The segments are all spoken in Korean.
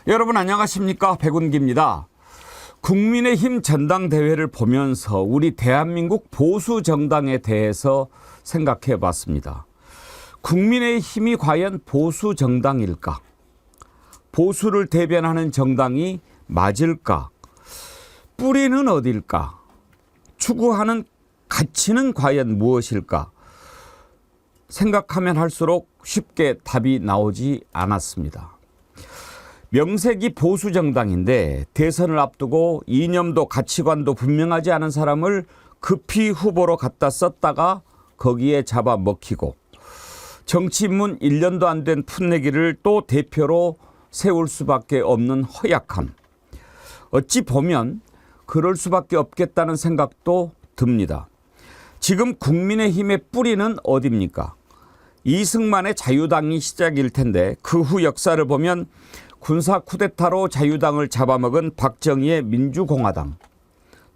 여러분 안녕하십니까? 백운기입니다. 국민의힘 전당대회를 보면서 우리 대한민국 보수 정당에 대해서 생각해 봤습니다. 국민의힘이 과연 보수 정당일까? 보수를 대변하는 정당이 맞을까? 뿌리는 어딜까? 추구하는 가치는 과연 무엇일까? 생각하면 할수록 쉽게 답이 나오지 않았습니다. 명색이 보수 정당인데 대선을 앞두고 이념도 가치관도 분명하지 않은 사람을 급히 후보로 갖다 썼다가 거기에 잡아먹히고 정치 입문 1년도 안 된 풋내기를 또 대표로 세울 수밖에 없는 허약함. 어찌 보면 그럴 수밖에 없겠다는 생각도 듭니다. 지금 국민의힘의 뿌리는 어디입니까? 이승만의 자유당이 시작일 텐데 그 후 역사를 보면 군사 쿠데타로 자유당을 잡아먹은 박정희의 민주공화당,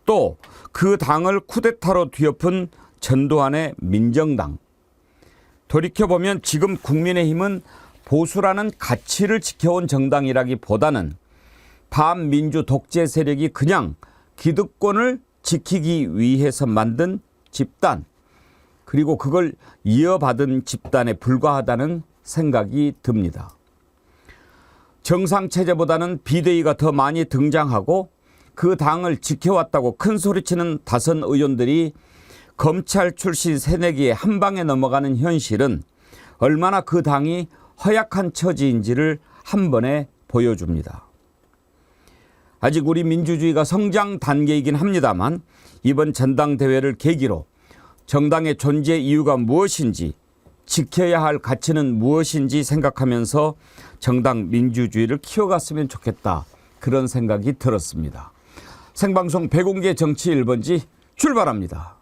또 그 당을 쿠데타로 뒤엎은 전두환의 민정당. 돌이켜보면 지금 국민의힘은 보수라는 가치를 지켜온 정당이라기보다는 반민주 독재 세력이 그냥 기득권을 지키기 위해서 만든 집단, 그리고 그걸 이어받은 집단에 불과하다는 생각이 듭니다. 정상체제보다는 비대위가 더 많이 등장하고 그 당을 지켜왔다고 큰 소리치는 다선 의원들이 검찰 출신 새내기에 한 방에 넘어가는 현실은 얼마나 그 당이 허약한 처지인지를 한 번에 보여줍니다. 아직 우리 민주주의가 성장 단계이긴 합니다만 이번 전당대회를 계기로 정당의 존재 이유가 무엇인지, 지켜야 할 가치는 무엇인지 생각하면서 정당 민주주의를 키워갔으면 좋겠다, 그런 생각이 들었습니다. 생방송 백운기의 정치 1번지 출발합니다.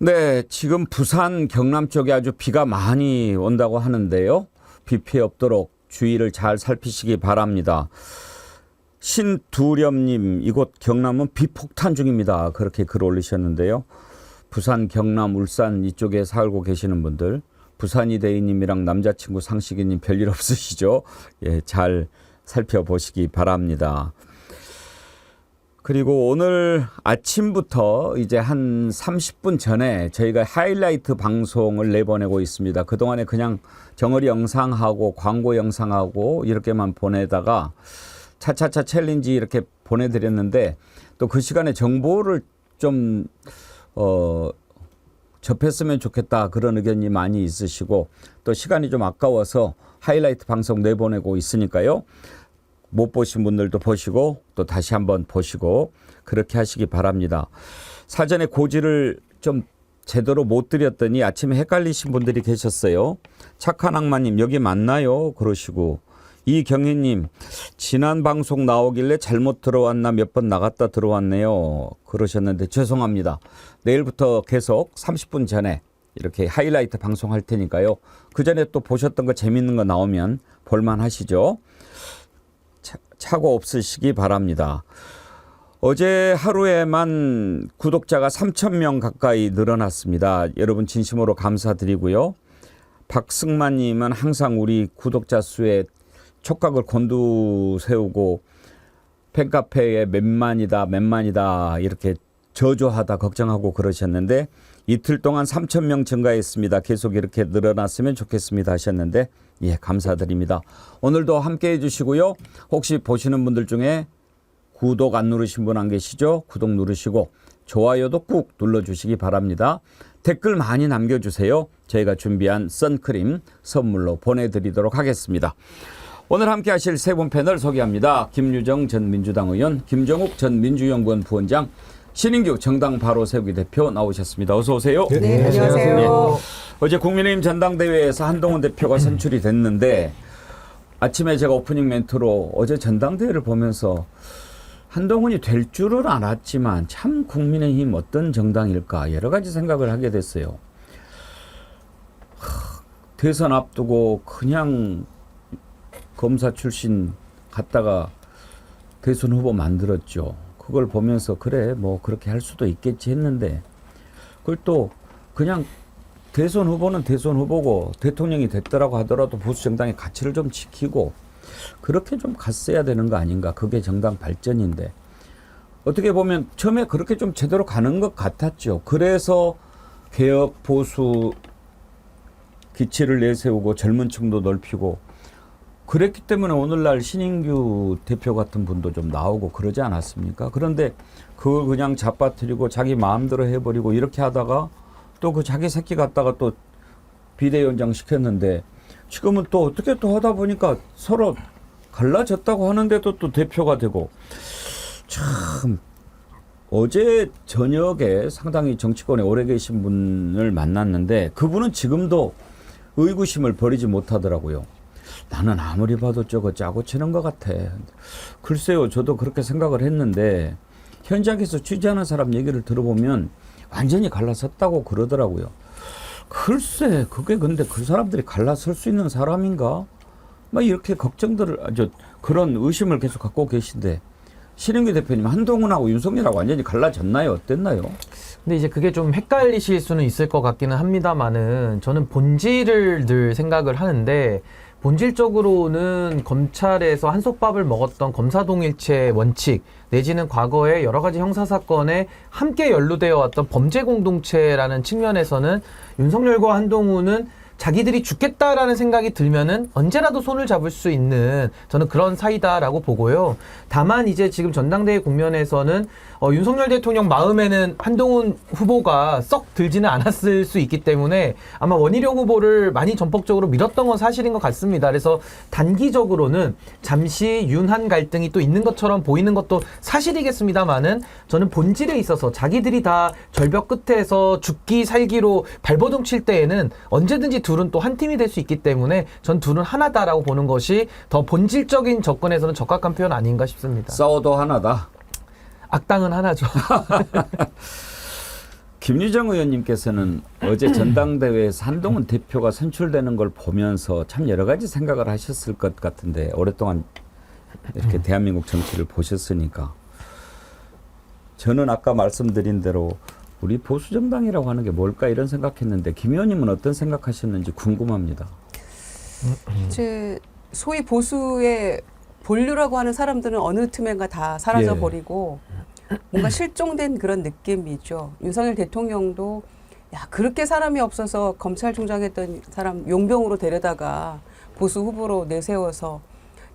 네, 지금 부산 경남 쪽에 아주 비가 많이 온다고 하는데요. 비 피해 없도록 주의를 잘 살피시기 바랍니다. 신두렴님, 이곳 경남은 비폭탄 중입니다. 그렇게 글 올리셨는데요. 부산, 경남, 울산 이쪽에 살고 계시는 분들, 부산이대희님이랑 남자친구 상식이님 별일 없으시죠? 예, 잘 살펴보시기 바랍니다. 그리고 오늘 아침부터 이제 한 30분 전에 저희가 하이라이트 방송을 내보내고 있습니다. 그동안에 그냥 정어리 영상하고 광고 영상하고 이렇게만 보내다가 차차차 챌린지 이렇게 보내드렸는데 또 그 시간에 정보를 좀 접했으면 좋겠다, 그런 의견이 많이 있으시고 또 시간이 좀 아까워서 하이라이트 방송 내보내고 있으니까요. 못 보신 분들도 보시고 또 다시 한번 보시고 그렇게 하시기 바랍니다. 사전에 고지를 좀 제대로 못 드렸더니 아침에 헷갈리신 분들이 계셨어요. 착한 악마님, 여기 맞나요? 그러시고, 이경혜님, 지난 방송 나오길래 잘못 들어왔나 몇 번 나갔다 들어왔네요. 그러셨는데 죄송합니다. 내일부터 계속 30분 전에 이렇게 하이라이트 방송할 테니까요. 그 전에 또 보셨던 거 재밌는 거 나오면 볼만 하시죠. 착오 없으시기 바랍니다. 어제 하루에만 구독자가 3,000명 가까이 늘어났습니다. 여러분 진심으로 감사드리고요. 박승만님은 항상 우리 구독자 수에 촉각을 곤두세우고 팬카페에 몇만이다 이렇게 저조하다 걱정하고 그러셨는데 이틀 동안 3,000명 증가했습니다. 계속 이렇게 늘어났으면 좋겠습니다 하셨는데 예, 감사드립니다. 오늘도 함께해 주시고요. 혹시 보시는 분들 중에 구독 안 누르신 분 안 계시죠? 구독 누르시고 좋아요도 꾹 눌러주시기 바랍니다. 댓글 많이 남겨주세요. 저희가 준비한 선크림 선물로 보내드리도록 하겠습니다. 오늘 함께 하실 세 분 패널 소개합니다. 김유정 전 민주당 의원, 김정욱 전 민주연구원 부원장, 신인규 정당 바로 세우기 대표 나오셨습니다. 어서 오세요. 네, 안녕하세요. 네. 어제 국민의힘 전당대회에서 한동훈 대표가 선출이 됐는데 아침에 제가 오프닝 멘트로 어제 전당대회를 보면서 한동훈이 될 줄은 알았지만 참 국민의힘 어떤 정당일까 여러 가지 생각을 하게 됐어요. 대선 앞두고 그냥 검사 출신 갔다가 대선 후보 만들었죠. 그걸 보면서 그래 뭐 그렇게 할 수도 있겠지 했는데 그걸 또 그냥 대선 후보는 대선 후보고 대통령이 됐더라고 하더라도 보수 정당의 가치를 좀 지키고 그렇게 좀 갔어야 되는 거 아닌가. 그게 정당 발전인데 어떻게 보면 처음에 그렇게 좀 제대로 가는 것 같았죠. 그래서 개혁 보수 기치를 내세우고 젊은 층도 넓히고 그랬기 때문에 오늘날 신인규 대표 같은 분도 좀 나오고 그러지 않았습니까? 그런데 그걸 그냥 잡아뜨리고 자기 마음대로 해버리고 이렇게 하다가 또 그 자기 새끼 갖다가 또 비대위원장 시켰는데 지금은 또 어떻게 또 하다 보니까 서로 갈라졌다고 하는데도 또 대표가 되고 참 어제 저녁에 상당히 정치권에 오래 계신 분을 만났는데 그분은 지금도 의구심을 버리지 못하더라고요. 나는 아무리 봐도 저거 짜고 치는 것 같아. 글쎄요, 저도 그렇게 생각을 했는데 현장에서 취재하는 사람 얘기를 들어보면 완전히 갈라섰다고 그러더라고요. 글쎄, 그게 근데 그 사람들이 갈라설 수 있는 사람인가? 막 이렇게 걱정들을 그런 의심을 계속 갖고 계신데 신인규 대표님 한동훈하고 윤석열하고 완전히 갈라졌나요? 어땠나요? 근데 이제 그게 좀 헷갈리실 수는 있을 것 같기는 합니다만은 저는 본질을 늘 생각을 하는데 본질적으로는 검찰에서 한솥밥을 먹었던 검사동일체 원칙 내지는 과거에 여러 가지 형사사건에 함께 연루되어 왔던 범죄 공동체라는 측면에서는 윤석열과 한동훈은 자기들이 죽겠다라는 생각이 들면은 언제라도 손을 잡을 수 있는 저는 그런 사이다라고 보고요. 다만 이제 지금 전당대회 국면에서는 윤석열 대통령 마음에는 한동훈 후보가 썩 들지는 않았을 수 있기 때문에 아마 원희룡 후보를 많이 전폭적으로 밀었던 건 사실인 것 같습니다. 그래서 단기적으로는 잠시 윤한 갈등이 또 있는 것처럼 보이는 것도 사실이겠습니다만은 저는 본질에 있어서 자기들이 다 절벽 끝에서 죽기 살기로 발버둥 칠 때에는 언제든지 둘은 또 한 팀이 될 수 있기 때문에 전 둘은 하나다라고 보는 것이 더 본질적인 접근에서는 적합한 표현 아닌가 싶습니다. 싸워도 하나다. 악당은 하나죠. 김유정 의원님께서는 어제 전당대회에서 한동훈 대표가 선출되는 걸 보면서 참 여러 가지 생각을 하셨을 것 같은데 오랫동안 이렇게 대한민국 정치를 보셨으니까 저는 아까 말씀드린 대로 우리 보수정당이라고 하는 게 뭘까 이런 생각했는데 김 의원님은 어떤 생각하셨는지 궁금합니다. 이제 소위 보수의 본류라고 하는 사람들은 어느 틈엔가 다 사라져버리고 뭔가 실종된 그런 느낌이죠. 윤석열 대통령도 야 그렇게 사람이 없어서 검찰총장 했던 사람 용병으로 데려다가 보수 후보로 내세워서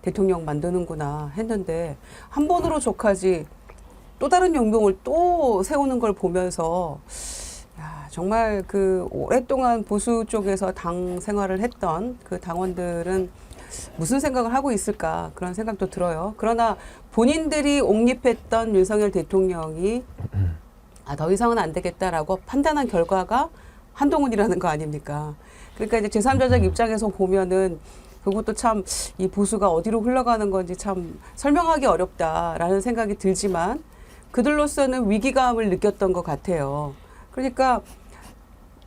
대통령 만드는구나 했는데 한 번으로 족하지 또 다른 용병을 또 세우는 걸 보면서 야, 정말 그 오랫동안 보수 쪽에서 당 생활을 했던 그 당원들은 무슨 생각을 하고 있을까 그런 생각도 들어요. 그러나 본인들이 옹립했던 윤석열 대통령이 더 이상은 안 되겠다라고 판단한 결과가 한동훈이라는 거 아닙니까? 그러니까 이제 제3자적 입장에서 보면은 그것도 참 이 보수가 어디로 흘러가는 건지 참 설명하기 어렵다라는 생각이 들지만 그들로서는 위기감을 느꼈던 것 같아요. 그러니까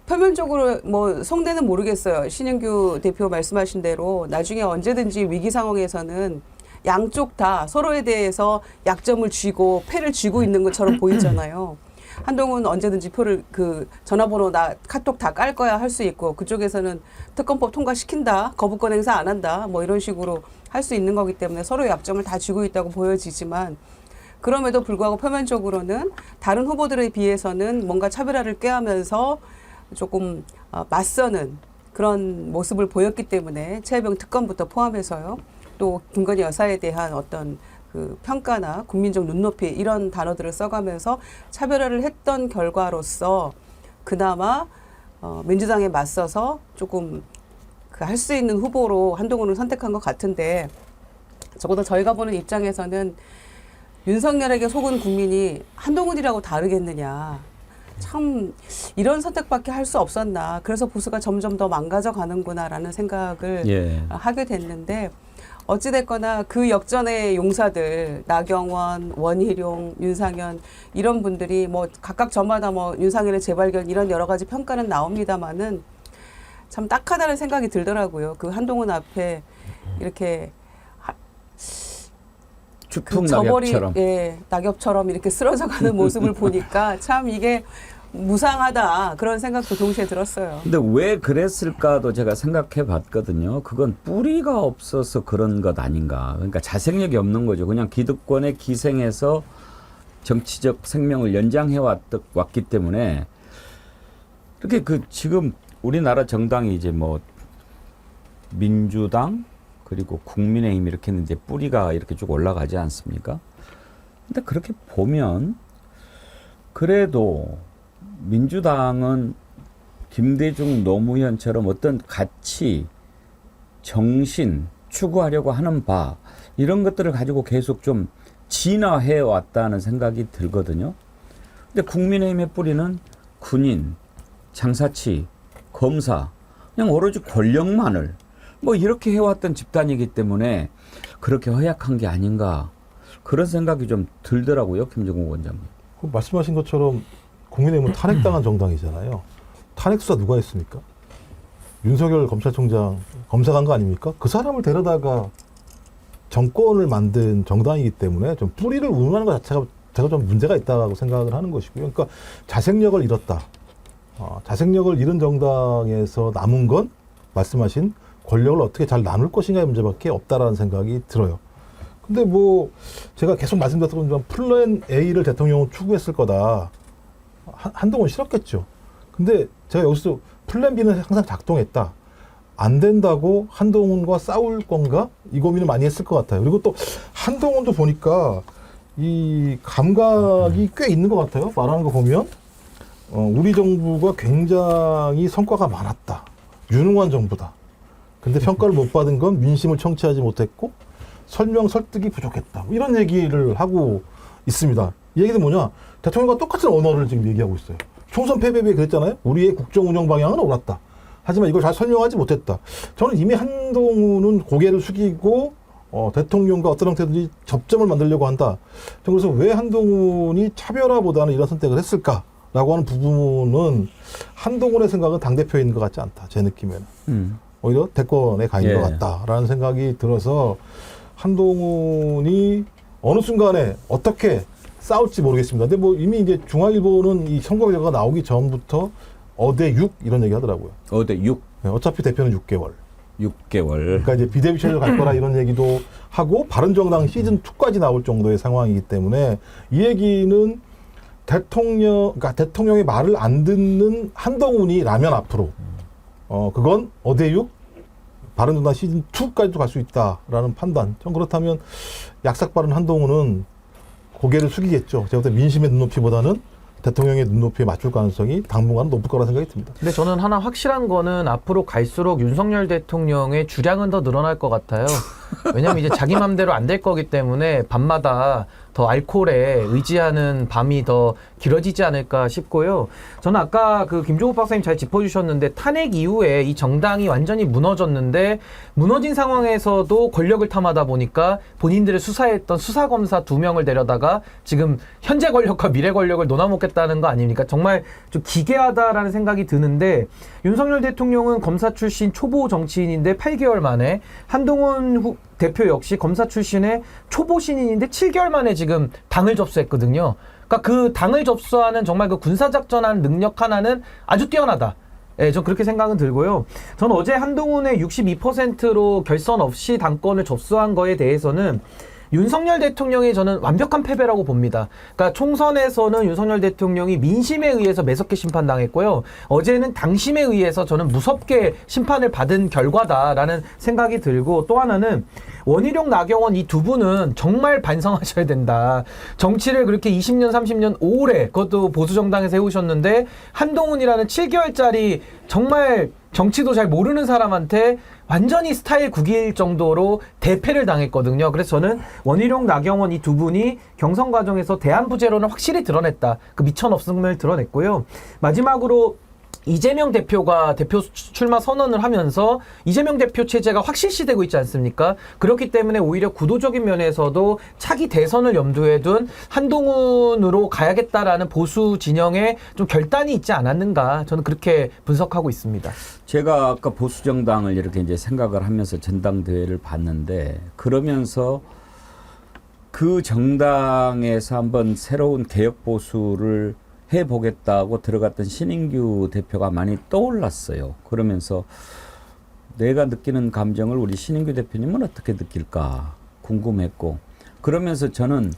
표면적으로 뭐 성내는 모르겠어요. 신인규 대표 말씀하신 대로 나중에 언제든지 위기 상황에서는 양쪽 다 서로에 대해서 약점을 쥐고 패를 쥐고 있는 것처럼 보이잖아요. 한동훈은 언제든지 표를 전화번호 나 카톡 다 깔 거야 할 수 있고 그쪽에서는 특검법 통과시킨다 거부권 행사 안 한다 뭐 이런 식으로 할 수 있는 거기 때문에 서로의 약점을 다 쥐고 있다고 보여지지만 그럼에도 불구하고 표면적으로는 다른 후보들에 비해서는 뭔가 차별화를 꾀하면서 조금 맞서는 그런 모습을 보였기 때문에 최혜병 특검부터 포함해서요. 또 김건희 여사에 대한 어떤 평가나 국민적 눈높이 이런 단어들을 써가면서 차별화를 했던 결과로서 그나마 민주당에 맞서서 조금 할 수 있는 후보로 한동훈을 선택한 것 같은데 적어도 저희가 보는 입장에서는 윤석열에게 속은 국민이 한동훈이라고 다르겠느냐. 참 이런 선택밖에 할 수 없었나. 그래서 보수가 점점 더 망가져 가는구나라는 생각을 하게 됐는데 어찌됐거나 그 역전의 용사들 나경원, 원희룡, 윤상현 이런 분들이 뭐 각각 저마다 뭐 윤상현의 재발견 이런 여러 가지 평가는 나옵니다마는 참 딱하다는 생각이 들더라고요. 그 한동훈 앞에 이렇게 추풍 낙엽처럼. 낙엽처럼 이렇게 쓰러져가는 모습을 보니까 참 이게 무상하다 그런 생각도 동시에 들었어요. 근데 왜 그랬을까도 제가 생각해 봤거든요. 그건 뿌리가 없어서 그런 것 아닌가. 그러니까 자생력이 없는 거죠. 그냥 기득권에 기생해서 정치적 생명을 연장해 왔기 때문에 이렇게 지금 우리나라 정당이 이제 뭐 민주당 그리고 국민의힘 이렇게 했는데 뿌리가 이렇게 쭉 올라가지 않습니까? 근데 그렇게 보면 그래도 민주당은 김대중, 노무현처럼 어떤 가치, 정신 추구하려고 하는 바 이런 것들을 가지고 계속 좀 진화해 왔다는 생각이 들거든요. 근데 국민의힘의 뿌리는 군인, 장사치, 검사 그냥 오로지 권력만을 뭐 이렇게 해왔던 집단이기 때문에 그렇게 허약한 게 아닌가 그런 생각이 좀 들더라고요. 김정국 원장님. 말씀하신 것처럼 국민의힘은 탄핵당한 정당이잖아요. 탄핵 수사 누가 했습니까? 윤석열 검찰총장 검사간 거 아닙니까? 그 사람을 데려다가 정권을 만든 정당이기 때문에 좀 뿌리를 운운하는 것 자체가 제가 좀 문제가 있다고 생각을 하는 것이고요. 그러니까 자생력을 잃었다. 자생력을 잃은 정당에서 남은 건 말씀하신 권력을 어떻게 잘 나눌 것인가의 문제밖에 없다라는 생각이 들어요. 근데 뭐 제가 계속 말씀드렸던 것처럼 플랜 A를 대통령은 추구했을 거다. 한동훈 싫었겠죠. 근데 제가 여기서 플랜 B는 항상 작동했다. 안 된다고 한동훈과 싸울 건가? 이 고민을 많이 했을 것 같아요. 그리고 또 한동훈도 보니까 이 감각이 꽤 있는 것 같아요. 말하는 거 보면 우리 정부가 굉장히 성과가 많았다. 유능한 정부다. 근데 평가를 못 받은 건 민심을 청취하지 못했고 설명 설득이 부족했다. 뭐 이런 얘기를 하고 있습니다. 이 얘기는 뭐냐? 대통령과 똑같은 언어를 지금 얘기하고 있어요. 총선 패배에 그랬잖아요. 우리의 국정 운영 방향은 옳았다. 하지만 이걸 잘 설명하지 못했다. 저는 이미 한동훈은 고개를 숙이고 대통령과 어떤 형태든지 접점을 만들려고 한다. 그래서 왜 한동훈이 차별화보다는 이런 선택을 했을까라고 하는 부분은 한동훈의 생각은 당대표에 있는 것 같지 않다. 제 느낌에는. 오히려 대권에 가 있는 것 같다라는 생각이 들어서 한동훈이 어느 순간에 어떻게 싸울지 모르겠습니다. 근데 뭐 이미 이제 중앙일보는 이 선거 결과가 나오기 전부터 어대 6 이런 얘기 하더라고요. 어대 6. 네, 어차피 대표는 6개월. 6개월. 그러니까 이제 비대위체제로 갈 거라 이런 얘기도 하고 바른정당 시즌 2까지 나올 정도의 상황이기 때문에 이 얘기는 그러니까 대통령의 말을 안 듣는 한동훈이라면 앞으로 그건 어대 6 바른정당 시즌 2까지도 갈 수 있다라는 판단. 전 그렇다면 약삭빠른 한동훈은 고개를 숙이겠죠. 제가 볼 때 민심의 눈높이보다는 대통령의 눈높이에 맞출 가능성이 당분간은 높을 거라 생각이 듭니다. 근데 저는 하나 확실한 거는 앞으로 갈수록 윤석열 대통령의 주량은 더 늘어날 것 같아요. 왜냐하면 이제 자기 맘대로 안 될 거기 때문에 밤마다 더 알코올에 의지하는 밤이 더 길어지지 않을까 싶고요. 저는 아까 김종국 박사님 잘 짚어주셨는데 탄핵 이후에 이 정당이 완전히 무너졌는데 무너진 상황에서도 권력을 탐하다 보니까 본인들을 수사했던 수사검사 2명을 데려다가 지금 현재 권력과 미래 권력을 논아먹겠다는 거 아닙니까? 정말 좀 기괴하다라는 생각이 드는데 윤석열 대통령은 검사 출신 초보 정치인인데 8개월 만에 한동훈 대표 역시 검사 출신의 초보 신인인데 7개월 만에 지금 당을 접수했거든요. 그러니까 그 당을 접수하는 정말 그 군사작전하는 능력 하나는 아주 뛰어나다. 예, 전 그렇게 생각은 들고요. 전 어제 한동훈의 62%로 결선 없이 당권을 접수한 거에 대해서는 윤석열 대통령이 저는 완벽한 패배라고 봅니다. 그러니까 총선에서는 윤석열 대통령이 민심에 의해서 매섭게 심판당했고요. 어제는 당심에 의해서 저는 무섭게 심판을 받은 결과다라는 생각이 들고, 또 하나는 원희룡, 나경원 이 두 분은 정말 반성하셔야 된다. 정치를 그렇게 20년, 30년 오래 그것도 보수정당에서 해오셨는데 한동훈이라는 7개월짜리 정말 정치도 잘 모르는 사람한테 완전히 스타일 구길 정도로 대패를 당했거든요. 그래서 저는 원희룡, 나경원 이 두 분이 경선 과정에서 대안부제로는 확실히 드러냈다. 그 미천없음을 드러냈고요. 마지막으로 이재명 대표가 대표 출마 선언을 하면서 이재명 대표 체제가 확실시되고 있지 않습니까? 그렇기 때문에 오히려 구도적인 면에서도 차기 대선을 염두에 둔 한동훈으로 가야겠다라는 보수 진영에 좀 결단이 있지 않았는가, 저는 그렇게 분석하고 있습니다. 제가 아까 보수정당을 이렇게 이제 생각을 하면서 전당대회를 봤는데, 그러면서 그 정당에서 한번 새로운 개혁 보수를 해보겠다고 들어갔던 신인규 대표가 많이 떠올랐어요. 그러면서 내가 느끼는 감정을 우리 신인규 대표님은 어떻게 느낄까 궁금했고, 그러면서 저는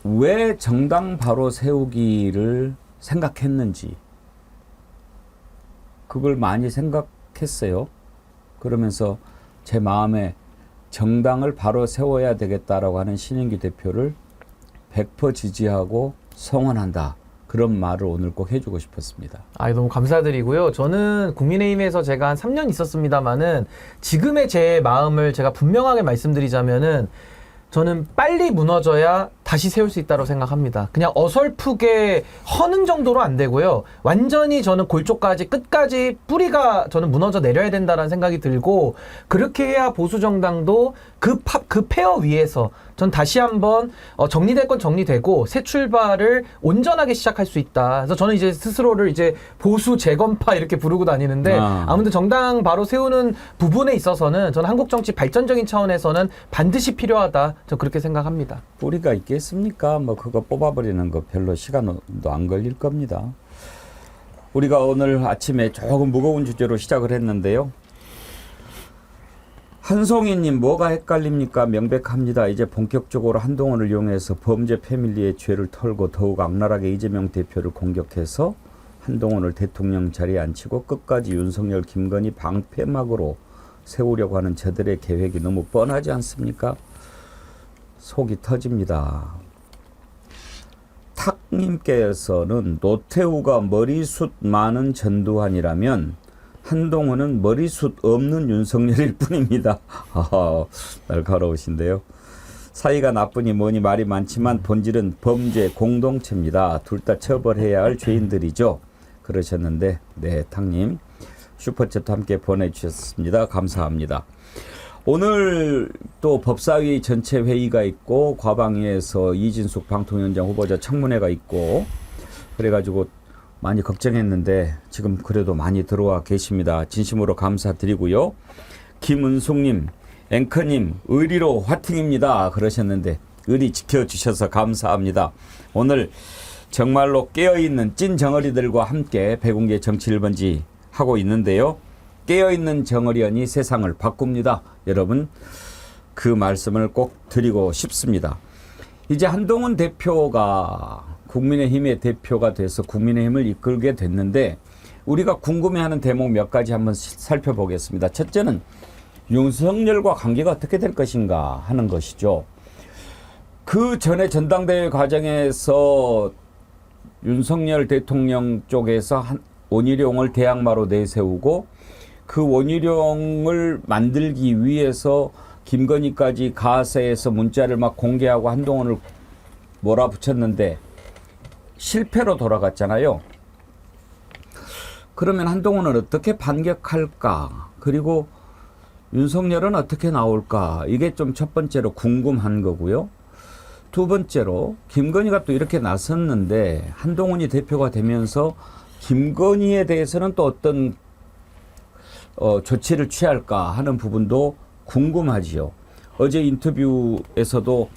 왜 정당 바로 세우기를 생각했는지 그걸 많이 생각했어요. 그러면서 제 마음에 정당을 바로 세워야 되겠다라고 하는 신인규 대표를 100% 지지하고 성원한다. 그런 말을 오늘 꼭 해주고 싶었습니다. 너무 감사드리고요. 저는 국민의힘에서 제가 한 3년 있었습니다만은 지금의 제 마음을 제가 분명하게 말씀드리자면은 저는 빨리 무너져야 다시 세울 수 있다고 생각합니다. 그냥 어설프게 허는 정도로 안 되고요. 완전히 저는 골조까지 끝까지 뿌리가 저는 무너져 내려야 된다는 생각이 들고, 그렇게 해야 보수정당도 그 폐허 위에서 전 다시 한번 정리될 건 정리되고 새 출발을 온전하게 시작할 수 있다. 그래서 저는 이제 스스로를 이제 보수 재건파 이렇게 부르고 다니는데, 아무튼 정당 바로 세우는 부분에 있어서는 저는 한국 정치 발전적인 차원에서는 반드시 필요하다. 저 그렇게 생각합니다. 뿌리가 있겠습니까? 뭐 그거 뽑아버리는 거 별로 시간도 안 걸릴 겁니다. 우리가 오늘 아침에 조금 무거운 주제로 시작을 했는데요. 한송이님, 뭐가 헷갈립니까? 명백합니다. 이제 본격적으로 한동훈을 이용해서 범죄 패밀리의 죄를 털고 더욱 악랄하게 이재명 대표를 공격해서 한동훈을 대통령 자리에 앉히고 끝까지 윤석열, 김건희 방패막으로 세우려고 하는 저들의 계획이 너무 뻔하지 않습니까? 속이 터집니다. 탁님께서는 노태우가 머리숱 많은 전두환이라면 한동훈은 머리숱 없는 윤석열일 뿐입니다. 날카로우신데요. 사이가 나쁘니 뭐니 말이 많지만 본질은 범죄 공동체입니다. 둘 다 처벌해야 할 죄인들이죠. 그러셨는데, 네, 탁님 슈퍼챗도 함께 보내주셨습니다. 감사합니다. 오늘 또 법사위 전체 회의가 있고 과방위에서 이진숙 방통위원장 후보자 청문회가 있고 그래가지고 많이 걱정했는데 지금 그래도 많이 들어와 계십니다. 진심으로 감사드리고요. 김은숙님, 앵커님 의리로 화팅입니다 그러셨는데 의리 지켜주셔서 감사합니다. 오늘 정말로 깨어있는 찐 정어리들과 함께 백운계 정치 1번지 하고 있는데요. 깨어있는 정어리언이 세상을 바꿉니다. 여러분, 그 말씀을 꼭 드리고 싶습니다. 이제 한동훈 대표가 국민의힘의 대표가 돼서 국민의힘을 이끌게 됐는데 우리가 궁금해하는 대목 몇 가지 한번 살펴보겠습니다. 첫째는 윤석열과 관계가 어떻게 될 것인가 하는 것이죠. 그 전에 전당대회 과정에서 윤석열 대통령 쪽에서 원희룡을 대항마로 내세우고 그 원희룡을 만들기 위해서 김건희까지 가세해서 문자를 막 공개하고 한동훈을 몰아붙였는데 실패로 돌아갔잖아요. 그러면 한동훈은 어떻게 반격할까? 그리고 윤석열은 어떻게 나올까? 이게 좀 첫 번째로 궁금한 거고요. 두 번째로 김건희가 또 이렇게 나섰는데 한동훈이 대표가 되면서 김건희에 대해서는 또 어떤 조치를 취할까 하는 부분도 궁금하지요. 어제 인터뷰에서도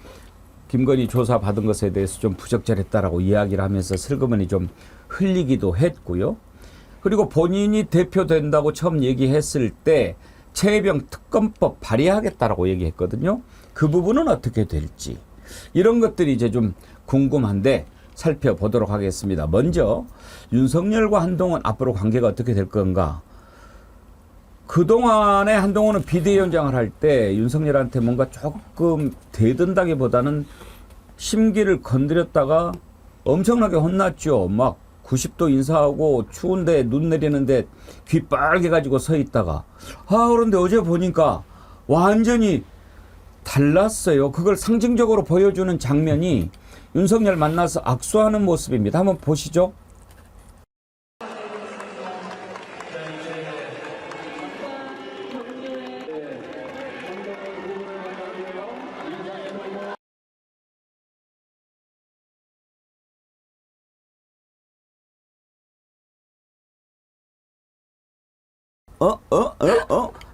김건희 조사 받은 것에 대해서 좀 부적절했다라고 이야기를 하면서 슬그머니 좀 흘리기도 했고요. 그리고 본인이 대표된다고 처음 얘기했을 때 최혜병 특검법 발의하겠다라고 얘기했거든요. 그 부분은 어떻게 될지 이런 것들이 이제 좀 궁금한데 살펴보도록 하겠습니다. 먼저 윤석열과 한동훈 앞으로 관계가 어떻게 될 건가. 그동안에 한동훈은 비대위원장을 할 때 윤석열한테 뭔가 조금 대든다기보다는 심기를 건드렸다가 엄청나게 혼났죠. 막 90도 인사하고 추운데 눈 내리는데 귀 빨개가지고 서 있다가 그런데 어제 보니까 완전히 달랐어요. 그걸 상징적으로 보여주는 장면이 윤석열 만나서 악수하는 모습입니다. 한번 보시죠.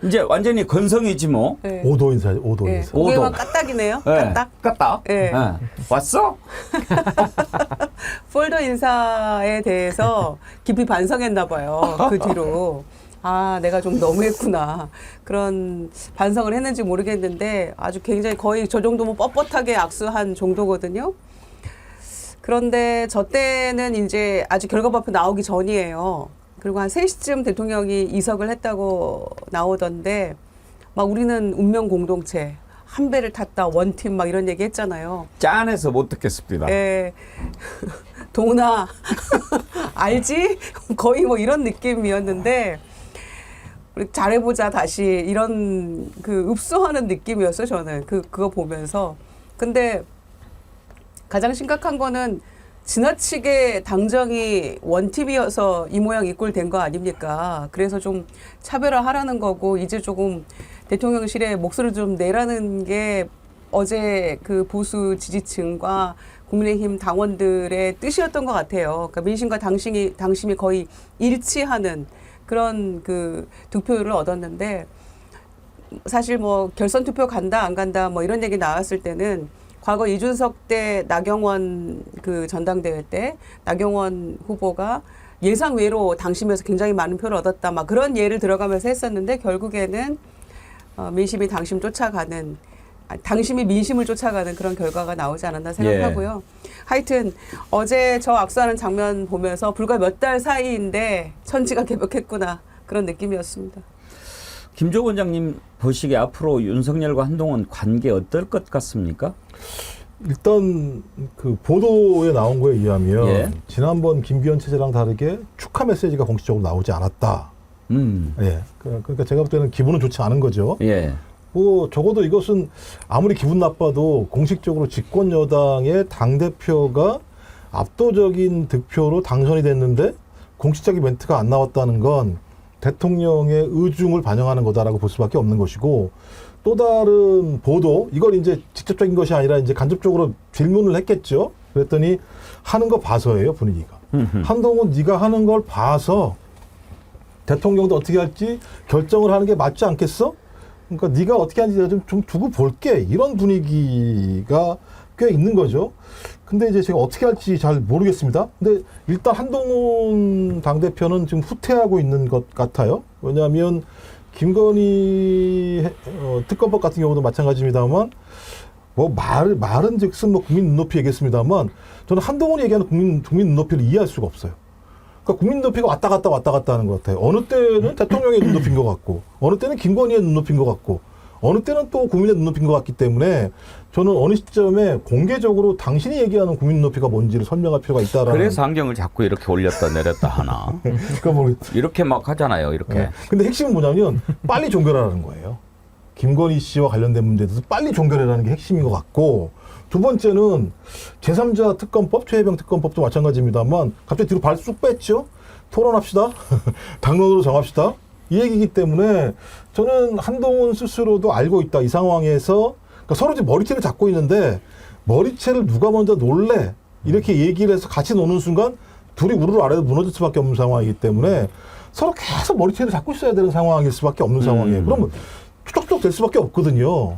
이제 완전히 건성이지 뭐. 네. 5도 인사, 5도 네. 인사. 고개만 까딱이네요. 네. 까딱. 까딱. 네. 왔어? 폴더 인사에 대해서 깊이 반성했나 봐요. 그 뒤로. 내가 좀 너무했구나. 그런 반성을 했는지 모르겠는데 아주 굉장히 거의 저 정도면 뻣뻣하게 악수한 정도거든요. 그런데 저 때는 이제 아직 결과 발표 나오기 전이에요. 그리고 한 3시쯤 대통령이 이석을 했다고 나오던데 막 우리는 운명 공동체, 한 배를 탔다, 원팀 막 이런 얘기 했잖아요. 짠해서 못 듣겠습니다. 예. 동훈아, 알지? 거의 뭐 이런 느낌이었는데 우리 잘해보자 다시 이런 그 읍소하는 느낌이었어요. 저는 그거 보면서. 근데 가장 심각한 거는 지나치게 당정이 원팀이어서 이 모양 이 꼴 된 거 아닙니까? 그래서 좀 차별화하라는 거고 이제 조금 대통령실에 목소리를 좀 내라는 게 어제 그 보수 지지층과 국민의힘 당원들의 뜻이었던 것 같아요. 그러니까 민심과 당심이 거의 일치하는 그런 그 득표율을 얻었는데 사실 뭐 결선 투표 간다 안 간다 뭐 이런 얘기 나왔을 때는 과거 이준석 때 나경원 그 전당대회 때 나경원 후보가 예상 외로 당심에서 굉장히 많은 표를 얻었다 막 그런 예를 들어가면서 했었는데 결국에는 민심이 당심 쫓아가는 당심이 민심을 쫓아가는 그런 결과가 나오지 않았나 생각하고요. 하여튼 어제 저 악수하는 장면 보면서 불과 몇 달 사이인데 천지가 개벽했구나 그런 느낌이었습니다. 김조 원장님 보시기에 앞으로 윤석열과 한동훈 관계 어떨 것 같습니까? 일단 그 보도에 나온 거에 의하면 예. 지난번 김기현 체제랑 다르게 축하 메시지가 공식적으로 나오지 않았다. 예. 그러니까 제가 볼 때는 기분은 좋지 않은 거죠. 예. 뭐 적어도 이것은 아무리 기분 나빠도 공식적으로 집권 여당의 당 대표가 압도적인 득표로 당선이 됐는데 공식적인 멘트가 안 나왔다는 건 대통령의 의중을 반영하는 거다라고 볼 수밖에 없는 것이고 또 다른 보도 이걸 이제 직접적인 것이 아니라 이제 간접적으로 질문을 했겠죠. 그랬더니 하는 거 봐서예요 분위기가. 한동훈 네가 하는 걸 봐서 대통령도 어떻게 할지 결정을 하는 게 맞지 않겠어? 그러니까 네가 어떻게 하는지 좀 두고 볼게 이런 분위기가 꽤 있는 거죠. 근데 이제 제가 어떻게 할지 잘 모르겠습니다. 근데 일단 한동훈 당대표는 지금 후퇴하고 있는 것 같아요. 왜냐하면 김건희 특검법 같은 경우도 마찬가지입니다만 뭐 말은 즉슨 뭐 국민 눈높이 얘기했습니다만 저는 한동훈이 얘기하는 국민 눈높이를 이해할 수가 없어요. 그러니까 국민 눈높이가 왔다 갔다 하는 것 같아요. 어느 때는 대통령의 눈높이인 것 같고 어느 때는 김건희의 눈높이인 것 같고 어느 때는 또 국민의 눈높이인 것 같기 때문에 저는 어느 시점에 공개적으로 당신이 얘기하는 국민 눈높이가 뭔지를 설명할 필요가 있다라는. 그래서 안경을 자꾸 이렇게 올렸다 내렸다 하나. 그러니까 뭐 이렇게 막 하잖아요. 이렇게. 네. 근데 핵심은 뭐냐면 빨리 종결하라는 거예요. 김건희 씨와 관련된 문제에 대해서 빨리 종결하라는 게 핵심인 것 같고 두 번째는 제3자 특검법, 최혜병 특검법도 마찬가지입니다만 갑자기 뒤로 발 쑥 뺐죠. 토론합시다. 당론으로 정합시다. 이 얘기이기 때문에 저는 한동훈 스스로도 알고 있다. 이 상황에서 그러니까 서로 지금 머리채를 잡고 있는데 머리채를 누가 먼저 놀래 이렇게 얘기를 해서 같이 노는 순간 둘이 우르르 아래로 무너질 수밖에 없는 상황이기 때문에 서로 계속 머리채를 잡고 있어야 되는 상황일 수밖에 없는 상황이에요. 그러면 추적추적 될 수밖에 없거든요.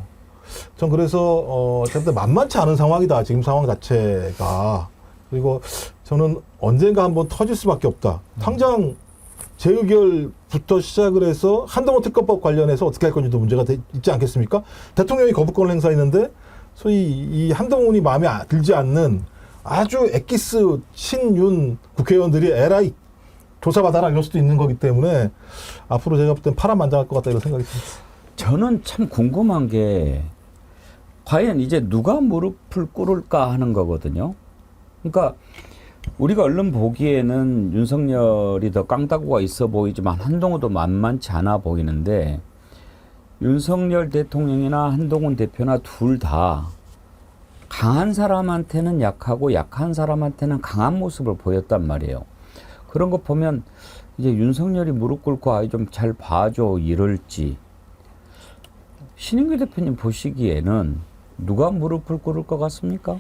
전 그래서 어쨌든 만만치 않은 상황이다. 지금 상황 자체가. 그리고 저는 언젠가 한번 터질 수밖에 없다. 당장 재의결부터 시작을 해서 한동훈 특검법 관련해서 어떻게 할 건지도 문제가 있지 않겠습니까? 대통령이 거부권을 행사했는데 소위 이 한동훈이 마음에 들지 않는 아주 엑기스 친윤 국회의원들이 에라이 조사받아라 이럴 수도 있는 거기 때문에 앞으로 제가 볼 땐 파란만장할 것 같다 이런 생각이 듭니다. 저는 참 궁금한 게 과연 이제 누가 무릎을 꿇을까 하는 거거든요. 그러니까 우리가 얼른 보기에는 윤석열이 더 깡다구가 있어 보이지만 한동훈도 만만치 않아 보이는데 윤석열 대통령이나 한동훈 대표나 둘 다 강한 사람한테는 약하고 약한 사람한테는 강한 모습을 보였단 말이에요. 그런 거 보면 이제 윤석열이 무릎 꿇고 아이 좀 잘 봐줘 이럴지 신인규 대표님 보시기에는 누가 무릎을 꿇을 것 같습니까?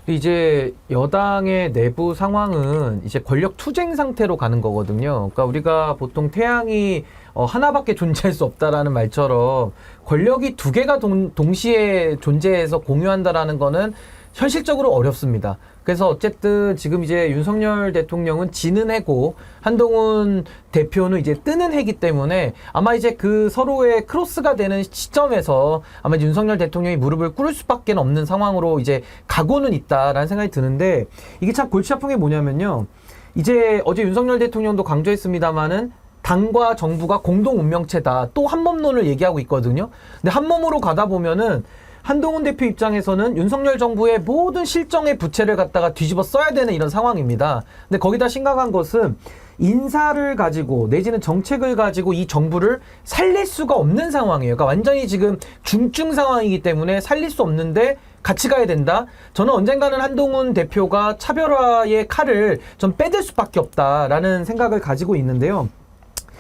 이제 여당의 내부 상황은 이제 권력 투쟁 상태로 가는 거거든요. 그러니까 우리가 보통 태양이 하나밖에 존재할 수 없다라는 말처럼 권력이 두 개가 동시에 존재해서 공유한다라는 거는 현실적으로 어렵습니다. 그래서 어쨌든 지금 이제 윤석열 대통령은 지는 해고 한동훈 대표는 이제 뜨는 해기 때문에 아마 이제 그 서로의 크로스가 되는 시점에서 아마 이제 윤석열 대통령이 무릎을 꿇을 수밖에 없는 상황으로 이제 가고는 있다라는 생각이 드는데 이게 참 골치 아픈 게 뭐냐면요. 이제 어제 윤석열 대통령도 강조했습니다마는 당과 정부가 공동 운명체다. 또 한몸론을 얘기하고 있거든요. 근데 한몸으로 가다 보면은 한동훈 대표 입장에서는 윤석열 정부의 모든 실정의 부채를 갖다가 뒤집어 써야 되는 이런 상황입니다. 근데 거기다 심각한 것은 인사를 가지고 내지는 정책을 가지고 이 정부를 살릴 수가 없는 상황이에요. 그러니까 완전히 지금 중증 상황이기 때문에 살릴 수 없는데 같이 가야 된다. 저는 언젠가는 한동훈 대표가 차별화의 칼을 좀 빼들 수밖에 없다라는 생각을 가지고 있는데요.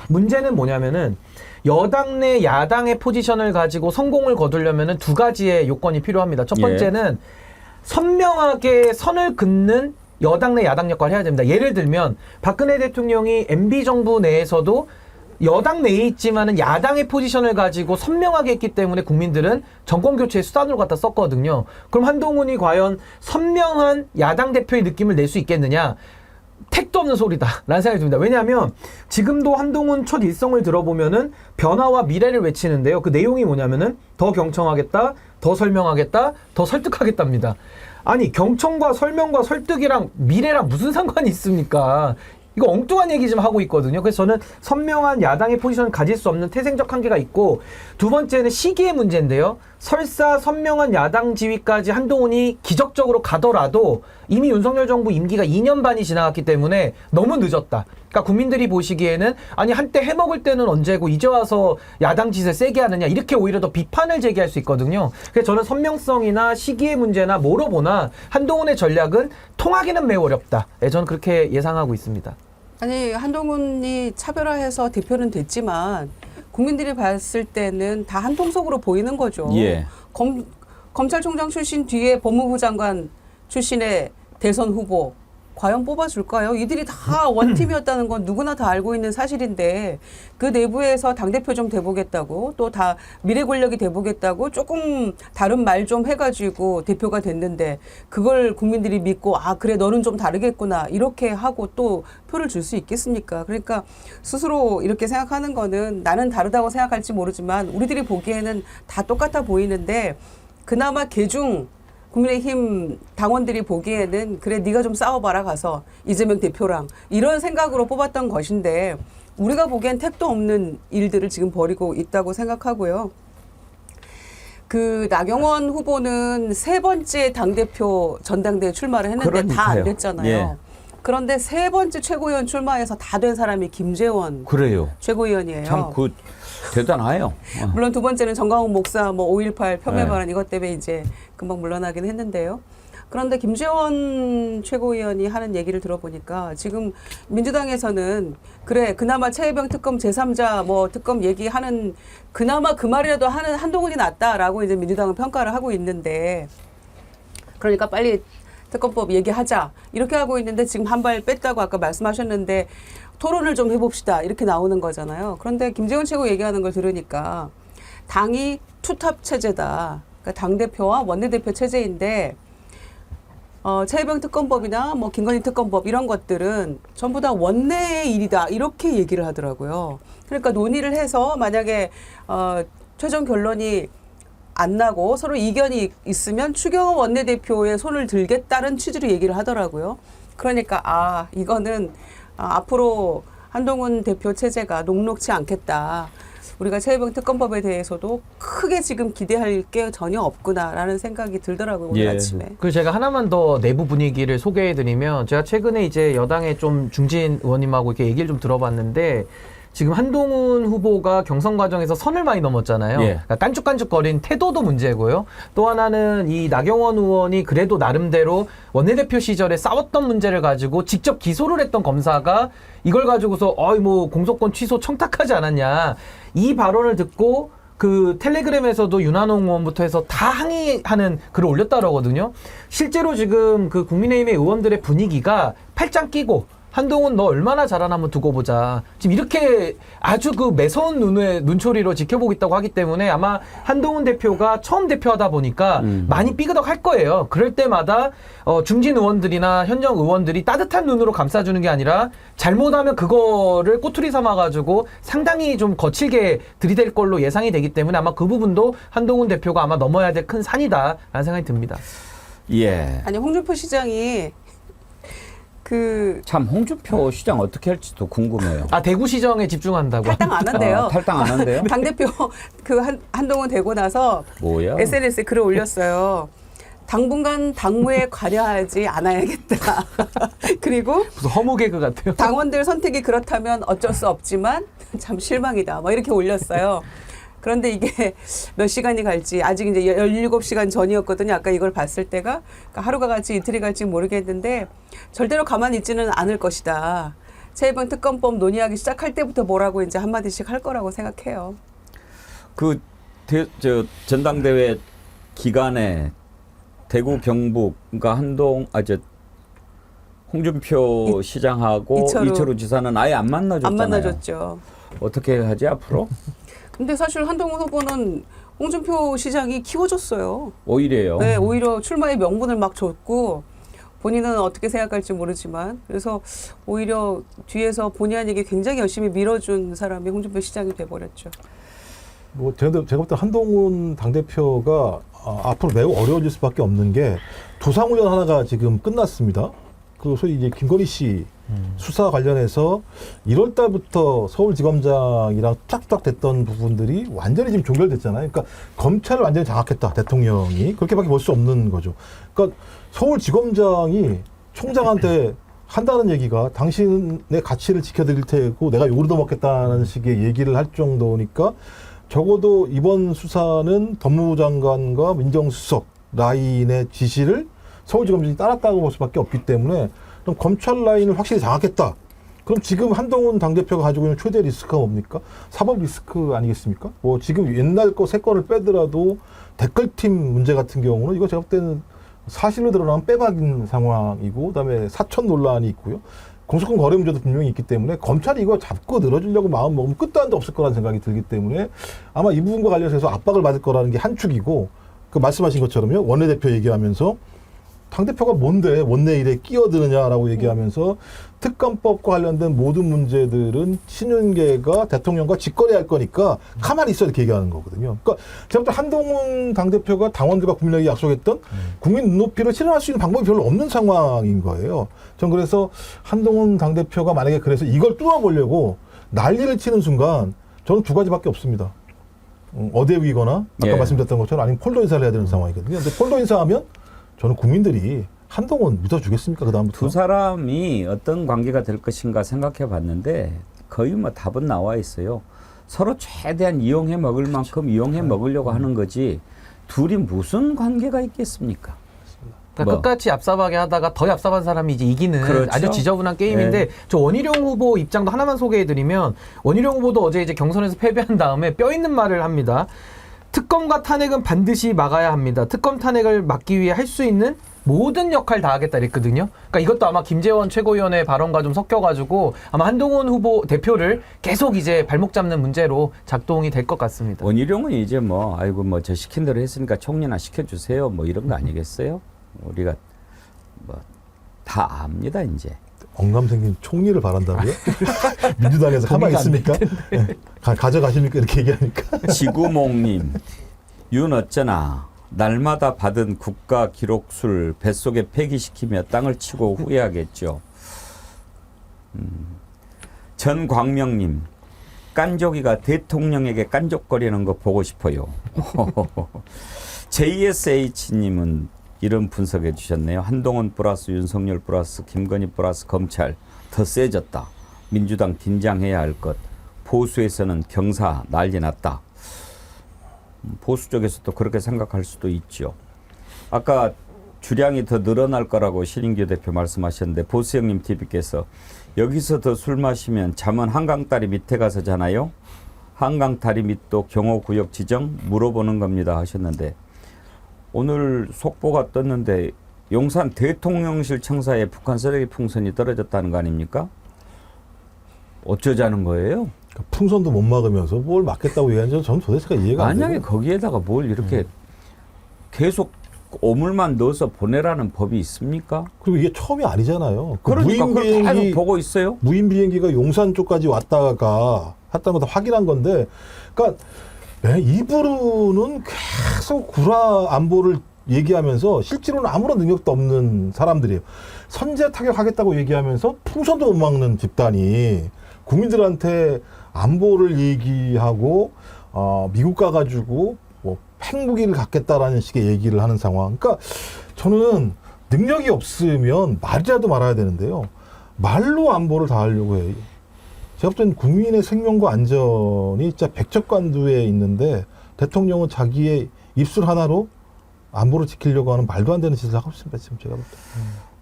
문제는 뭐냐면은 여당 내 야당의 포지션을 가지고 성공을 거두려면은 두 가지의 요건이 필요합니다. 첫 번째는 선명하게 선을 긋는 여당 내 야당 역할을 해야 됩니다. 예를 들면 박근혜 대통령이 MB 정부 내에서도 여당 내에 있지만은 야당의 포지션을 가지고 선명하게 했기 때문에 국민들은 정권 교체의 수단으로 갖다 썼거든요. 그럼 한동훈이 과연 선명한 야당 대표의 느낌을 낼 수 있겠느냐? 택도 없는 소리다라는 생각이 듭니다. 왜냐하면 지금도 한동훈 첫 일성을 들어보면은 변화와 미래를 외치는데요. 그 내용이 뭐냐면은 더 경청하겠다, 더 설명하겠다, 더 설득하겠답니다. 아니 경청과 설명과 설득이랑 미래랑 무슨 상관이 있습니까? 이거 엉뚱한 얘기 좀 하고 있거든요. 그래서 저는 선명한 야당의 포지션을 가질 수 없는 태생적 한계가 있고 두 번째는 시기의 문제인데요. 설사 선명한 야당 지위까지 한동훈이 기적적으로 가더라도 이미 윤석열 정부 임기가 2년 반이 지나갔기 때문에 너무 늦었다. 그러니까 국민들이 보시기에는 아니 한때 해먹을 때는 언제고 이제 와서 야당 짓을 세게 하느냐 이렇게 오히려 더 비판을 제기할 수 있거든요. 그래서 저는 선명성이나 시기의 문제나 뭐로 보나 한동훈의 전략은 통하기는 매우 어렵다. 저는 그렇게 예상하고 있습니다. 아니 한동훈이 차별화해서 대표는 됐지만 국민들이 봤을 때는 다 한 통속으로 보이는 거죠. 예. 검찰총장 출신 뒤에 법무부 장관 출신의 대선 후보 과연 뽑아줄까요? 이들이 다 원팀이었다는 건 누구나 다 알고 있는 사실인데 그 내부에서 당대표 좀 돼보겠다고 또 다 미래 권력이 돼보겠다고 조금 다른 말 좀 해가지고 대표가 됐는데 그걸 국민들이 믿고 아 그래 너는 좀 다르겠구나 이렇게 하고 또 표를 줄 수 있겠습니까? 그러니까 스스로 이렇게 생각하는 거는 나는 다르다고 생각할지 모르지만 우리들이 보기에는 다 똑같아 보이는데 그나마 개중 국민의힘 당원들이 보기에는 그래 네가 좀 싸워봐라 가서 이재명 대표랑 이런 생각으로 뽑았던 것인데 우리가 보기엔 택도 없는 일들을 지금 벌이고 있다고 생각하고요. 그 나경원 후보는 세 번째 당대표 전당대회 출마를 했는데 다 안 됐잖아요. 예. 그런데 세 번째 최고위원 출마해서 다 된 사람이 김재원 그래요. 최고위원이에요. 참 대단해요. 물론 두 번째는 정강훈 목사 뭐 5.18 폄훼 네. 발언 이것 때문에 이제 금방 물러나긴 했는데요. 그런데 김재원 최고위원이 하는 얘기를 들어보니까 지금 민주당에서는 그래 그나마 최혜병 특검 제3자 뭐 특검 얘기하는 그나마 그 말이라도 하는 한동훈이 낫다라고 이제 민주당은 평가를 하고 있는데 그러니까 빨리 특검법 얘기하자 이렇게 하고 있는데 지금 한 발 뺐다고 아까 말씀하셨는데 토론을 좀 해봅시다 이렇게 나오는 거잖아요. 그런데 김재원 최고 얘기하는 걸 들으니까 당이 투탑 체제다. 그러니까 당대표와 원내대표 체제인데 최혜병 특검법이나 뭐 김건희 특검법 이런 것들은 전부 다 원내의 일이다. 이렇게 얘기를 하더라고요. 그러니까 논의를 해서 만약에 최종 결론이 안 나고 서로 이견이 있으면 추경호 원내대표의 손을 들겠다는 취지로 얘기를 하더라고요. 그러니까 이거는 앞으로 한동훈 대표 체제가 녹록지 않겠다. 우리가 최혜병 특검법에 대해서도 크게 지금 기대할 게 전혀 없구나라는 생각이 들더라고요. 오늘 아침에. 그 제가 하나만 더 내부 분위기를 소개해드리면 제가 최근에 이제 여당의 좀 중진 의원님하고 이렇게 얘기를 좀 들어봤는데 지금 한동훈 후보가 경선 과정에서 선을 많이 넘었잖아요. 예. 그러니까 깐죽깐죽거린 태도도 문제고요. 또 하나는 이 나경원 의원이 그래도 나름대로 원내대표 시절에 싸웠던 문제를 가지고 직접 기소를 했던 검사가 이걸 가지고서 뭐 공소권 취소 청탁하지 않았냐. 이 발언을 듣고 그 텔레그램에서도 윤한홍 의원부터 해서 다 항의하는 글을 올렸다고 하거든요. 실제로 지금 그 국민의힘의 의원들의 분위기가 팔짱 끼고 한동훈 너 얼마나 잘하나 한번 두고 보자. 지금 이렇게 아주 그 매서운 눈초리로 지켜보겠다고 하기 때문에 아마 한동훈 대표가 처음 대표하다 보니까 많이 삐그덕 할 거예요. 그럴 때마다 중진 의원들이나 현역 의원들이 따뜻한 눈으로 감싸주는 게 아니라 잘못하면 그거를 꼬투리 삼아가지고 상당히 좀 거칠게 들이댈 걸로 예상이 되기 때문에 아마 그 부분도 한동훈 대표가 아마 넘어야 될 큰 산이다라는 생각이 듭니다. 예. 아니 홍준표 시장이 참 홍준표 시장 어떻게 할지도 궁금해요. 대구시정에 집중한다고. 탈당 안 한대요. 탈당 안 한대요? 당대표 한동훈 되고 나서 뭐야? SNS에 글을 올렸어요. 당분간 당무에 관여하지 않아야겠다. 그리고 무슨 허무 개그 같아요. 당원들 선택이 그렇다면 어쩔 수 없지만 참 실망이다. 뭐 이렇게 올렸어요. 그런데 이게 몇 시간이 갈지 아직 이제 17시간 전이었거든요. 아까 이걸 봤을 때가 그러니까 하루가 갈지 이틀이 갈지 모르겠는데 절대로 가만히 있지는 않을 것이다. 최혜병 특검법 논의하기 시작할 때부터 뭐라고 이제 한마디씩 할 거라고 생각해요. 전당대회 기간에 대구 경북 그러니까 홍준표 시장하고 이철우 지사는 아예 안 만나줬잖아요. 안 만나줬죠. 어떻게 하지 앞으로? 근데 사실 한동훈 후보는 홍준표 시장이 키워줬어요. 오히려요. 네, 오히려 출마의 명분을 막 줬고 본인은 어떻게 생각할지 모르지만 그래서 오히려 뒤에서 본의 아니게 굉장히 열심히 밀어준 사람이 홍준표 시장이 돼버렸죠. 제가 볼 때 한동훈 당대표가 앞으로 매우 어려워질 수밖에 없는 게 두상훈련 하나가 지금 끝났습니다. 그 소위 이제 김건희 씨 수사 관련해서 1월 달부터 서울지검장이랑 쫙쫙 됐던 부분들이 완전히 지금 종결됐잖아요. 그러니까 검찰을 완전히 장악했다, 대통령이. 그렇게밖에 볼 수 없는 거죠. 그러니까 서울지검장이 총장한테 한다는 얘기가 당신의 가치를 지켜드릴 테고 내가 욕을 얻어먹겠다는 식의 얘기를 할 정도니까 적어도 이번 수사는 법무부 장관과 민정수석 라인의 지시를 서울지검장이 따랐다고 볼 수밖에 없기 때문에 그럼 검찰 라인을 확실히 장악했다. 그럼 지금 한동훈 당대표가 가지고 있는 최대 리스크가 뭡니까? 사법 리스크 아니겠습니까? 뭐 지금 옛날 거 세 건을 빼더라도 댓글팀 문제 같은 경우는 이거 제가 볼 때는 사실로 드러나면 빼박인 상황이고 그다음에 사천 논란이 있고요. 공소권 거래 문제도 분명히 있기 때문에 검찰이 이거 잡고 늘어지려고 마음 먹으면 끝도 한도 없을 거라는 생각이 들기 때문에 아마 이 부분과 관련해서 압박을 받을 거라는 게 한 축이고 그 말씀하신 것처럼요. 원내대표 얘기하면서 당대표가 뭔데 원내 일에 끼어드느냐라고 얘기하면서 특검법과 관련된 모든 문제들은 친윤계가 대통령과 직거래할 거니까 가만히 있어 이렇게 얘기하는 거거든요. 그러니까 제가 볼 때 한동훈 당대표가 당원들과 국민에게 약속했던 국민 눈높이를 실현할 수 있는 방법이 별로 없는 상황인 거예요. 전 그래서 한동훈 당대표가 만약에 그래서 이걸 뚫어보려고 난리를 치는 순간 저는 두 가지밖에 없습니다. 어대 위거나 아까 말씀드렸던 것처럼 아니면 폴더 인사를 해야 되는 상황이거든요. 근데 폴더 인사하면 저는 국민들이 한동훈 믿어주겠습니까? 그다음부터. 두 사람이 어떤 관계가 될 것인가 생각해 봤는데 거의 뭐 답은 나와 있어요. 서로 최대한 이용해 먹을 만큼 이용해 먹으려고 하는 거지 둘이 무슨 관계가 있겠습니까? 그러니까 끝까지 얍삽하게 하다가 더 얍삽한 사람이 이제 이기는 그렇죠? 아주 지저분한 게임인데 저 원희룡 후보 입장도 하나만 소개해드리면 원희룡 후보도 어제 이제 경선에서 패배한 다음에 뼈 있는 말을 합니다. 특검과 탄핵은 반드시 막아야 합니다. 특검 탄핵을 막기 위해 할 수 있는 모든 역할 다 하겠다 이랬거든요. 그러니까 이것도 아마 김재원 최고위원의 발언과 좀 섞여가지고 아마 한동훈 후보 대표를 계속 이제 발목 잡는 문제로 작동이 될 것 같습니다. 원희룡은 이제 뭐 아이고 뭐 저 시킨 대로 했으니까 총리나 시켜주세요 뭐 이런 거 아니겠어요? 우리가 뭐 다 압니다 이제. 엉감생긴 총리를 바란다고요? 민주당에서 가만히 있습니까? 네. 가져가십니까? 이렇게 얘기하니까. 지구몽님, 윤 어쩌나 날마다 받은 국가 기록술 뱃속에 폐기시키며 땅을 치고 후회하겠죠. 전광명님, 깐족이가 대통령에게 깐족거리는 거 보고 싶어요. JSH님은 이런 분석해 주셨네요. 한동훈 플러스 윤석열 플러스 김건희 플러스 검찰 더 세졌다. 민주당 긴장해야 할 것. 보수에서는 경사 난리 났다. 보수 쪽에서도 그렇게 생각할 수도 있죠. 아까 주량이 더 늘어날 거라고 신인규 대표 말씀하셨는데 보수 형님 TV께서 여기서 더 술 마시면 잠은 한강다리 밑에 가서 자나요? 한강다리 밑도 경호구역 지정 물어보는 겁니다 하셨는데 오늘 속보가 떴는데 용산 대통령실 청사에 북한 쓰레기 풍선이 떨어졌다는 거 아닙니까? 어쩌자는 거예요? 풍선도 못 막으면서 뭘 막겠다고 얘기하는지 저는 도대체가 이해가 안 돼요. 만약에 거기에다가 뭘 이렇게 계속 오물만 넣어서 보내라는 법이 있습니까? 그리고 이게 처음이 아니잖아요. 그러니까 그걸 계속 보고 있어요. 무인 비행기가 용산 쪽까지 왔다가 했다는 거 다 확인한 건데, 그러니까 입으로는 계속 구라 안보를 얘기하면서 실제로는 아무런 능력도 없는 사람들이에요. 선제 타격하겠다고 얘기하면서 풍선도 못 막는 집단이 국민들한테 안보를 얘기하고 미국 가가지고 뭐 핵무기를 갖겠다라는 식의 얘기를 하는 상황. 그러니까 저는 능력이 없으면 말이라도 말아야 되는데요. 말로 안보를 다 하려고 해요. 제가 볼 땐 국민의 생명과 안전이 진짜 백척간두에 있는데 대통령은 자기의 입술 하나로 안보를 지키려고 하는 말도 안 되는 짓을 하고 있습니다. 지금 제가 볼 때.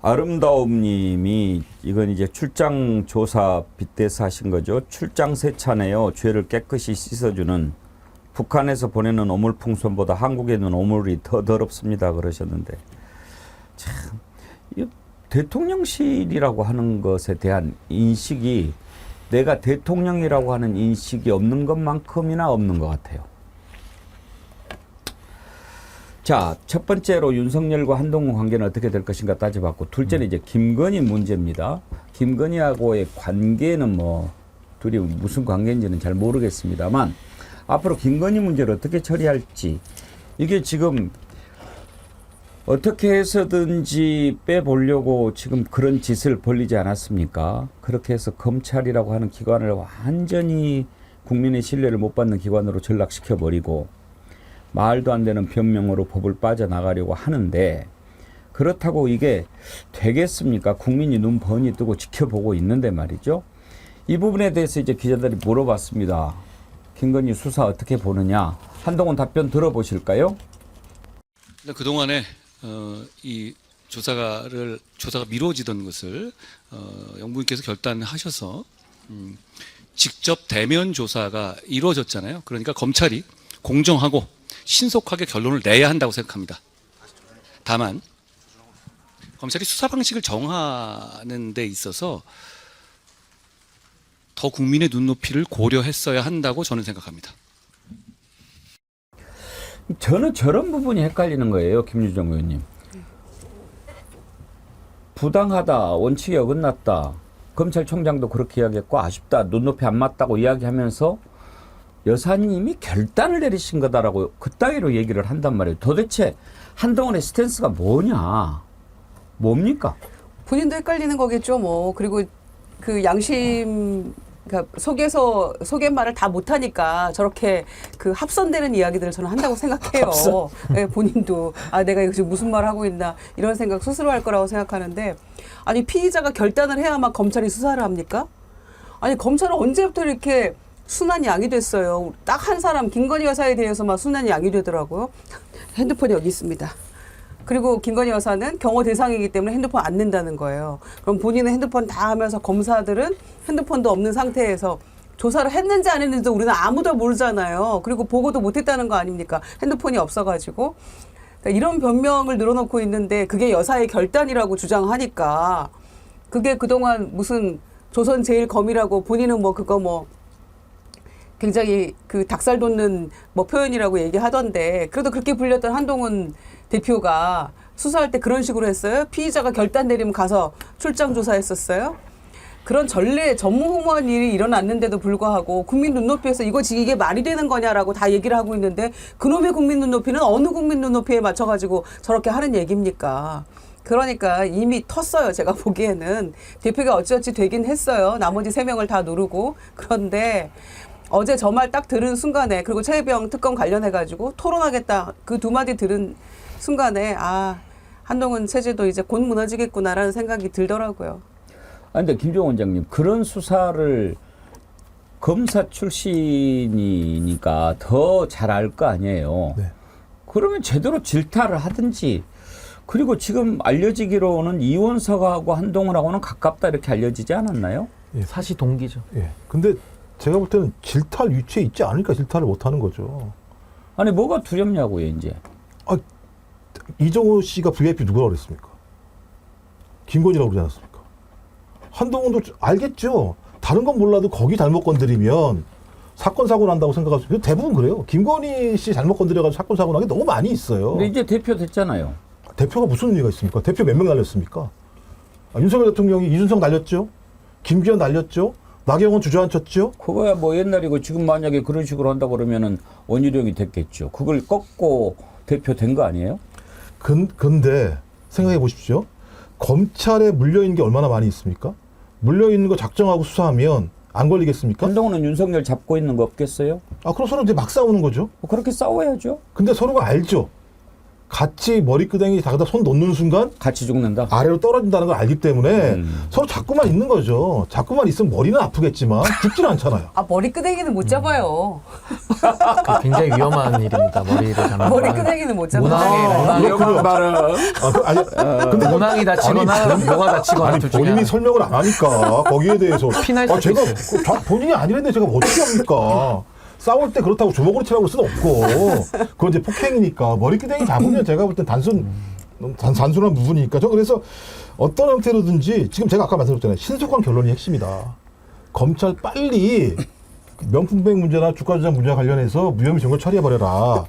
아름다움님이 이건 이제 출장 조사 빗대서 하신 거죠. 출장 세차네요. 죄를 깨끗이 씻어주는 북한에서 보내는 오물풍선보다 한국에 있는 오물이 더 더럽습니다. 그러셨는데 참 이 대통령실이라고 하는 것에 대한 인식이 내가 대통령이라고 하는 인식이 없는 것만큼이나 없는 것 같아요. 자, 첫 번째로 윤석열과 한동훈 관계는 어떻게 될 것인가 따져봤고, 둘째는 이제 김건희 문제입니다. 김건희하고의 관계는 뭐 둘이 무슨 관계인지는 잘 모르겠습니다만 앞으로 김건희 문제를 어떻게 처리할지, 이게 지금 어떻게 해서든지 빼보려고 지금 그런 짓을 벌리지 않았습니까? 그렇게 해서 검찰이라고 하는 기관을 완전히 국민의 신뢰를 못 받는 기관으로 전락시켜버리고 말도 안 되는 변명으로 법을 빠져나가려고 하는데, 그렇다고 이게 되겠습니까? 국민이 눈 번이 뜨고 지켜보고 있는데 말이죠. 이 부분에 대해서 이제 기자들이 물어봤습니다. 김건희 수사 어떻게 보느냐. 한동훈 답변 들어보실까요? 그동안에 이 조사가 미뤄지던 것을 영부인께서 결단하셔서 직접 대면 조사가 이루어졌잖아요. 그러니까 검찰이 공정하고 신속하게 결론을 내야 한다고 생각합니다. 다만 검찰이 수사 방식을 정하는 데 있어서 더 국민의 눈높이를 고려했어야 한다고 저는 생각합니다. 저는 저런 부분이 헷갈리는 거예요, 김유정 의원님. 부당하다, 원칙에 어긋났다, 검찰총장도 그렇게 이야기했고 아쉽다, 눈높이 안 맞다고 이야기하면서 여사님이 결단을 내리신 거다라고 그따위로 얘기를 한단 말이에요. 도대체 한동훈의 스탠스가 뭐냐, 뭡니까? 본인도 헷갈리는 거겠죠, 뭐. 그리고 그 양심, 그러니까 속에말을 다 못하니까 저렇게 그 합선되는 이야기들을 저는 한다고 생각해요. 네, 본인도 내가 이거 지금 무슨 말 하고 있나 이런 생각 스스로 할 거라고 생각하는데, 아니 피의자가 결단을 해야만 검찰이 수사를 합니까? 아니 검찰은 언제부터 이렇게 순환이 양이됐어요. 딱 한 사람 김건희 여사에 대해서만 순환이 양이되더라고요. 핸드폰이 여기 있습니다. 그리고 김건희 여사는 경호 대상이기 때문에 핸드폰 안 낸다는 거예요. 그럼 본인은 핸드폰 다 하면서 검사들은 핸드폰도 없는 상태에서 조사를 했는지 안 했는지도 우리는 아무도 모르잖아요. 그리고 보고도 못했다는 거 아닙니까? 핸드폰이 없어가지고. 그러니까 이런 변명을 늘어놓고 있는데 그게 여사의 결단이라고 주장하니까 그게 그동안 무슨 조선 제일검이라고 본인은 뭐 그거 뭐 굉장히 그 닭살 돋는 뭐 표현이라고 얘기하던데 그래도 그렇게 불렸던 한동훈 대표가 수사할 때 그런 식으로 했어요? 피의자가 결단 내리면 가서 출장 조사했었어요? 그런 전례 전무후무한 일이 일어났는데도 불구하고 국민 눈높이에서 이게 말이 되는 거냐라고 다 얘기를 하고 있는데 그놈의 국민 눈높이는 어느 국민 눈높이에 맞춰가지고 저렇게 하는 얘기입니까? 그러니까 이미 텄어요. 제가 보기에는 대표가 어찌어찌 되긴 했어요. 나머지 3명을 다 누르고. 그런데 어제 저 말 딱 들은 순간에 그리고 최혜병 특검 관련해가지고 토론하겠다 그 2마디 들은 순간에 아 한동훈 체제도 이제 곧 무너지겠구나라는 생각이 들더라고요. 아, 근데 김종 원장님 그런 수사를 검사 출신이니까 더 잘 알 거 아니에요. 네. 그러면 제대로 질타를 하든지 그리고 지금 알려지기로는 이원석하고 한동훈하고는 가깝다 이렇게 알려지지 않았나요? 사시 동기죠. 예. 근데 제가 볼 때는 질타할 위치에 있지 않으니까 질타를 못하는 거죠. 아니 뭐가 두렵냐고요 이제. 아, 이정호 씨가 VIP 누구라고 그랬습니까? 김건희라고 그러지 않았습니까? 한동훈도 알겠죠. 다른 건 몰라도 거기 잘못 건드리면 사건 사고 난다고 생각하시고 대부분 그래요. 김건희 씨 잘못 건드려가지고 사건 사고 나게 너무 많이 있어요. 근데 이제 대표 됐잖아요. 대표가 무슨 의미가 있습니까? 대표 몇 명 날렸습니까? 윤석열 대통령이 이준석 날렸죠. 김기현 날렸죠. 나경원 주저앉혔죠. 그거야 뭐 옛날이고 지금 만약에 그런 식으로 한다고 그러면은 원희룡이 됐겠죠. 그걸 꺾고 대표 된 거 아니에요? 근데 생각해 보십시오. 검찰에 물려있는 게 얼마나 많이 있습니까? 물려있는 거 작정하고 수사하면 안 걸리겠습니까? 한동훈은 윤석열 잡고 있는 거 없겠어요? 아, 그럼 서로 이제 막 싸우는 거죠. 뭐 그렇게 싸워야죠. 근데 서로가 알죠. 같이 머리끄댕이 다가다 손 놓는 순간 같이 죽는다. 아래로 떨어진다는 걸 알기 때문에 서로 자꾸만 있는 거죠. 자꾸만 있으면 머리는 아프겠지만 죽지는 않잖아요. 아 머리끄댕이는 못 잡아요. 굉장히 위험한 일입니다. 머리를 잡는 머리끄댕이는 못 잡아요. 문항에 위험한 발언. 근데 문항이 다치거나 뭐가 다치거나 아니 둘 중에 본인이 하나. 설명을 안 하니까 거기에 대해서 피날 수도 제가 있어요. 본인이 아니랬는데 제가 어떻게 합니까? 싸울 때 그렇다고 주먹으로 치라고 할 수는 없고 그건 이제 폭행이니까 머리끄댕이 잡으면 제가 볼 땐 단순한 부분이니까 저 그래서 어떤 형태로든지 지금 제가 아까 말씀드렸잖아요. 신속한 결론이 핵심이다. 검찰 빨리 명품백 문제나 주가조작 문제와 관련해서 무혐의 증거 처리해버려라.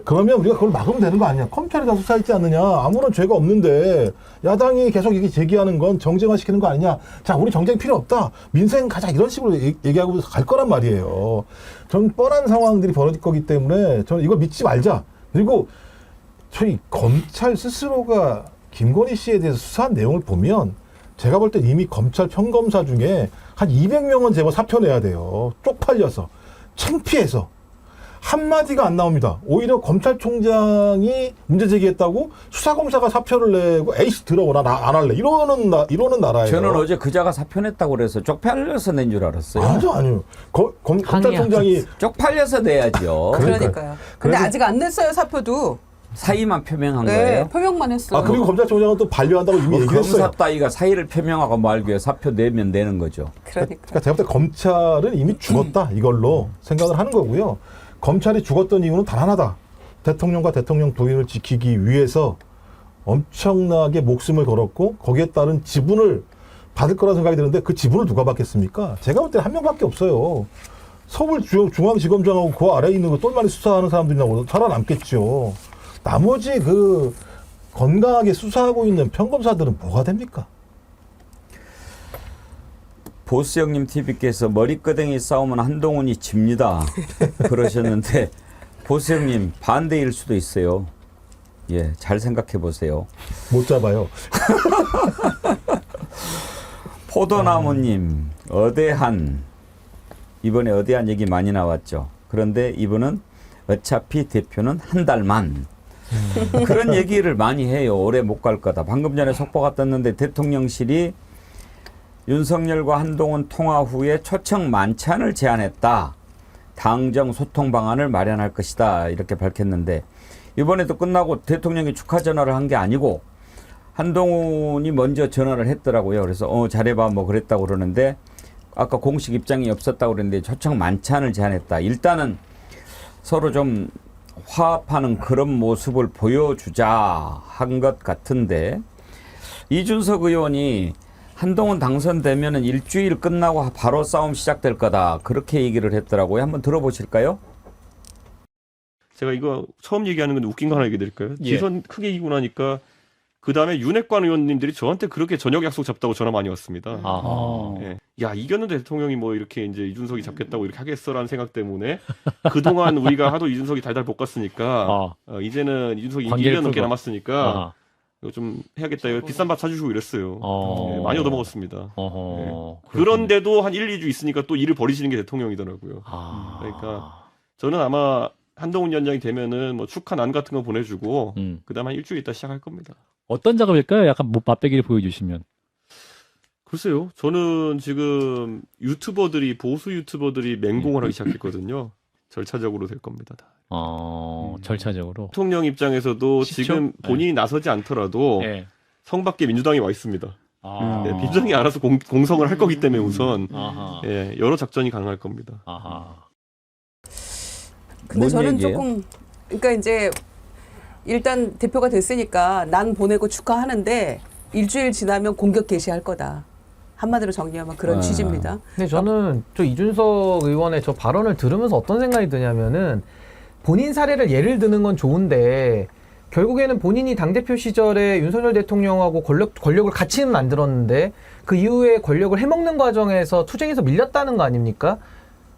그러면 우리가 그걸 막으면 되는 거 아니야. 검찰이 다 수사했지 않느냐. 아무런 죄가 없는데 야당이 계속 이게 제기하는 건 정쟁화시키는 거 아니냐. 자, 우리 정쟁 필요 없다. 민생 가자. 이런 식으로 얘기하고 갈 거란 말이에요. 전 뻔한 상황들이 벌어질 거기 때문에 저는 이거 믿지 말자. 그리고 저희 검찰 스스로가 김건희 씨에 대해서 수사한 내용을 보면 제가 볼 때 이미 검찰 평검사 중에 한 200명은 제발 사표내야 돼요. 쪽팔려서. 창피해서. 한마디가 안 나옵니다. 오히려 검찰총장이 문제 제기했다고 수사검사가 사표를 내고 에이씨 들어오라 나 안 할래 이러는 나라예요. 저는 어제 그자가 사표 냈다고 그래서 쪽팔려서 낸 줄 알았어요. 아니요. 검찰총장이 쪽팔려서 내야죠. 그러니까요. 근데 아직 안 냈어요 사표도. 사의만 표명한 네, 거예요. 표명만 했어요. 그리고 검찰총장은 또 반려한다고 이미 뭐 얘기했어요. 검사 따위가 사의를 표명하고 말고요. 사표 내면 내는 거죠. 그러니까. 제가 볼 때 검찰은 이미 죽었다 이걸로 생각을 하는 거고요. 검찰이 죽었던 이유는 단 하나다. 대통령과 대통령 부인을 지키기 위해서 엄청나게 목숨을 걸었고 거기에 따른 지분을 받을 거라 생각이 드는데 그 지분을 누가 받겠습니까? 제가 볼 때 한 명밖에 없어요. 서울 중앙지검장하고 그 아래에 있는 그 똘마니 수사하는 사람들이나 살아남겠죠. 나머지 그 건강하게 수사하고 있는 평검사들은 뭐가 됩니까? 보스 형님 TV께서 머리끄댕이 싸우면 한동훈이 집니다. 그러셨는데 보스 형님 반대일 수도 있어요. 예, 잘 생각해 보세요. 못 잡아요. 포도나무님 어대한 이번에 어대한 얘기 많이 나왔죠. 그런데 이분은 어차피 대표는 한 달만 그런 얘기를 많이 해요. 오래 못 갈 거다. 방금 전에 속보가 떴는데 대통령실이 윤석열과 한동훈 통화 후에 초청 만찬을 제안했다. 당정 소통 방안을 마련할 것이다. 이렇게 밝혔는데 이번에도 끝나고 대통령이 축하 전화를 한 게 아니고 한동훈이 먼저 전화를 했더라고요. 그래서 잘해봐 뭐 그랬다고 그러는데 아까 공식 입장이 없었다고 그랬는데 초청 만찬을 제안했다. 일단은 서로 좀 화합하는 그런 모습을 보여주자 한 것 같은데 이준석 의원이 한동훈 당선되면은 일주일 끝나고 바로 싸움 시작될 거다 그렇게 얘기를 했더라고요. 한번 들어보실까요? 제가 이거 처음 얘기하는 건데 웃긴 거 하나 얘기 드릴까요? 예. 지선 크게 이기고 나니까 그 다음에 윤핵관 의원님들이 저한테 그렇게 저녁 약속 잡다고 전화 많이 왔습니다. 아하. 예. 야, 이겼는데 대통령이 뭐 이렇게 이제 이준석이 잡겠다고 이렇게 하겠어라는 생각 때문에 그동안 우리가 하도 이준석이 달달 볶았으니까 이제는 이준석이 관계를 1년 넘게 풀고. 남았으니까 아하. 이거 좀 해야겠다. 이거 비싼 밥 사주시고 이랬어요. 예, 많이 얻어먹었습니다. 어허. 그런데도 한 1, 2주 있으니까 또 일을 벌이시는 게 대통령이더라고요. 아. 그러니까 저는 아마 한동훈 위원장이 되면은 뭐 축하난 같은 거 보내주고 그다음 한 일주일 있다 시작할 겁니다. 어떤 작업일까요? 약간 뭐 맛배기를 보여주시면. 글쎄요. 저는 지금 유튜버들이 보수 유튜버들이 맹공을 하기 시작했거든요. 절차적으로 될 겁니다. 다. 절차적으로. 대통령 입장에서도 쉽죠? 지금 본인이 나서지 않더라도 예. 성 밖에 민주당이 와 있습니다. 아. 네, 민주당이 알아서 공성을 할 거기 때문에 우선 아하. 예, 여러 작전이 가능할 겁니다. 아하. 근데 뭔 저는 얘기예요? 조금 그러니까 이제 일단 대표가 됐으니까 난 보내고 축하하는데 일주일 지나면 공격 개시할 거다. 한마디로 정리하면 그런 아. 취지입니다. 근데 저는 저 이준석 의원의 저 발언을 들으면서 어떤 생각이 드냐면은 본인 사례를 예를 드는 건 좋은데 결국에는 본인이 당대표 시절에 윤석열 대통령하고 권력을 같이 만들었는데 그 이후에 권력을 해먹는 과정에서 투쟁에서 밀렸다는 거 아닙니까?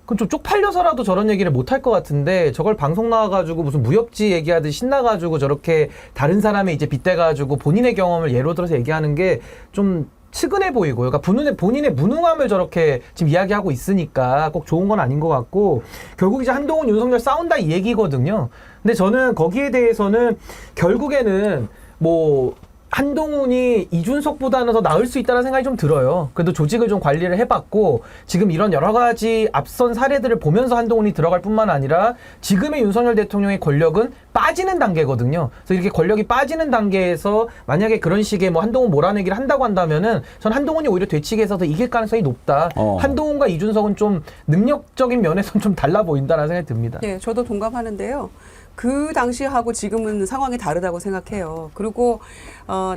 그럼 좀 쪽팔려서라도 저런 얘기를 못 할 것 같은데 저걸 방송 나와가지고 무슨 무협지 얘기하듯이 신나가지고 저렇게 다른 사람의 이제 빗대가지고 본인의 경험을 예로 들어서 얘기하는 게 좀 측은해 보이고요. 그러니까 본인의 무능함을 저렇게 지금 이야기하고 있으니까 꼭 좋은 건 아닌 것 같고 결국 이제 한동훈 윤석열 싸운다 이 얘기거든요. 근데 저는 거기에 대해서는 결국에는 뭐 한동훈이 이준석보다는 더 나을 수 있다는 생각이 좀 들어요. 그래도 조직을 좀 관리를 해봤고 지금 이런 여러 가지 앞선 사례들을 보면서 한동훈이 들어갈 뿐만 아니라 지금의 윤석열 대통령의 권력은 빠지는 단계거든요. 그래서 이렇게 권력이 빠지는 단계에서 만약에 그런 식의 뭐 한동훈 몰아내기를 한다고 한다면은 전 한동훈이 오히려 되치기에서 더 이길 가능성이 높다. 한동훈과 이준석은 좀 능력적인 면에서는 좀 달라 보인다라는 생각이 듭니다. 네, 저도 동감하는데요. 그 당시하고 지금은 상황이 다르다고 생각해요. 그리고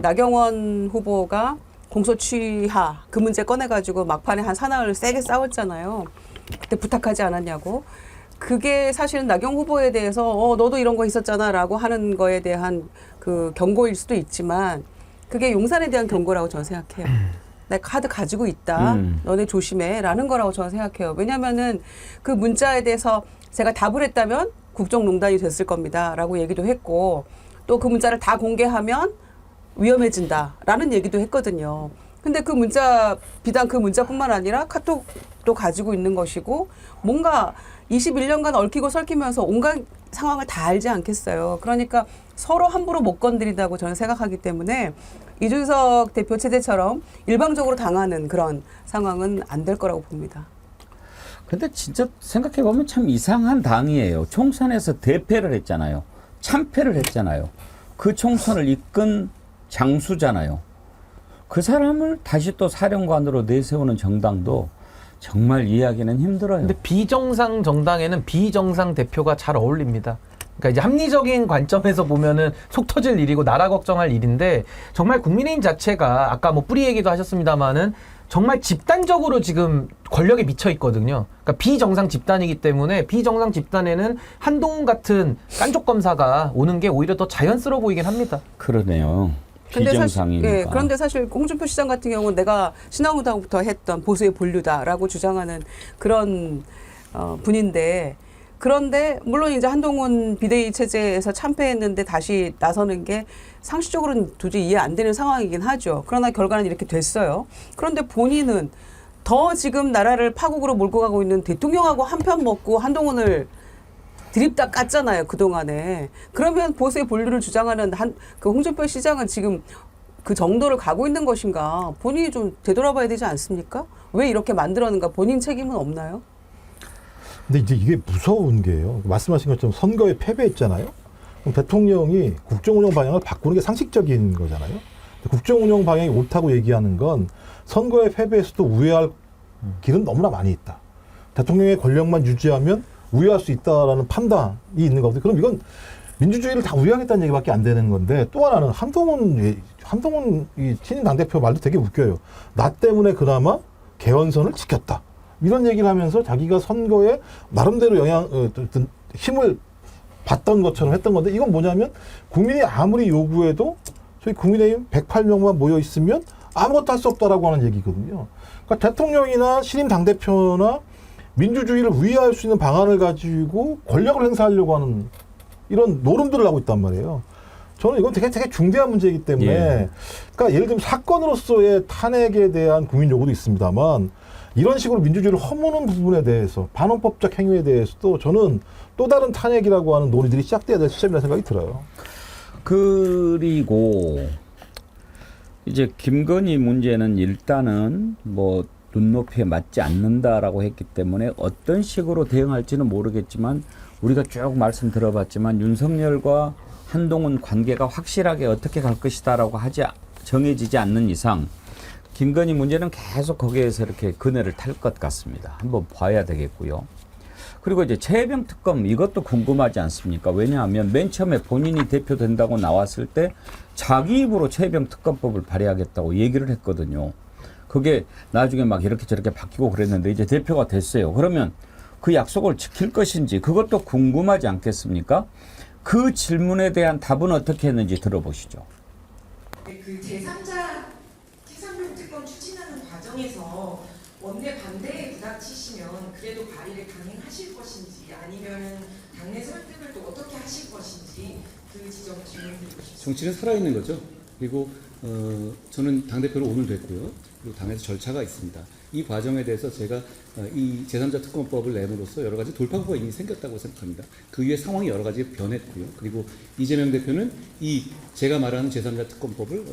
나경원 후보가 공소취하 그 문제 꺼내가지고 막판에 한 사나흘 세게 싸웠잖아요. 그때 부탁하지 않았냐고. 그게 사실은 나경 후보에 대해서 너도 이런 거 있었잖아라고 하는 거에 대한 그 경고일 수도 있지만 그게 용산에 대한 경고라고 저는 생각해요. 나 카드 가지고 있다. 너네 조심해라는 거라고 저는 생각해요. 왜냐하면은 그 문자에 대해서 제가 답을 했다면 국정농단이 됐을 겁니다라고 얘기도 했고 또 그 문자를 다 공개하면 위험해진다라는 얘기도 했거든요. 근데 그 문자 비단 그 문자뿐만 아니라 카톡도 가지고 있는 것이고 뭔가 21년간 얽히고 설키면서 온갖 상황을 다 알지 않겠어요. 그러니까 서로 함부로 못 건드린다고 저는 생각하기 때문에 이준석 대표 체제처럼 일방적으로 당하는 그런 상황은 안 될 거라고 봅니다. 근데 진짜 생각해보면 참 이상한 당이에요. 총선에서 대패를 했잖아요. 참패를 했잖아요. 그 총선을 이끈 장수잖아요. 그 사람을 다시 또 사령관으로 내세우는 정당도 정말 이해하기는 힘들어요. 근데 비정상 정당에는 비정상 대표가 잘 어울립니다. 그러니까 이제 합리적인 관점에서 보면은 속 터질 일이고 나라 걱정할 일인데 정말 국민의힘 자체가 아까 뭐 뿌리 얘기도 하셨습니다마는 정말 집단적으로 지금 권력에 미쳐 있거든요. 그러니까 비정상 집단이기 때문에 비정상 집단에는 한동훈 같은 깐족 검사가 오는 게 오히려 더 자연스러워 보이긴 합니다. 그러네요. 비정상이니까. 예, 그런데 사실 홍준표 시장 같은 경우는 내가 신한운동부터 했던 보수의 본류다라고 주장하는 그런 분인데 그런데 물론 이제 한동훈 비대위 체제에서 참패했는데 다시 나서는 게 상식적으로는 도저히 이해 안 되는 상황이긴 하죠. 그러나 결과는 이렇게 됐어요. 그런데 본인은 더 지금 나라를 파국으로 몰고 가고 있는 대통령하고 한편 먹고 한동훈을 드립다 깠잖아요, 그동안에. 그러면 보수의 본류를 주장하는 그 홍준표 시장은 지금 그 정도를 가고 있는 것인가? 본인이 좀 되돌아봐야 되지 않습니까? 왜 이렇게 만들었는가? 본인 책임은 없나요? 근데 이제 이게 무서운 게요. 말씀하신 것처럼 선거에 패배했잖아요. 그럼 대통령이 국정운영 방향을 바꾸는 게 상식적인 거잖아요. 국정운영 방향이 옳다고 얘기하는 건 선거에 패배해서도 우회할 길은 너무나 많이 있다. 대통령의 권력만 유지하면 우회할 수 있다라는 판단이 있는 거거든요. 그럼 이건 민주주의를 다 우회하겠다는 얘기밖에 안 되는 건데, 또 하나는 한동훈 이 신임 당대표 말도 되게 웃겨요. 나 때문에 그나마 개헌선을 지켰다. 이런 얘기를 하면서 자기가 선거에 나름대로 힘을 받던 것처럼 했던 건데, 이건 뭐냐면 국민이 아무리 요구해도 저희 국민의힘 108명만 모여 있으면 아무것도 할 수 없다라고 하는 얘기거든요. 그러니까 대통령이나 신임 당대표나 민주주의를 우회할 수 있는 방안을 가지고 권력을 행사하려고 하는 이런 노름들을 하고 있단 말이에요. 저는 이건 되게 중대한 문제이기 때문에, 예. 그러니까 예를 들면 사건으로서의 탄핵에 대한 국민 요구도 있습니다만, 이런 식으로 민주주의를 허무는 부분에 대해서, 반헌법적 행위에 대해서도 저는 또 다른 탄핵이라고 하는 논의들이 시작돼야 될 시점이라는 생각이 들어요. 그리고 이제 김건희 문제는 일단은 뭐 눈높이에 맞지 않는다라고 했기 때문에 어떤 식으로 대응할지는 모르겠지만, 우리가 쭉 말씀 들어봤지만 윤석열과 한동훈 관계가 확실하게 어떻게 갈 것이다라고 정해지지 않는 이상 김건희 문제는 계속 거기에서 이렇게 그네를 탈 것 같습니다. 한번 봐야 되겠고요. 그리고 이제 최혜병 특검, 이것도 궁금하지 않습니까? 왜냐하면 맨 처음에 본인이 대표된다고 나왔을 때 자기 입으로 최혜병 특검법을 발의하겠다고 얘기를 했거든요. 그게 나중에 막 이렇게 저렇게 바뀌고 그랬는데 이제 대표가 됐어요. 그러면 그 약속을 지킬 것인지 그것도 궁금하지 않겠습니까? 그 질문에 대한 답은 어떻게 했는지 들어보시죠. 그 제3자 최상병 특검 추진하는 과정에서 원내 반대에 부닥치시면 그래도 발의를 강행하실 것인지, 아니면 당내 설득을 또 어떻게 하실 것인지 그 지점 질문드리고 싶습니다. 정치는 살아있는 거죠. 그리고 저는 당대표로 오늘 됐고요. 그리고 당에서 절차가 있습니다. 이 과정에 대해서 제가 이 제3자 특검법을 내므로써 여러 가지 돌파구가 이미 생겼다고 생각합니다. 그 이후에 상황이 여러 가지 변했고요. 그리고 이재명 대표는 이 제가 말하는 제3자 특검법을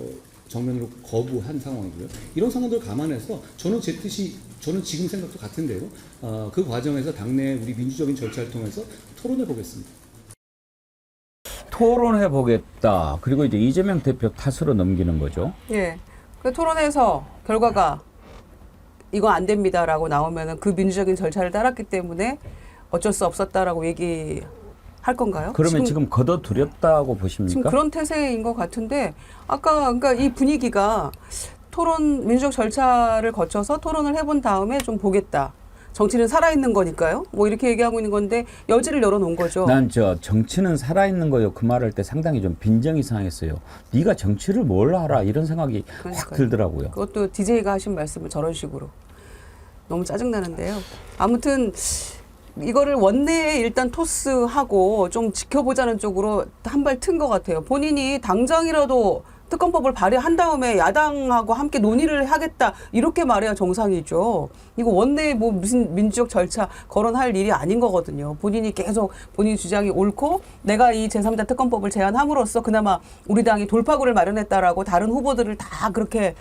정면으로 거부한 상황이고요. 이런 상황들을 감안해서 저는 제 뜻이, 저는 지금 생각도 같은데요. 그 과정에서 당내 우리 민주적인 절차를 통해서 토론해 보겠습니다. 토론해 보겠다. 그리고 이제 이재명 대표 탓으로 넘기는 거죠. 예. 그 토론에서 결과가 이거 안 됩니다라고 나오면은 그 민주적인 절차를 따랐기 때문에 어쩔 수 없었다라고 얘기할 건가요? 그러면 지금 걷어들였다고 보십니까? 지금 그런 태세인 것 같은데, 아까 그러니까 이 분위기가 토론 민주적 절차를 거쳐서 토론을 해본 다음에 좀 보겠다. 정치는 살아있는 거니까요. 뭐 이렇게 얘기하고 있는 건데 여지를 열어놓은 거죠. 난 정치는 살아있는 거요. 그 말할 때 상당히 좀 빈정이 상했어요. 네가 정치를 뭘 알아? 이런 생각이 확 그러니까요. 들더라고요. 그것도 DJ가 하신 말씀을 저런 식으로. 너무 짜증나는데요. 아무튼 이거를 원내에 일단 토스하고 좀 지켜보자는 쪽으로 한 발 튼 것 같아요. 본인이 당장이라도 특검법을 발의한 다음에 야당하고 함께 논의를 하겠다, 이렇게 말해야 정상이죠. 이거 원내에 뭐 무슨 민주적 절차 거론할 일이 아닌 거거든요. 본인이 계속 본인 주장이 옳고 내가 이 제3자 특검법을 제안함으로써 그나마 우리 당이 돌파구를 마련했다라고 다른 후보들을 다 그렇게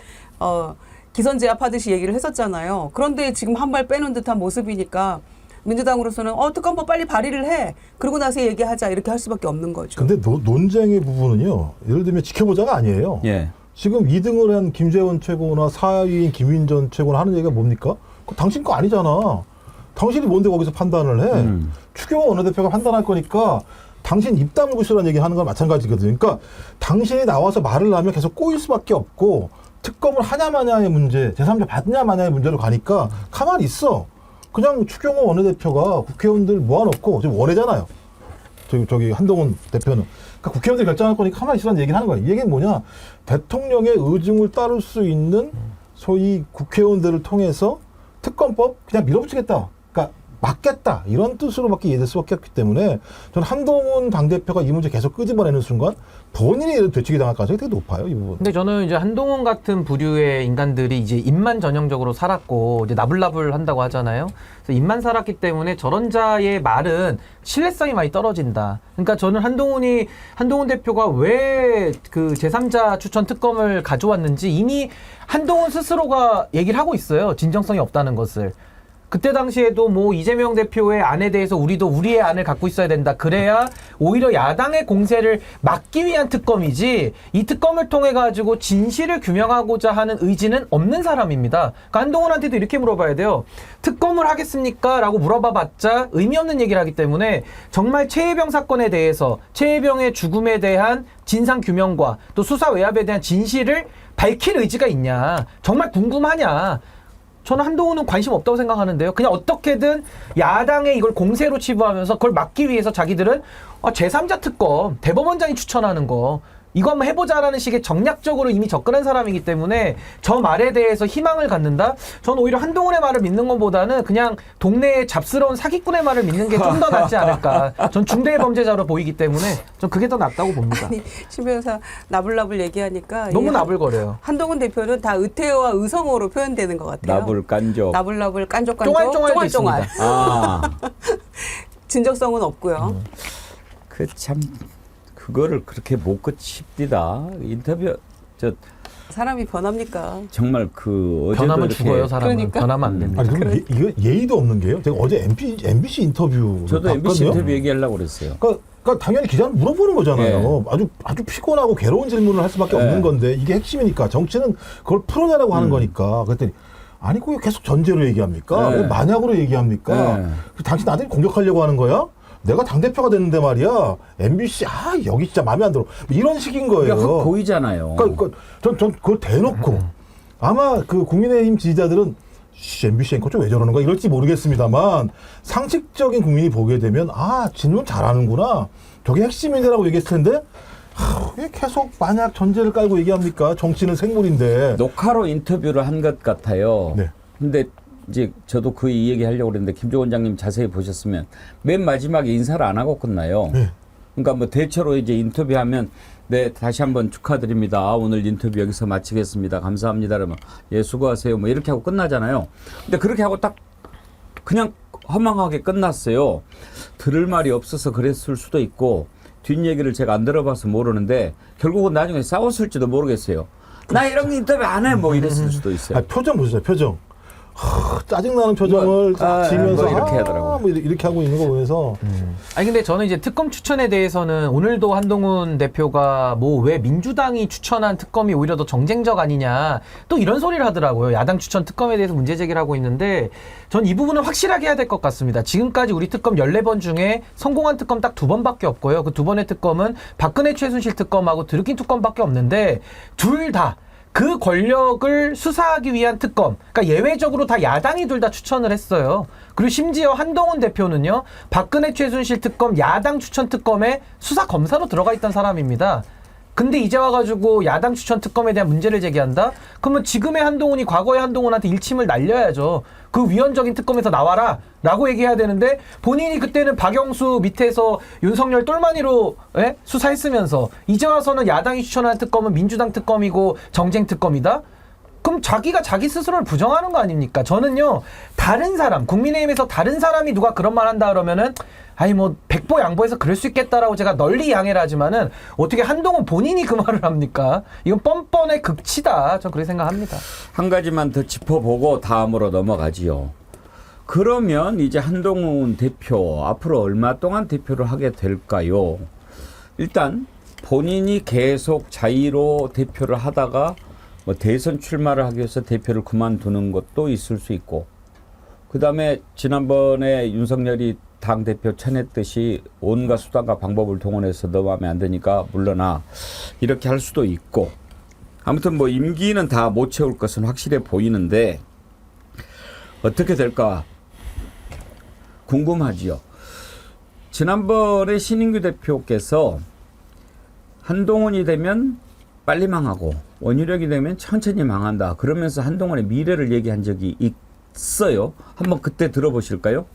기선제압하듯이 얘기를 했었잖아요. 그런데 지금 한 발 빼는 듯한 모습이니까 민주당으로서는 특검법 빨리 발의를 해. 그러고 나서 얘기하자, 이렇게 할 수밖에 없는 거죠. 근데 논쟁의 부분은요, 예를 들면 지켜보자가 아니에요. 예. 지금 2등을 한 김재원 최고나 4위인 김인전 최고나 하는 얘기가 뭡니까? 그거 당신 거 아니잖아. 당신이 뭔데 거기서 판단을 해. 추경호 원내대표가 판단할 거니까 당신 입 다물고 있으라는 얘기 하는 건 마찬가지거든요. 그러니까 당신이 나와서 말을 하면 계속 꼬일 수밖에 없고, 특검을 하냐 마냐의 문제, 제3자 받냐 마냐의 문제로 가니까 가만히 있어. 그냥 추경호 원내대표가 국회의원들 모아놓고, 지금 원외잖아요. 저기 한동훈 대표는. 그러니까 국회의원들이 결정할 거니까 가만히 있으라는 얘기를 하는 거예요. 이 얘기는 뭐냐? 대통령의 의중을 따를 수 있는 소위 국회의원들을 통해서 특검법 그냥 밀어붙이겠다. 그러니까 막겠다. 이런 뜻으로밖에 이해될 수밖에 없기 때문에 저는 한동훈 당대표가 이 문제 계속 끄집어내는 순간 본인이 되치기 당할 가능성이 되게 높아요, 이 부분. 근데 저는 이제 한동훈 같은 부류의 인간들이 이제 입만 전형적으로 살았고 이제 나불나불 한다고 하잖아요. 그래서 입만 살았기 때문에 저런 자의 말은 신뢰성이 많이 떨어진다. 그러니까 저는 한동훈 대표가 왜 그 제3자 추천 특검을 가져왔는지 이미 한동훈 스스로가 얘기를 하고 있어요. 진정성이 없다는 것을. 그때 당시에도 뭐 이재명 대표의 안에 대해서 우리도 우리의 안을 갖고 있어야 된다. 그래야 오히려 야당의 공세를 막기 위한 특검이지 이 특검을 통해 가지고 진실을 규명하고자 하는 의지는 없는 사람입니다. 그러니까 한동훈한테도 이렇게 물어봐야 돼요. 특검을 하겠습니까? 라고 물어봐봤자 의미 없는 얘기를 하기 때문에 정말 최혜병 사건에 대해서 최혜병의 죽음에 대한 진상 규명과 또 수사 외압에 대한 진실을 밝힐 의지가 있냐. 정말 궁금하냐. 저는 한동훈은 관심 없다고 생각하는데요. 그냥 어떻게든 야당에 이걸 공세로 치부하면서 그걸 막기 위해서 자기들은 제3자 특검, 대법원장이 추천하는 거 이거 한번 해보자라는 식의 정략적으로 이미 접근한 사람이기 때문에 저 말에 대해서 희망을 갖는다? 전 오히려 한동훈의 말을 믿는 것보다는 그냥 동네의 잡스러운 사기꾼의 말을 믿는 게 좀 더 낫지 않을까. 전 중대의 범죄자로 보이기 때문에 전 그게 더 낫다고 봅니다. 아니, 신 변호사 나불나불 얘기하니까 너무 나불거려요. 한동훈 대표는 다 의태어와 의성어로 표현되는 것 같아요. 나불 깐족. 나불나불 깐족깐족 쫑알쫑알도 있습니다. 아, 진정성은 없고요. 그 참 그거를 그렇게 못 그칩디다. 인터뷰 저 사람이 변합니까? 정말 그 어제도 변하면 이렇게 죽어요, 사람은. 그러니까. 변하면 안 됩니다. 아니 그럼 이거 예의도 없는 게요. 제가 어제 MBC 인터뷰 저도 MBC 인터뷰 얘기하려고 그랬어요. 그러니까 당연히 기자는 물어보는 거잖아요. 예. 아주 피곤하고 괴로운 질문을 할 수밖에 예. 없는 건데 이게 핵심이니까 정치는 그걸 풀어내라고 하는 거니까. 그랬더니 아니 그게 계속 전제로 얘기합니까? 예. 왜 만약으로 얘기합니까? 예. 당신 나한테 공격하려고 하는 거야? 내가 당대표가 됐는데 말이야. MBC 여기 진짜 마음에 안 들어. 이런 식인 거예요. 그러니까 보이잖아요. 그러니까 전 그걸 대놓고 아마 그 국민의힘 지지자들은 MBC 앵커 좀 왜 저러는 거야 이럴지 모르겠습니다만 상식적인 국민이 보게 되면 질문 잘하는구나. 저게 핵심인데라고 얘기했을 텐데 왜 계속 만약 전제를 깔고 얘기합니까? 정치는 생물인데. 녹화로 인터뷰를 한 것 같아요. 네. 근데 이제 저도 그 얘기 하려고 그랬는데 김조 원장님 자세히 보셨으면 맨 마지막에 인사를 안 하고 끝나요. 네. 그러니까 뭐 대체로 이제 인터뷰하면 네 다시 한번 축하드립니다. 오늘 인터뷰 여기서 마치겠습니다. 감사합니다. 그러면 예 수고하세요. 뭐 이렇게 하고 끝나잖아요. 근데 그렇게 하고 딱 그냥 허망하게 끝났어요. 들을 말이 없어서 그랬을 수도 있고 뒷얘기를 제가 안 들어봐서 모르는데 결국은 나중에 싸웠을지도 모르겠어요. 나 이런 인터뷰 안 해 뭐 이랬을 수도 있어요. 표정 보세요. 표정. 짜증나는 표정을 지면서 뭐 이렇게 하더라고요. 뭐 이렇게 하고 있는 거 보면서 아니 근데 저는 이제 특검 추천에 대해서는 오늘도 한동훈 대표가 뭐 왜 민주당이 추천한 특검이 오히려 더 정쟁적 아니냐 또 이런 소리를 하더라고요. 야당 추천 특검에 대해서 문제 제기를 하고 있는데 전 이 부분은 확실하게 해야 될 것 같습니다. 지금까지 우리 특검 14번 중에 성공한 특검 딱 2번밖에 없고요. 그 2번의 특검은 박근혜 최순실 특검하고 드루킹 특검밖에 없는데 둘 다 그 권력을 수사하기 위한 특검, 그러니까 예외적으로 다 야당이 둘 다 추천을 했어요. 그리고 심지어 한동훈 대표는요, 박근혜 최순실 특검 야당 추천 특검에 수사 검사로 들어가 있던 사람입니다. 근데 이제 와가지고 야당 추천 특검에 대한 문제를 제기한다? 그러면 지금의 한동훈이 과거의 한동훈한테 일침을 날려야죠. 그 위헌적인 특검에서 나와라 라고 얘기해야 되는데 본인이 그때는 박영수 밑에서 윤석열 똘마니로 수사했으면서 이제 와서는 야당이 추천한 특검은 민주당 특검이고 정쟁 특검이다? 그럼 자기가 자기 스스로를 부정하는 거 아닙니까? 저는요, 다른 사람, 국민의힘에서 다른 사람이 누가 그런 말 한다 그러면은 아니 뭐 백보 양보해서 그럴 수 있겠다라고 제가 널리 양해를 하지만은 어떻게 한동훈 본인이 그 말을 합니까? 이건 뻔뻔의 극치다. 전 그렇게 생각합니다. 한 가지만 더 짚어보고 다음으로 넘어가지요. 그러면 이제 한동훈 대표 앞으로 얼마 동안 대표를 하게 될까요? 일단 본인이 계속 자의로 대표를 하다가 뭐 대선 출마를 하기 위해서 대표를 그만두는 것도 있을 수 있고, 그 다음에 지난번에 윤석열이 당대표 쳐냈듯이 온갖 수단과 방법을 동원해서 너 마음에 안 드니까 물러나 이렇게 할 수도 있고, 아무튼 뭐 임기는 다 못 채울 것은 확실해 보이는데 어떻게 될까 궁금하지요. 지난번에 신인규 대표께서 한동훈이 되면 빨리 망하고 원유력이 되면 천천히 망한다 그러면서 한동훈의 미래를 얘기한 적이 있어요. 한번 그때 들어보실까요?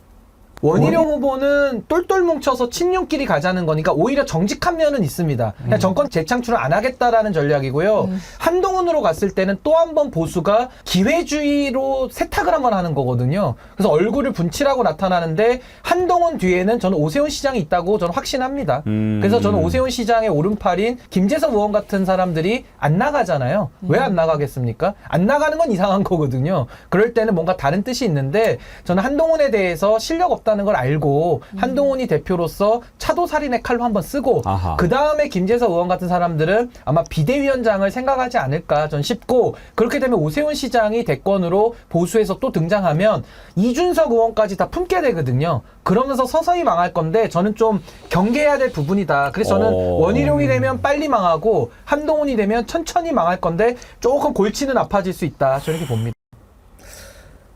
원희룡 후보는 똘똘 뭉쳐서 친윤끼리 가자는 거니까 오히려 정직한 면은 있습니다. 그냥 정권 재창출을 안 하겠다라는 전략이고요. 한동훈으로 갔을 때는 또 한 번 보수가 기회주의로 세탁을 한번 하는 거거든요. 그래서 얼굴을 분칠하고 나타나는데 한동훈 뒤에는 저는 오세훈 시장이 있다고 저는 확신합니다. 그래서 저는 오세훈 시장의 오른팔인 김재섭 의원 같은 사람들이 안 나가잖아요. 왜 안 나가겠습니까? 안 나가는 건 이상한 거거든요. 그럴 때는 뭔가 다른 뜻이 있는데 저는 한동훈에 대해서 실력 없다는 걸 알고 한동훈이 대표로서 차도살인의 칼로 한번 쓰고 그 다음에 김재섭 의원 같은 사람들은 아마 비대위원장을 생각하지 않을까 전 싶고 그렇게 되면 오세훈 시장이 대권으로 보수에서 또 등장하면 이준석 의원까지 다 품게 되거든요. 그러면서 서서히 망할 건데 저는 좀 경계해야 될 부분이다. 그래서 저는 원희룡이 되면 빨리 망하고 한동훈이 되면 천천히 망할 건데 조금 골치는 아파질 수 있다. 저는 이렇게 봅니다.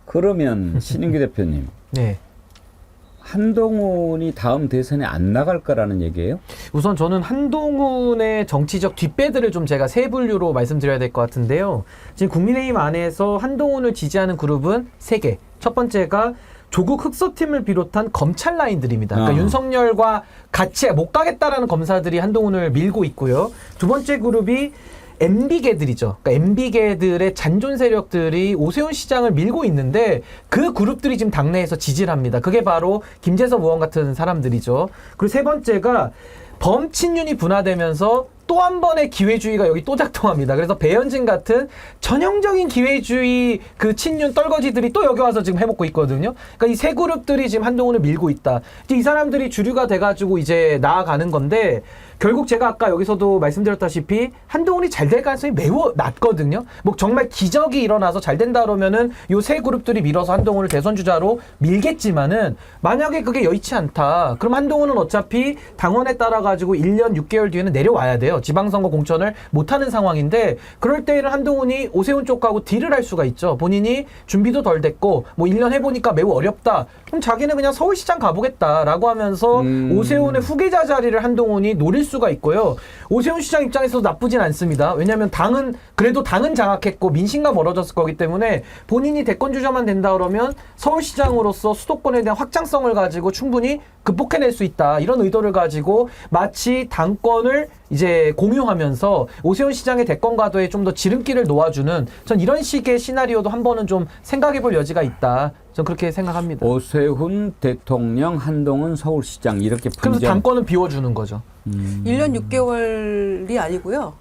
그러면 신인규 대표님, 네. 한동훈이 다음 대선에 안 나갈 거라는 얘기예요? 우선 저는 한동훈의 정치적 뒷배들을 좀 제가 세 분류로 말씀드려야 될 것 같은데요. 지금 국민의힘 안에서 한동훈을 지지하는 그룹은 3개. 첫 번째가 조국 흑서팀을 비롯한 검찰 라인들입니다. 그러니까 윤석열과 같이 못 가겠다라는 검사들이 한동훈을 밀고 있고요. 두 번째 그룹이 MB계들이죠. 그러니까 MB계들의 잔존 세력들이 오세훈 시장을 밀고 있는데 그 그룹들이 지금 당내에서 지지를 합니다. 그게 바로 김재섭 의원 같은 사람들이죠. 그리고 세 번째가 범친윤이 분화되면서 또 한 번의 기회주의가 여기 또 작동합니다. 그래서 배현진 같은 전형적인 기회주의 그 친윤 떨거지들이 또 여기 와서 지금 해먹고 있거든요. 그러니까 이 세 그룹들이 지금 한동훈을 밀고 있다. 이제 이 사람들이 주류가 돼가지고 이제 나아가는 건데 결국 제가 아까 여기서도 말씀드렸다시피 한동훈이 잘 될 가능성이 매우 낮거든요. 뭐 정말 기적이 일어나서 잘 된다 그러면은 요 세 그룹들이 밀어서 한동훈을 대선 주자로 밀겠지만은 만약에 그게 여의치 않다. 그럼 한동훈은 어차피 당원에 따라 가지고 1년 6개월 뒤에는 내려와야 돼요. 지방선거 공천을 못하는 상황인데 그럴 때에는 한동훈이 오세훈 쪽하고 딜을 할 수가 있죠. 본인이 준비도 덜 됐고 뭐 1년 해보니까 매우 어렵다. 그럼 자기는 그냥 서울시장 가보겠다라고 하면서 오세훈의 후계자 자리를 한동훈이 노릴 수가 있고요. 오세훈 시장 입장에서도 나쁘진 않습니다. 왜냐하면 당은 그래도 당은 장악했고 민심과 멀어졌을 거기 때문에 본인이 대권 주자만 된다 그러면 서울시장으로서 수도권에 대한 확장성을 가지고 충분히 극복해낼 수 있다. 이런 의도를 가지고 마치 당권을 이제 공유하면서 오세훈 시장의 대권 가도에 좀 더 지름길을 놓아주는 전 이런 식의 시나리오도 한 번은 좀 생각해 볼 여지가 있다. 전 그렇게 생각합니다. 오세훈 대통령, 한동훈 서울시장 이렇게 그래서 당권은 비워주는 거죠. 1년 6개월이 아니고요.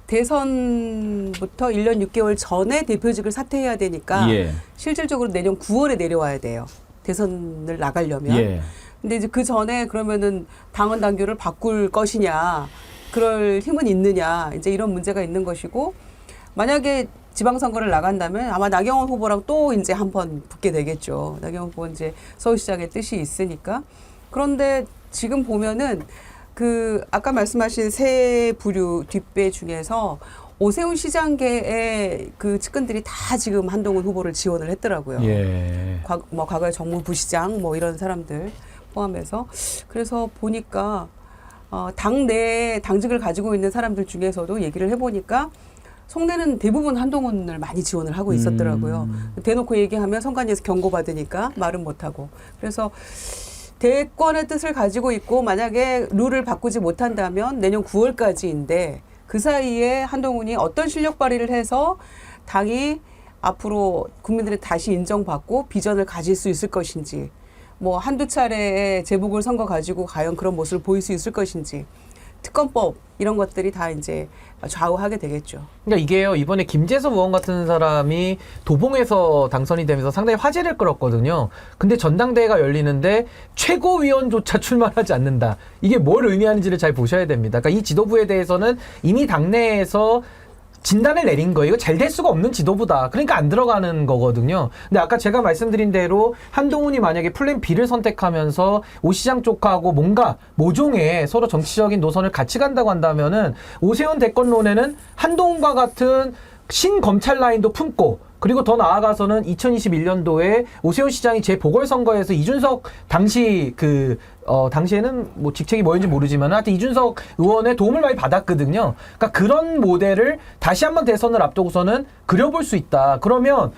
대선부터 1년 6개월 전에 대표직을 사퇴해야 되니까 실질적으로 내년 9월에 내려와야 돼요. 대선을 나가려면. 근데 이제 그 전에 그러면은 당원 당규를 바꿀 것이냐, 그럴 힘은 있느냐, 이제 이런 문제가 있는 것이고, 만약에 지방선거를 나간다면 아마 나경원 후보랑 또 이제 한번 붙게 되겠죠. 나경원 후보 이제 서울시장의 뜻이 있으니까. 그런데 지금 보면은 그 아까 말씀하신 세 부류 뒷배 중에서 오세훈 시장계의 그 측근들이 다 지금 한동훈 후보를 지원을 했더라고요. 과거에 정무부시장 뭐 이런 사람들 포함해서. 그래서 보니까 당내에 당직을 가지고 있는 사람들 중에서도 얘기를 해보니까 속내는 대부분 한동훈을 많이 지원을 하고 있었더라고요. 대놓고 얘기하면 선관위에서 경고받으니까 말은 못하고. 그래서 대권의 뜻을 가지고 있고 만약에 룰을 바꾸지 못한다면 내년 9월까지인데 그 사이에 한동훈이 어떤 실력 발휘를 해서 당이 앞으로 국민들이 다시 인정받고 비전을 가질 수 있을 것인지, 뭐 한두 차례의 재보궐 선거 가지고 과연 그런 모습을 보일 수 있을 것인지, 특검법 이런 것들이 다 이제 좌우하게 되겠죠. 그러니까 이게요, 이번에 김재섭 의원 같은 사람이 도봉에서 당선이 되면서 상당히 화제를 끌었거든요. 근데 전당대회가 열리는데 최고위원조차 출마하지 않는다. 이게 뭘 의미하는지를 잘 보셔야 됩니다. 그러니까 이 지도부에 대해서는 이미 당내에서 진단을 내린 거예요. 이거 잘 될 수가 없는 지도부다. 그러니까 안 들어가는 거거든요. 근데 아까 제가 말씀드린 대로 한동훈이 만약에 플랜 B를 선택하면서 오 시장 쪽하고 뭔가 모종의 서로 정치적인 노선을 같이 간다고 한다면은 오세훈 대권론에는 한동훈과 같은 신검찰 라인도 품고, 그리고 더 나아가서는 2021년도에 오세훈 시장이 재보궐선거에서 이준석 당시 당시에는 뭐 직책이 뭐였는지 모르지만 하여튼 이준석 의원의 도움을 많이 받았거든요. 그러니까 그런 모델을 다시 한번 대선을 앞두고서는 그려볼 수 있다. 그러면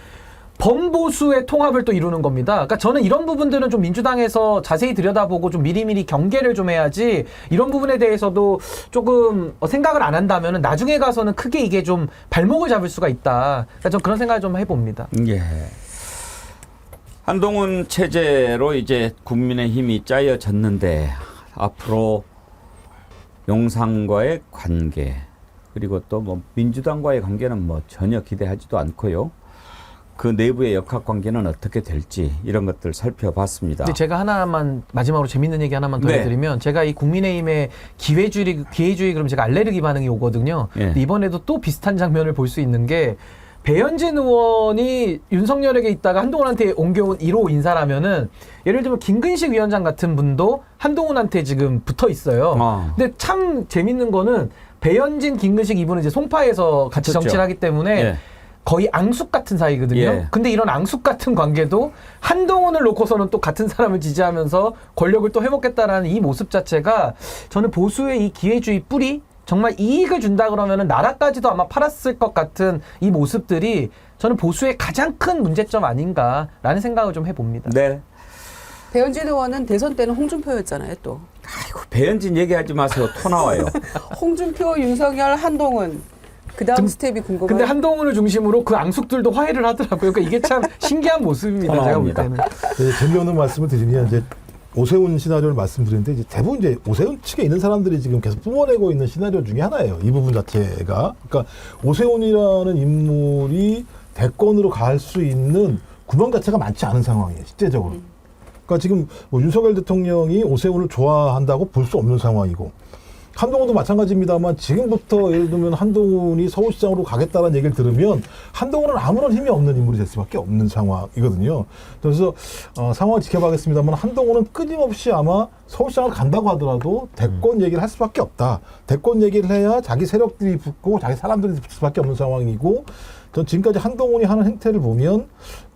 범보수의 통합을 또 이루는 겁니다. 그러니까 저는 이런 부분들은 좀 민주당에서 자세히 들여다보고 좀 미리미리 경계를 좀 해야지, 이런 부분에 대해서도 조금 생각을 안 한다면 나중에 가서는 크게 이게 좀 발목을 잡을 수가 있다. 그러니까 전 그런 생각을 좀 해봅니다. 예. 한동훈 체제로 이제 국민의힘이 짜여졌는데 앞으로 용산과의 관계, 그리고 또 뭐 민주당과의 관계는 뭐 전혀 기대하지도 않고요. 그 내부의 역학관계는 어떻게 될지 이런 것들 살펴봤습니다. 근데 제가 하나만 마지막으로 재밌는 얘기 하나만 더 네. 해드리면, 제가 이 국민의힘의 기회주의 그럼 제가 알레르기 반응이 오거든요. 예. 근데 이번에도 또 비슷한 장면을 볼 수 있는 게, 배현진 의원이 윤석열에게 있다가 한동훈한테 옮겨온 1호 인사라면은, 예를 들면 김근식 위원장 같은 분도 한동훈한테 지금 붙어 있어요. 근데 참 재밌는 거는 배현진, 김근식 이분은 이제 송파에서 같이 그렇죠. 정치를 하기 때문에 예. 거의 앙숙 같은 사이거든요. 예. 근데 이런 앙숙 같은 관계도 한동훈을 놓고서는 또 같은 사람을 지지하면서 권력을 또 회복했다라는 이 모습 자체가, 저는 보수의 이 기회주의 뿌리, 정말 이익을 준다 그러면은 나라까지도 아마 팔았을 것 같은 이 모습들이 저는 보수의 가장 큰 문제점 아닌가라는 생각을 좀 해봅니다. 네. 배현진 의원은 대선 때는 홍준표였잖아요, 또. 아이고, 배현진 얘기하지 마세요. 토 나와요. 홍준표, 윤석열, 한동훈. 그 다음 스텝이 궁금해요. 근데 한동훈을 중심으로 그 앙숙들도 화해를 하더라고요. 그러니까 이게 참 신기한 모습입니다. 제가 볼 때는. 재미없는 말씀을 드리면 이제 오세훈 시나리오를 말씀드리는데, 이제 대부분 이제 오세훈 측에 있는 사람들이 지금 계속 뿜어내고 있는 시나리오 중에 하나예요. 이 부분 자체가. 그러니까 오세훈이라는 인물이 대권으로 갈 수 있는 구멍 자체가 많지 않은 상황이에요. 실제적으로. 그러니까 지금 뭐 윤석열 대통령이 오세훈을 좋아한다고 볼 수 없는 상황이고, 한동훈도 마찬가지입니다만, 지금부터 예를 들면 한동훈이 서울시장으로 가겠다는 얘기를 들으면 한동훈은 아무런 힘이 없는 인물이 될 수밖에 없는 상황이거든요. 그래서 상황을 지켜봐야겠습니다만, 한동훈은 끊임없이 아마 서울시장을 간다고 하더라도 대권 얘기를 할 수밖에 없다. 대권 얘기를 해야 자기 세력들이 붙고 자기 사람들이 붙을 수밖에 없는 상황이고, 전 지금까지 한동훈이 하는 행태를 보면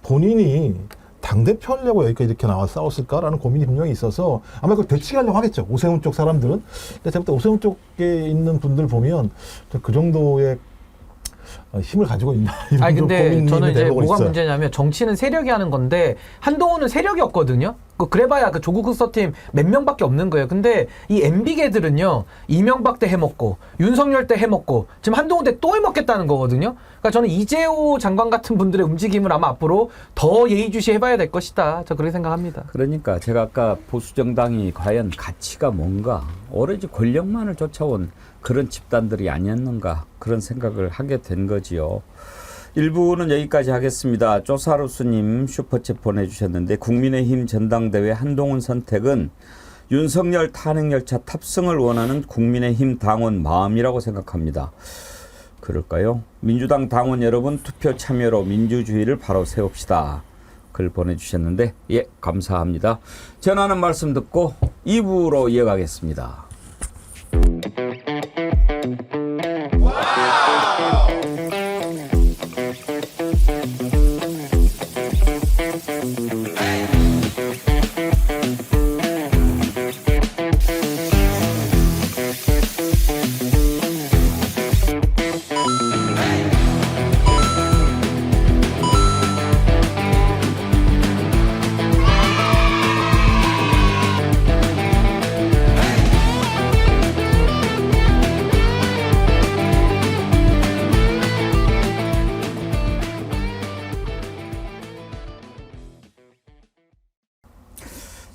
본인이 당대표 하려고 여기까지 이렇게 나와 싸웠을까라는 고민이 분명히 있어서 아마 그걸 되치기하려고 하겠죠. 오세훈 쪽 사람들은. 근데 제가 볼 때 오세훈 쪽에 있는 분들 보면 그 정도의 힘을 가지고 있나. 아니 근데 저는 이제 뭐가 있어요. 문제냐면, 정치는 세력이 하는 건데 한동훈은 세력이 없거든요. 그래봐야 그 조국 흑서팀 몇 명밖에 없는 거예요. 근데 이 MB계들은요, 이명박 때 해먹고 윤석열 때 해먹고 지금 한동훈 때 또 해먹겠다는 거거든요. 그러니까 저는 이재호 장관 같은 분들의 움직임을 아마 앞으로 더 예의주시해봐야 될 것이다. 저 그렇게 생각합니다. 그러니까 제가 아까 보수 정당이 과연 가치가 뭔가, 오로지 권력만을 쫓아온 그런 집단들이 아니었는가, 그런 생각을 하게 된 거지요. 1부는 여기까지 하겠습니다. 쪼사루스님 슈퍼챗 보내주셨는데, 국민의힘 전당대회 한동훈 선택은 윤석열 탄핵열차 탑승을 원하는 국민의힘 당원 마음이라고 생각합니다. 그럴까요? 민주당 당원 여러분, 투표 참여로 민주주의를 바로 세웁시다. 글 보내주셨는데, 예, 감사합니다. 전하는 말씀 듣고 2부로 이어가겠습니다.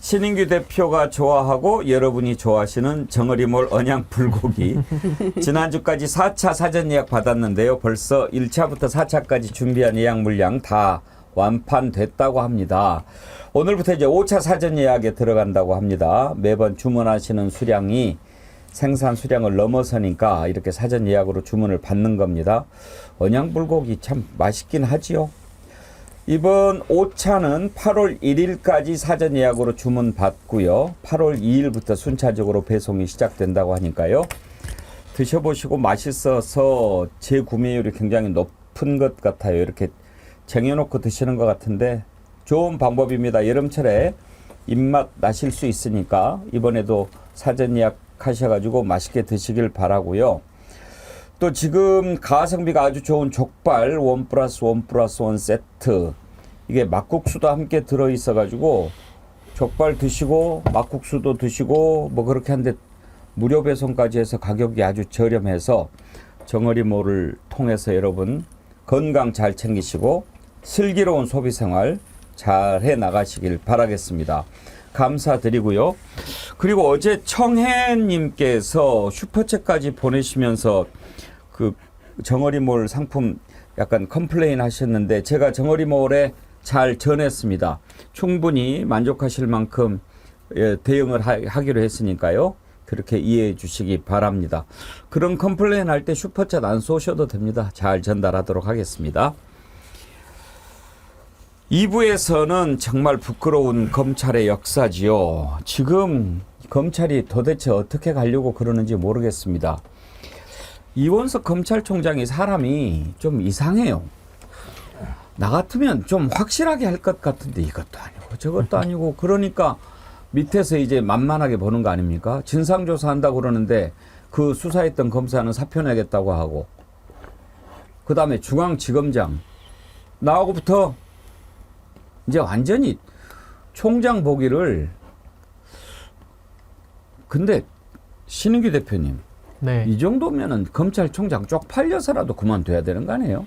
신인규 대표가 좋아하고 여러분이 좋아하시는 정어리몰 언양 불고기. 지난주까지 4차 사전 예약 받았는데요. 벌써 1차부터 4차까지 준비한 예약 물량 다 완판됐다고 합니다. 오늘부터 이제 5차 사전 예약에 들어간다고 합니다. 매번 주문하시는 수량이 생산 수량을 넘어서니까 이렇게 사전 예약으로 주문을 받는 겁니다. 언양 불고기 참 맛있긴 하지요. 이번 5차는 8월 1일까지 사전 예약으로 주문 받고요. 8월 2일부터 순차적으로 배송이 시작된다고 하니까요. 드셔보시고 맛있어서 재구매율이 굉장히 높은 것 같아요. 이렇게 쟁여놓고 드시는 것 같은데 좋은 방법입니다. 여름철에 입맛 나실 수 있으니까 이번에도 사전 예약하셔가지고 맛있게 드시길 바라고요. 또 지금 가성비가 아주 좋은 족발 1+1+1 세트 이게 막국수도 함께 들어 있어 가지고 족발 드시고 막국수도 드시고 뭐 그렇게 한데 무료 배송까지 해서 가격이 아주 저렴해서 정어리몰을 통해서 여러분 건강 잘 챙기시고 슬기로운 소비 생활 잘 해 나가시길 바라겠습니다. 감사드리고요. 그리고 어제 청해님께서 슈퍼챗까지 보내시면서 그 정어리몰 상품 약간 컴플레인 하셨는데 제가 정어리몰에 잘 전했습니다. 충분히 만족하실 만큼 대응을 하기로 했으니까요. 그렇게 이해해 주시기 바랍니다. 그런 컴플레인 할 때 슈퍼챗 안 쏘셔도 됩니다. 잘 전달하도록 하겠습니다. 2부에서는 정말 부끄러운 검찰의 역사지요. 지금 검찰이 도대체 어떻게 가려고 그러는지 모르겠습니다. 이원석 검찰총장이 사람이 좀 이상해요. 나 같으면 좀 확실하게 할 것 같은데 이것도 아니고 저것도 아니고 그러니까 밑에서 이제 만만하게 보는 거 아닙니까? 진상조사한다고 그러는데 그 수사했던 검사는 사표 내겠다고 하고 그 다음에 중앙지검장 나하고부터 이제 완전히 총장 보기를 근데 신은규 대표님 네. 이 정도면은 검찰총장 쪽팔려서라도 그만둬야 되는 거 아니에요?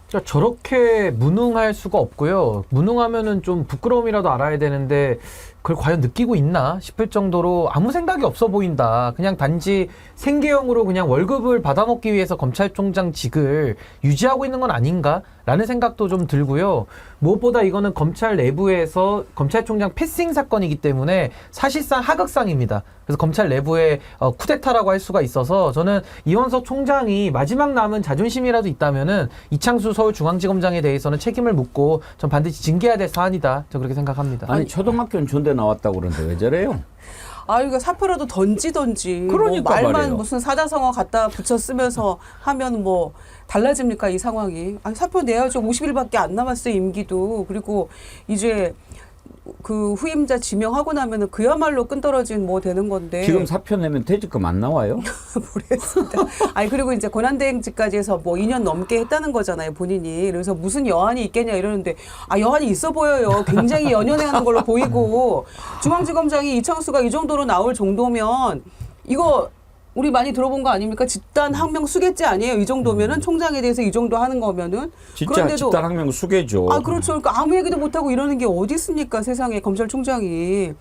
그러니까 저렇게 무능할 수가 없고요. 무능하면은 좀 부끄러움이라도 알아야 되는데 그걸 과연 느끼고 있나 싶을 정도로 아무 생각이 없어 보인다. 그냥 단지 생계형으로 그냥 월급을 받아먹기 위해서 검찰총장직을 유지하고 있는 건 아닌가라는 생각도 좀 들고요. 무엇보다 이거는 검찰 내부에서 검찰총장 패싱 사건이기 때문에 사실상 하극상입니다. 그래서 검찰 내부에 쿠데타라고 할 수가 있어서 저는 이원석 총장이 마지막 남은 자존심이라도 있다면은 이창수 서울중앙지검장에 대해서는 책임을 묻고 전 반드시 징계해야 될 사안이다. 저 그렇게 생각합니다. 아니 초등학교는 존대 나왔다고 그러는데 왜 저래요? 아, 이거 사표라도 던지던지. 그러니까 뭐 말만 말이에요. 무슨 사자성어 갖다 붙여 쓰면서 하면 뭐 달라집니까, 이 상황이. 아니, 사표 내야죠. 50일밖에 안 남았어요, 임기도. 그리고 이제 그 후임자 지명하고 나면은 그야말로 끈떨어진 뭐 되는 건데. 지금 사표 내면 퇴직금 안 나와요? 모르겠습니다. 아니, 그리고 이제 권한대행직까지 해서 뭐 2년 넘게 했다는 거잖아요, 본인이. 그래서 무슨 여한이 있겠냐 이러는데, 아, 여한이 있어 보여요. 굉장히 연연해 하는 걸로 보이고, 중앙지검장이 이창수가 이 정도로 나올 정도면, 이거, 우리 많이 들어본 거 아닙니까? 집단 항명 수괴죄 아니에요? 이 정도면은 총장에 대해서 이 정도 하는 거면은 진짜 그런데도 집단항명 수괴죠. 아 그렇죠. 그러니까 아무 얘기도 못 하고 이러는 게 어디 있습니까? 세상에 검찰총장이.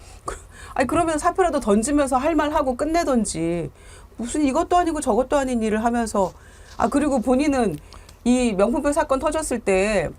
아니 그러면 사표라도 던지면서 할 말 하고 끝내던지 무슨 이것도 아니고 저것도 아닌 일을 하면서 아 그리고 본인은 이 명품백 사건 터졌을 때.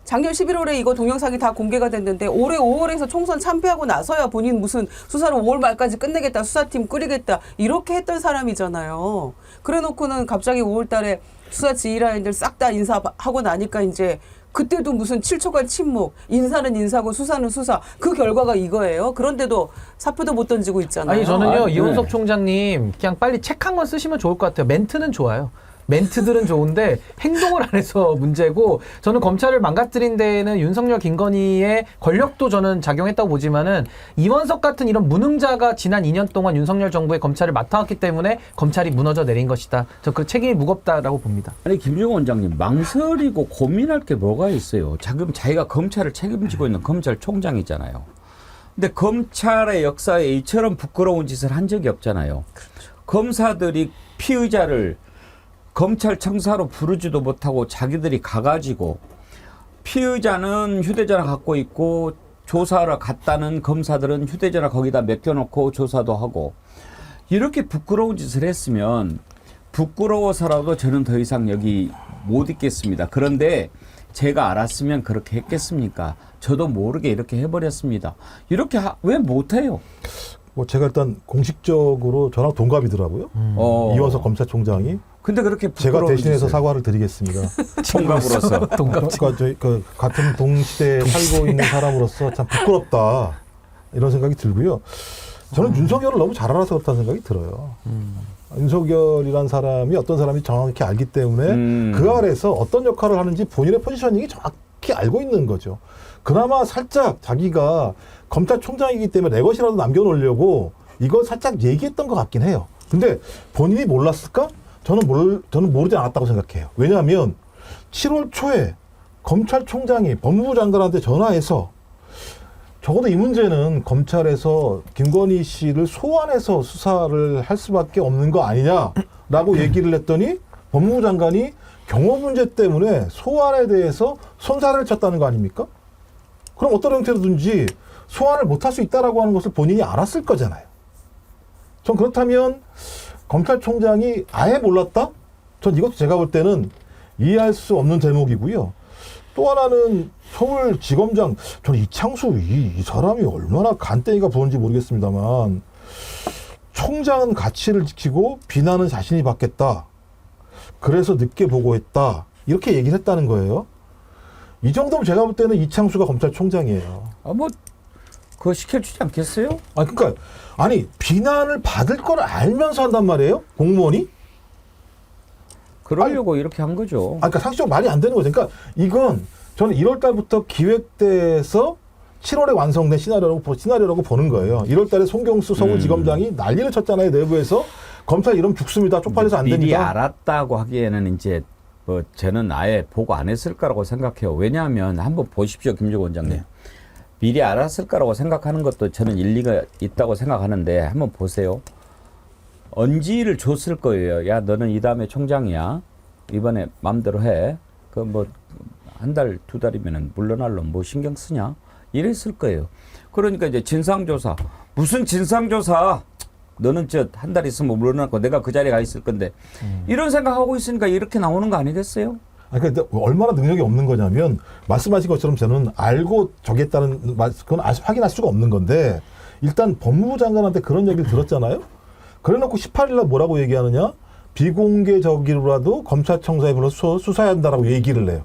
작년 11월에 이거 동영상이 다 공개가 됐는데 올해 5월에서 총선 참패하고 나서야 본인 무슨 수사를 5월 말까지 끝내겠다. 수사팀 꾸리겠다. 이렇게 했던 사람이잖아요. 그래 놓고는 갑자기 5월 달에 수사 지휘라인들 싹 다 인사하고 나니까 이제 그때도 무슨 7초간 침묵. 인사는 인사고 수사는 수사. 그 결과가 이거예요. 그런데도 사표도 못 던지고 있잖아요. 아니 저는요 아, 네. 이원석 총장님 그냥 빨리 책 한 권 쓰시면 좋을 것 같아요. 멘트는 좋아요. 멘트들은 좋은데 행동을 안 해서 문제고 저는 검찰을 망가뜨린 데에는 윤석열 김건희의 권력도 저는 작용했다고 보지만은 이원석 같은 이런 무능자가 지난 2년 동안 윤석열 정부의 검찰을 맡아왔기 때문에 검찰이 무너져 내린 것이다. 저 그 책임이 무겁다라고 봅니다. 아니 김종원 원장님 망설이고 고민할 게 뭐가 있어요. 지금 자기가 검찰을 책임지고 있는 검찰총장이잖아요. 근데 검찰의 역사에 이처럼 부끄러운 짓을 한 적이 없잖아요. 검사들이 피의자를 검찰청사로 부르지도 못하고 자기들이 가가지고 피의자는 휴대전화 갖고 있고 조사하러 갔다는 검사들은 휴대전화 거기다 맡겨놓고 조사도 하고 이렇게 부끄러운 짓을 했으면 부끄러워서라도 저는 더 이상 여기 못 있겠습니다. 그런데 제가 알았으면 그렇게 했겠습니까? 저도 모르게 이렇게 해버렸습니다. 이렇게 왜 못해요? 뭐 제가 일단 공식적으로 저랑 동갑이더라고요. 이원석 검찰총장이. 근데 그렇게 제가 부끄러운 대신해서 짓을 사과를 드리겠습니다. 총각으로서 그러니까 저희 그 같은 동시대에 살고 있는 사람으로서 참 부끄럽다 이런 생각이 들고요. 저는 윤석열을 너무 잘 알아서 그렇다는 생각이 들어요. 윤석열이란 사람이 어떤 사람이 정확히 알기 때문에 그 아래에서 어떤 역할을 하는지 본인의 포지셔닝이 정확히 알고 있는 거죠. 그나마 살짝 자기가 검찰총장이기 때문에 내 것이라도 남겨놓으려고 이걸 살짝 얘기했던 것 같긴 해요. 근데 본인이 몰랐을까? 저는 모르지 않았다고 생각해요. 왜냐하면 7월 초에 검찰총장이 법무부 장관한테 전화해서 적어도 이 문제는 검찰에서 김건희 씨를 소환해서 수사를 할 수밖에 없는 거 아니냐라고 얘기를 했더니 법무부 장관이 경호 문제 때문에 소환에 대해서 손살을 쳤다는 거 아닙니까? 그럼 어떤 형태로든지 소환을 못할 수 있다라고 하는 것을 본인이 알았을 거잖아요. 전 그렇다면 검찰총장이 아예 몰랐다? 전 이것도 제가 볼 때는 이해할 수 없는 대목이고요. 또 하나는 서울지검장, 저는 이창수 이 사람이 얼마나 간땡이가 부은지 모르겠습니다만 총장은 가치를 지키고 비난은 자신이 받겠다. 그래서 늦게 보고했다. 이렇게 얘기를 했다는 거예요. 이 정도면 제가 볼 때는 이창수가 검찰총장이에요. 그거 시켜주지 않겠어요? 그러니까 비난을 받을 걸 알면서 한단 말이에요? 공무원이? 그러려고 이렇게 한 거죠. 그러니까 상식적으로 말이 안 되는 거죠. 그러니까 이건 저는 1월 달부터 기획돼서 7월에 완성된 시나리오라고 보는 거예요. 1월 달에 송경수 서울지검장이 난리를 쳤잖아요. 내부에서 검찰 이러면 죽습니다. 쪽팔려서 안 됩니다. 미리 알았다고 하기에는 이제 저는 아예 보고 안 했을 거라고 생각해요. 왜냐하면 한번 보십시오, 김주호 원장님. 네. 미리 알았을 거라고 생각하는 것도 저는 일리가 있다고 생각하는데 한번 보세요. 언지를 줬을 거예요. 야, 너는 이 다음에 총장이야. 이번에 마음대로 해. 그 뭐 한 달, 두 달이면은 물러날 놈 뭐 신경 쓰냐? 이랬을 거예요. 그러니까 이제 진상조사. 무슨 진상조사? 너는 한 달 있으면 물러났고 내가 그 자리에 가 있을 건데. 이런 생각하고 있으니까 이렇게 나오는 거 아니겠어요? 근데 얼마나 능력이 없는 거냐면 말씀하신 것처럼 저는 알고 저겠다는 그건 확인할 수가 없는 건데 일단 법무부 장관한테 그런 얘기를 들었잖아요. 그래놓고 18일 날 뭐라고 얘기하느냐? 비공개적으로라도 검찰청장에 불러서 수사해야 한다라고 얘기를 해요.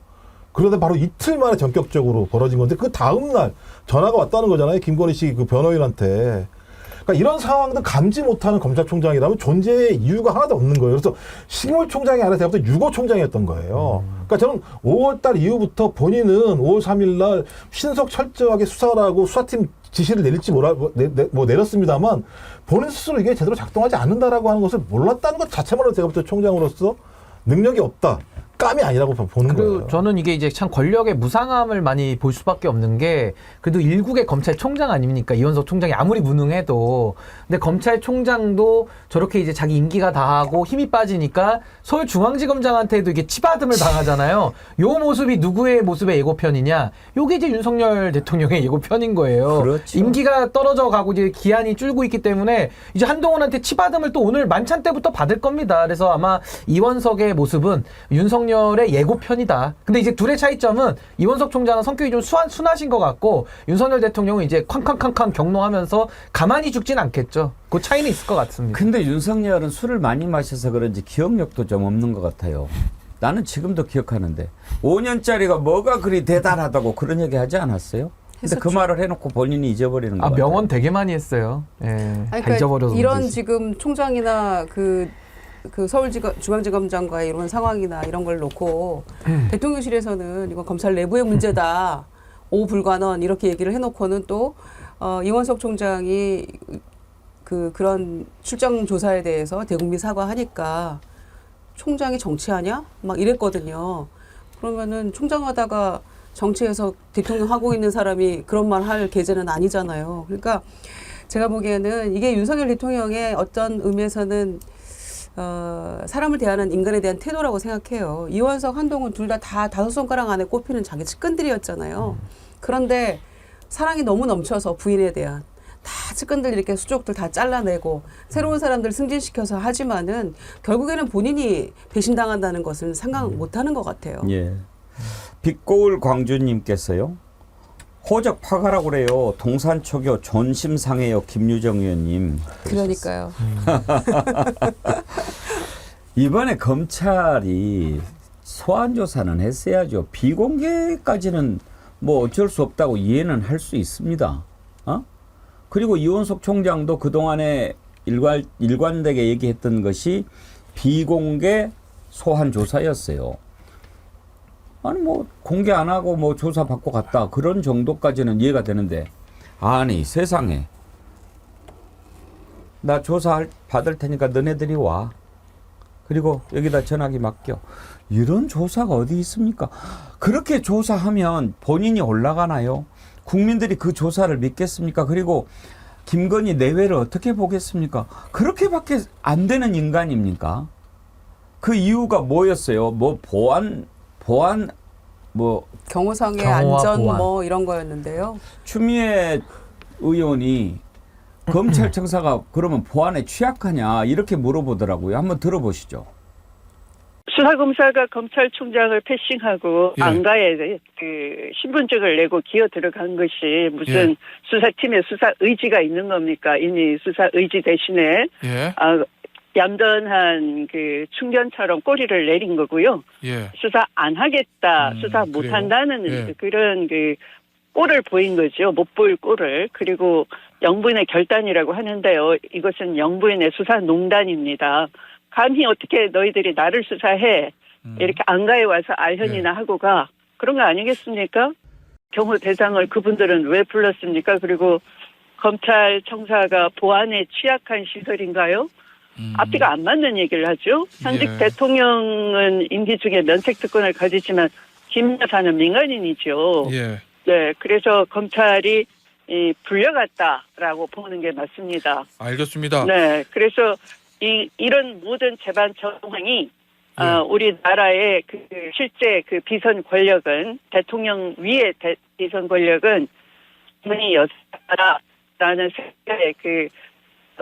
그러다 바로 이틀 만에 전격적으로 벌어진 건데 그 다음 날 전화가 왔다는 거잖아요. 김건희 씨 그 변호인한테. 그러니까 이런 상황도 감지 못하는 검찰총장이라면 존재의 이유가 하나도 없는 거예요. 그래서 식물총장이 아니라 제가부터 유고총장이었던 거예요. 그러니까 저는 5월달 이후부터 본인은 5월 3일 날 신속 철저하게 수사를 하고 수사팀 지시를 내릴지 내렸습니다만 본인 스스로 이게 제대로 작동하지 않는다라고 하는 것을 몰랐다는 것 자체만으로 제가부터 총장으로서 능력이 없다. 감이 아니라고 보는 그리고 거예요. 저는 이게 이제 참 권력의 무상함을 많이 볼 수밖에 없는 게 그래도 일국의 검찰총장 아닙니까? 이원석 총장이 아무리 무능해도. 근데 검찰총장도 저렇게 이제 자기 임기가 다하고 힘이 빠지니까 서울중앙지검장한테도 이게 치받음을 당하잖아요. 요 모습이 누구의 모습의 예고편이냐? 요게 이제 윤석열 대통령의 예고편인 거예요. 그렇죠. 임기가 떨어져 가고 이제 기한이 줄고 있기 때문에 이제 한동훈한테 치받음을 또 오늘 만찬 때부터 받을 겁니다. 그래서 아마 이원석의 모습은 윤석열의 예고편이다. 근데 이제 둘의 차이점은 이원석 총장은 성격이 좀 순하신 것 같고 윤석열 대통령은 이제 쾅쾅쾅쾅 경로하면서 가만히 죽진 않겠죠. 그 차이는 있을 것 같습니다. 근데 윤석열은 술을 많이 마셔서 그런지 기억력도 좀 없는 것 같아요. 나는 지금도 기억하는데 5년짜리가 뭐가 그리 대단하다고 그런 얘기 하지 않았어요? 근데 그 말을 해놓고 본인이 잊어버리는 거 같아요. 명언 되게 많이 했어요. 예, 다 잊어버려서 이런 문제지. 지금 총장이나 그 서울중앙지검장과의 이런 상황이나 이런 걸 놓고 대통령실에서는 이건 검찰 내부의 문제다. 오불관원 이렇게 얘기를 해놓고는 또 이원석 총장이 그런 출장 조사에 대해서 대국민 사과하니까 총장이 정치하냐? 막 이랬거든요. 그러면은 총장하다가 정치에서 대통령 하고 있는 사람이 그런 말 할 계제는 아니잖아요. 그러니까 제가 보기에는 이게 윤석열 대통령의 어떤 의미에서는 사람을 대하는 인간에 대한 태도라고 생각해요. 이원석, 한동훈 둘 다 다섯 손가락 안에 꼽히는 자기 측근들이었잖아요. 그런데 사랑이 너무 넘쳐서 부인에 대한 다 측근들 이렇게 수족들 다 잘라내고 새로운 사람들 승진시켜서 하지만은 결국에는 본인이 배신당한다는 것은 생각 못하는 것 같아요. 예. 빛고울 광주님께서요. 호적 파가라고 그래요. 동산초교 존심 상해요. 김유정 의원님. 그러니까요. 이번에 검찰이 소환 조사는 했어야죠. 비공개까지는 뭐 어쩔 수 없다고 이해는 할 수 있습니다. 그리고 이원석 총장도 그동안에 일관되게 얘기했던 것이 비공개 소환 조사였어요. 아니 뭐 공개 안 하고 뭐 조사 받고 갔다 그런 정도까지는 이해가 되는데 아니 세상에 나 조사 받을 테니까 너네들이 와. 그리고 여기다 전화기 맡겨. 이런 조사가 어디 있습니까? 그렇게 조사하면 본인이 올라가나요? 국민들이 그 조사를 믿겠습니까? 그리고 김건희 내외를 어떻게 보겠습니까? 그렇게밖에 안 되는 인간입니까? 그 이유가 뭐였어요? 뭐 보안 뭐 경호상의 경호와 안전 보안. 뭐 이런 거였는데요. 추미애 의원이 검찰 청사가 그러면 보안에 취약하냐 이렇게 물어보더라고요. 한번 들어보시죠. 수사검사가 검찰총장을 패싱하고 예. 안가에 그 신분증을 내고 기어 들어간 것이 무슨 수사팀의 수사 의지가 있는 겁니까? 이미 수사 의지 대신에 예. 얌전한 그 충견처럼 꼬리를 내린 거고요. 예. 수사 안 하겠다, 수사 못 그래요? 한다는 예. 그런 그 꼴을 보인 거죠. 못 보일 꼴을. 그리고 영부인의 결단이라고 하는데요. 이것은 영부인의 수사 농단입니다. 감히 어떻게 너희들이 나를 수사해 이렇게 안가에 와서 알현이나 하고 가 그런 거 아니겠습니까? 경호 대상을 그분들은 왜 불렀습니까? 그리고 검찰청사가 보안에 취약한 시설인가요? 앞뒤가 안 맞는 얘기를 하죠. 현직 예. 대통령은 임기 중에 면책특권을 가지지만 김 여사는 민간인이죠. 예. 네, 그래서 검찰이 불려갔다라고 보는 게 맞습니다. 알겠습니다. 네, 그래서 이런 모든 재반 정황이 우리나라의 그 실제 그 비선 권력은 대통령 위의 비선 권력은 김건희 여사라는 생각의 그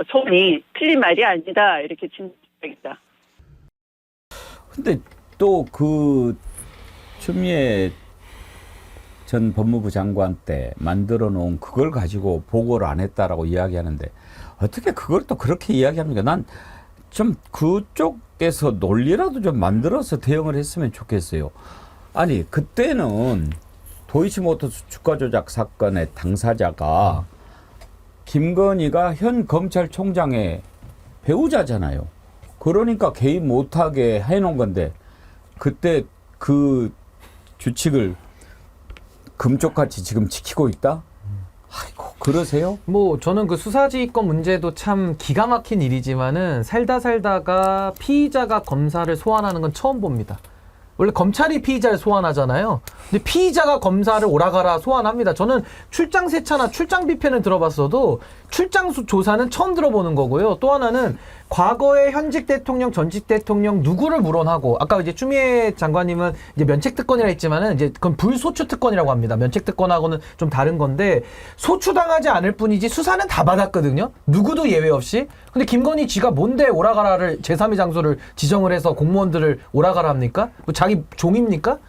소문이 틀린 말이 아니다 이렇게 진술합니다. 근데 또 그 추미애 전 법무부 장관 때 만들어 놓은 그걸 가지고 보고를 안 했다라고 이야기하는데 어떻게 그걸 또 그렇게 이야기합니까? 난 좀 그쪽에서 논리라도 좀 만들어서 대응을 했으면 좋겠어요. 아니 그때는 도이치모터스 주가 조작 사건의 당사자가 김건희가 현 검찰총장의 배우자잖아요. 그러니까 개입 못하게 해놓은 건데 그때 그 규칙을 금쪽같이 지금 지키고 있다? 아이고 그러세요? 뭐 저는 그 수사지휘권 문제도 참 기가 막힌 일이지만은 살다가 피의자가 검사를 소환하는 건 처음 봅니다. 원래 검찰이 피의자를 소환하잖아요. 근데 피의자가 검사를 오라가라 소환합니다. 저는 출장 세차나 출장 뷔페는 들어봤어도 출장 조사는 처음 들어보는 거고요. 또 하나는 과거에 현직 대통령, 전직 대통령 누구를 물어나고 아까 이제 추미애 장관님은 이제 면책 특권이라 했지만은 이제 그건 불소추 특권이라고 합니다. 면책 특권하고는 좀 다른 건데 소추당하지 않을 뿐이지 수사는 다 받았거든요. 누구도 예외 없이. 근데 김건희 지가 뭔데 오라가라를 제3의 장소를 지정을 해서 공무원들을 오라가라 합니까? 뭐 자기 종입니까?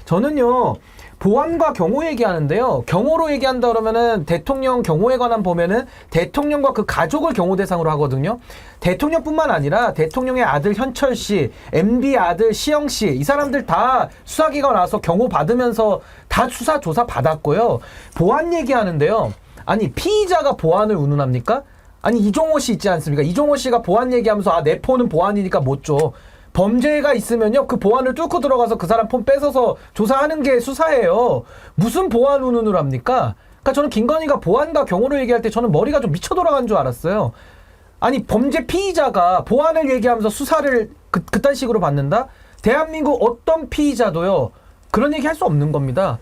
저는요. 보안과 경호 얘기하는데요. 경호로 얘기한다 그러면은 대통령 경호에 관한 보면은 대통령과 그 가족을 경호 대상으로 하거든요. 대통령뿐만 아니라 대통령의 아들 현철 씨, MB 아들 시영 씨, 이 사람들 다 수사기관 와서 경호 받으면서 다 수사 조사 받았고요. 보안 얘기하는데요. 아니 피의자가 보안을 운운합니까? 아니 이종호 씨 있지 않습니까? 이종호 씨가 보안 얘기하면서 내 폰은 보안이니까 못 줘. 범죄가 있으면요 그 보안을 뚫고 들어가서 그 사람 폰 뺏어서 조사하는 게 수사예요. 무슨 보안 운운을 합니까? 그러니까 저는 김건희가 보안과 경호를 얘기할 때 저는 머리가 좀 미쳐 돌아간 줄 알았어요. 아니 범죄 피의자가 보안을 얘기하면서 수사를 그딴 식으로 받는다? 대한민국 어떤 피의자도요 그런 얘기 할 수 없는 겁니다.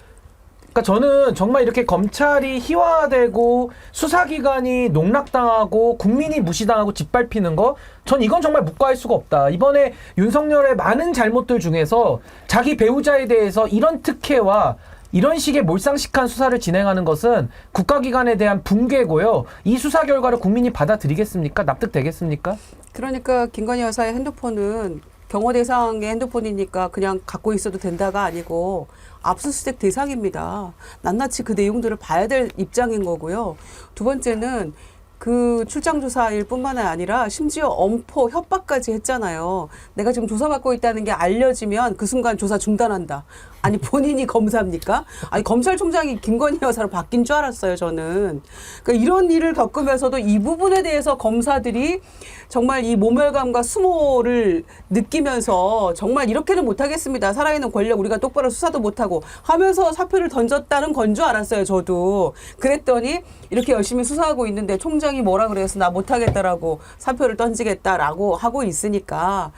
그러니까 저는 정말 이렇게 검찰이 희화되고 수사기관이 농락당하고 국민이 무시당하고 짓밟히는 거, 전 이건 정말 묵과할 수가 없다. 이번에 윤석열의 많은 잘못들 중에서 자기 배우자에 대해서 이런 특혜와 이런 식의 몰상식한 수사를 진행하는 것은 국가기관에 대한 붕괴고요. 이 수사 결과를 국민이 받아들이겠습니까? 납득되겠습니까? 그러니까 김건희 여사의 핸드폰은 경호 대상의 핸드폰이니까 그냥 갖고 있어도 된다가 아니고 압수수색 대상입니다. 낱낱이 그 내용들을 봐야 될 입장인 거고요. 두 번째는 그 출장 조사일 뿐만 아니라 심지어 엄포 협박까지 했잖아요. 내가 지금 조사받고 있다는 게 알려지면 그 순간 조사 중단한다. 아니 본인이 검사입니까? 아니 검찰총장이 김건희 여사로 바뀐 줄 알았어요 저는. 그러니까 이런 일을 겪으면서도 이 부분에 대해서 검사들이 정말 이 모멸감과 수모를 느끼면서 정말 이렇게는 못하겠습니다. 살아있는 권력 우리가 똑바로 수사도 못하고 하면서 사표를 던졌다는 건 줄 알았어요 저도. 그랬더니 이렇게 열심히 수사하고 있는데 총장이 뭐라 그래서 나 못하겠다라고 사표를 던지겠다라고 하고 있으니까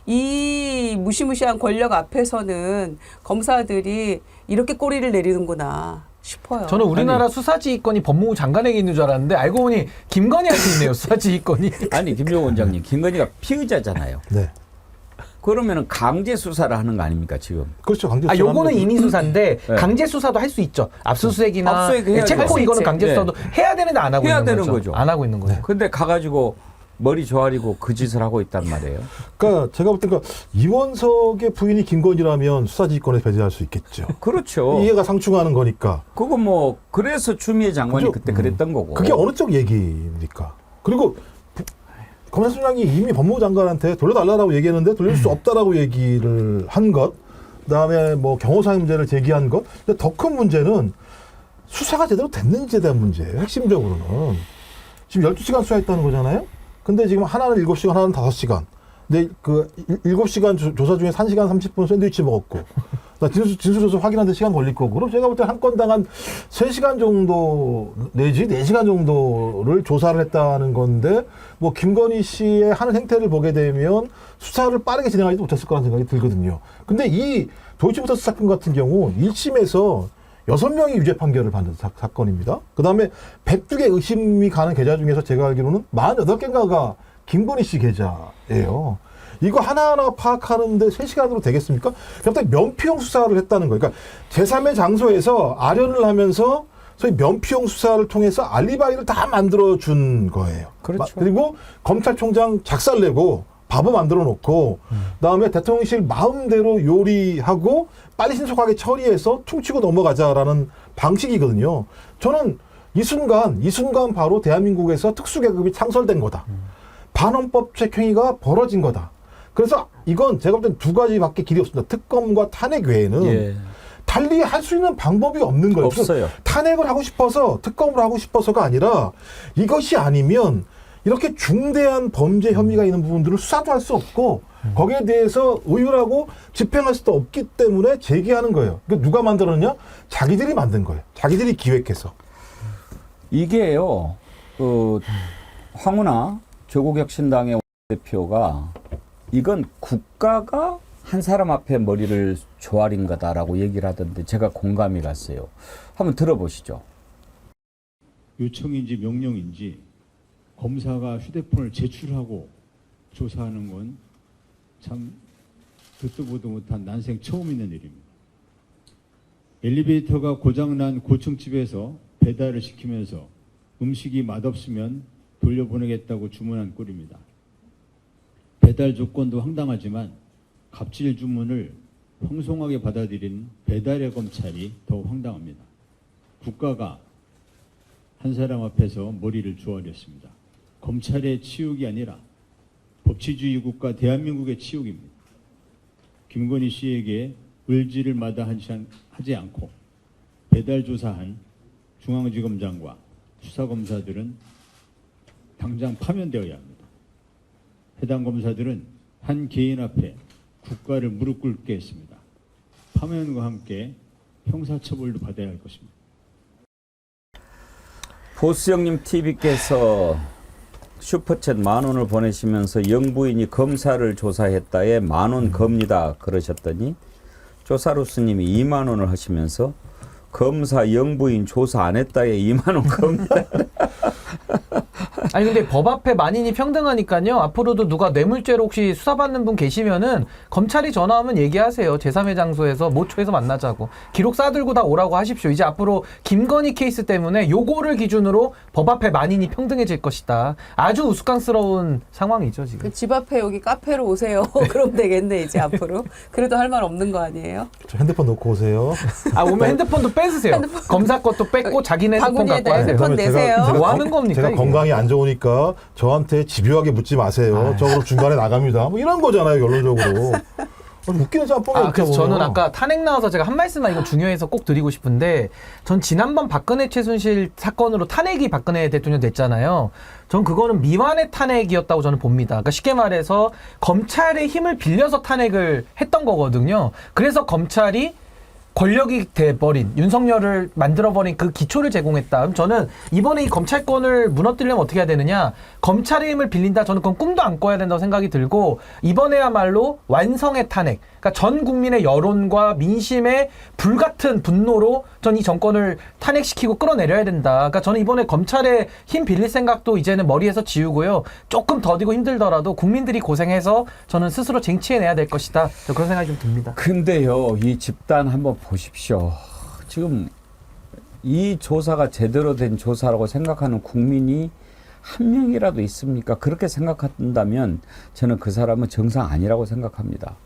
이 무시무시한 권력 앞에서는 검사들이 이렇게 꼬리를 내리는구나 싶어요. 저는 우리나라 수사지휘권이 법무부 장관에게 있는 줄 알았는데 알고 보니 김건희한테 있네요. 수사지휘권이. 아니 김용 원장님, 김건희가 피의자잖아요. 네. 그러면은 강제 수사를 하는 거 아닙니까 지금? 그렇죠. 강제 아, 수사를 요거는 하는 임의 수사인데 네. 강제 수사도 할 수 있죠. 압수수색이나 압수수색 해야죠. 체포 할 수 이거는 있지. 강제 수사도 해야 되는데 안 하고 해야 있는 되는 거죠. 안 하고 있는 거죠. 근데 가가지고 머리 조아리고 그 짓을 하고 있단 말이에요. 그러니까 제가 볼 때 그러니까 이원석의 부인이 김건희라면 수사지휘권에 배제할 수 있겠죠. 그렇죠. 이해가 상충하는 거니까. 그거 뭐 그래서 추미애 장관이 그죠? 그때 그랬던 거고. 그게 어느 쪽 얘기입니까? 그리고 검찰총장이 이미 법무부 장관한테 돌려달라고 얘기했는데 돌릴 수 없다라고 얘기를 한 것, 그다음에 뭐 경호상의 문제를 제기한 것. 근데 더 큰 문제는 수사가 제대로 됐는지에 대한 문제예요. 핵심적으로는 지금 12시간 수사했다는 거잖아요. 근데 지금 하나는 7시간, 하나는 5시간. 근데 그 7시간 조사 중에 1시간 30분 샌드위치 먹었고, 진술조서 확인하는데 시간 걸릴 거고, 그럼 제가 볼 때 한 건당 한 3시간 정도 내지 4시간 정도를 조사를 했다는 건데, 뭐 김건희 씨의 하는 행태를 보게 되면 수사를 빠르게 진행하지도 못했을 거라는 생각이 들거든요. 근데 이 도이치모터스 사건 같은 경우 1심에서 6명이 유죄 판결을 받는 사건입니다. 그 다음에 102개 의심이 가는 계좌 중에서 제가 알기로는 48개인가가 김건희 씨 계좌예요. 이거 하나하나 파악하는데 3시간으로 되겠습니까? 갑자기 면피용 수사를 했다는 거예요. 그러니까 제3의 장소에서 아련을 하면서 소위 면피용 수사를 통해서 알리바이를 다 만들어준 거예요. 그렇죠. 그리고 검찰총장 작살내고 바보 만들어 놓고 그다음에 대통령실 마음대로 요리하고 빨리 신속하게 처리해서 퉁치고 넘어가자라는 방식이거든요. 저는 이 순간 바로 대한민국에서 특수계급이 창설된 거다. 반헌법 행위가 벌어진 거다. 그래서 이건 제가 볼 땐 두 가지밖에 길이 없습니다. 특검과 탄핵 외에는 예. 달리 할 수 있는 방법이 없는 거예요. 없어요. 탄핵을 하고 싶어서 특검을 하고 싶어서가 아니라 이것이 아니면 이렇게 중대한 범죄 혐의가 있는 부분들을 수사도 할 수 없고 거기에 대해서 의율하고 집행할 수도 없기 때문에 제기하는 거예요. 그러니까 누가 만들었냐? 자기들이 만든 거예요. 자기들이 기획해서. 이게요. 황운하 조국혁신당의 대표가 이건 국가가 한 사람 앞에 머리를 조아린 거다라고 얘기를 하던데 제가 공감이 갔어요. 한번 들어보시죠. 요청인지 명령인지 검사가 휴대폰을 제출하고 조사하는 건 참 듣도 보도 못한 난생 처음 있는 일입니다. 엘리베이터가 고장난 고층집에서 배달을 시키면서 음식이 맛없으면 돌려보내겠다고 주문한 꼴입니다. 배달 조건도 황당하지만 갑질 주문을 황송하게 받아들인 배달의 검찰이 더 황당합니다. 국가가 한 사람 앞에서 머리를 조아렸습니다. 검찰의 치욕이 아니라 법치주의 국가 대한민국의 치욕입니다. 김건희 씨에게 을지를 마다하지 않고 배달 조사한 중앙지검장과 수사검사들은 당장 파면되어야 합니다. 해당 검사들은 한 개인 앞에 국가를 무릎 꿇게 했습니다. 파면과 함께 형사처벌도 받아야 할 것입니다. 보수형님 TV께서 슈퍼챗 10,000원을 보내시면서 영부인이 검사를 조사했다에 10,000원 겁니다 그러셨더니 조사루스님이 20,000원을 하시면서 검사 영부인 조사 안 했다에 20,000원 겁니다. 아니 근데 법 앞에 만인이 평등하니까요. 앞으로도 누가 뇌물죄로 혹시 수사받는 분 계시면은 검찰이 전화하면 얘기하세요. 제3의 장소에서 모초에서 만나자고. 기록 싸들고 다 오라고 하십시오. 이제 앞으로 김건희 케이스 때문에 요거를 기준으로 법 앞에 만인이 평등해질 것이다. 아주 우스꽝스러운 상황이죠 지금. 그 집 앞에 여기 카페로 오세요. 그럼 되겠네 이제 앞으로. 그래도 할 말 없는 거 아니에요? 저 핸드폰 놓고 오세요. 아 오면 핸드폰도 빼으세요. 검사 것도 뺏고 자기네 핸드폰 갖고 와요. 핸드폰 그다음에 내세요. 뭐 하는 겁니까, 제가 이게? 건강이 안 좋으니까 저한테 집요하게 묻지 마세요. 저 그럼 중간에 나갑니다. 뭐 이런 거잖아요, 결론적으로. 웃기는 짬뽕이 그래서 저는 아까 탄핵 나와서 제가 한 말씀만 이거 중요해서 꼭 드리고 싶은데 전 지난번 박근혜 최순실 사건으로 탄핵이 박근혜 대통령 됐잖아요. 전 그거는 미완의 탄핵이었다고 저는 봅니다. 그러니까 쉽게 말해서 검찰의 힘을 빌려서 탄핵을 했던 거거든요. 그래서 검찰이 권력이 돼버린 윤석열을 만들어버린 그 기초를 제공했다. 그럼 저는 이번에 이 검찰권을 무너뜨리려면 어떻게 해야 되느냐. 검찰의 힘을 빌린다. 저는 그건 꿈도 안 꿔야 된다고 생각이 들고 이번에야말로 완성의 탄핵. 그러니까 전 국민의 여론과 민심의 불같은 분노로 전 이 정권을 탄핵시키고 끌어내려야 된다. 그러니까 저는 이번에 검찰의 힘 빌릴 생각도 이제는 머리에서 지우고요. 조금 더디고 힘들더라도 국민들이 고생해서 저는 스스로 쟁취해내야 될 것이다. 저 그런 생각이 좀 듭니다. 근데요, 이 집단 한번 보십시오. 지금 이 조사가 제대로 된 조사라고 생각하는 국민이 한 명이라도 있습니까? 그렇게 생각한다면 저는 그 사람은 정상 아니라고 생각합니다.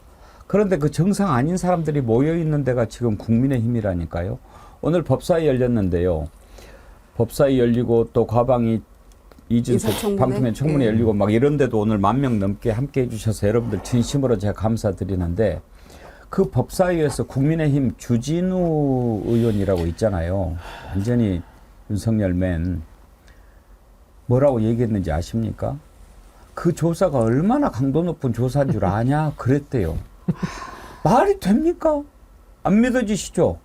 그런데 그 정상 아닌 사람들이 모여 있는 데가 지금 국민의힘이라니까요. 오늘 법사위 열렸는데요. 법사위 열리고 또 과방위 이준석 방통위 청문회 열리고 막 이런 데도 오늘 10,000명 넘게 함께 해주셔서 여러분들 진심으로 제가 감사드리는데 그 법사위에서 국민의힘 주진우 의원이라고 있잖아요. 완전히 윤석열 맨 뭐라고 얘기했는지 아십니까? 그 조사가 얼마나 강도 높은 조사인 줄 아냐? 그랬대요. 말이 됩니까? 안 믿어지시죠?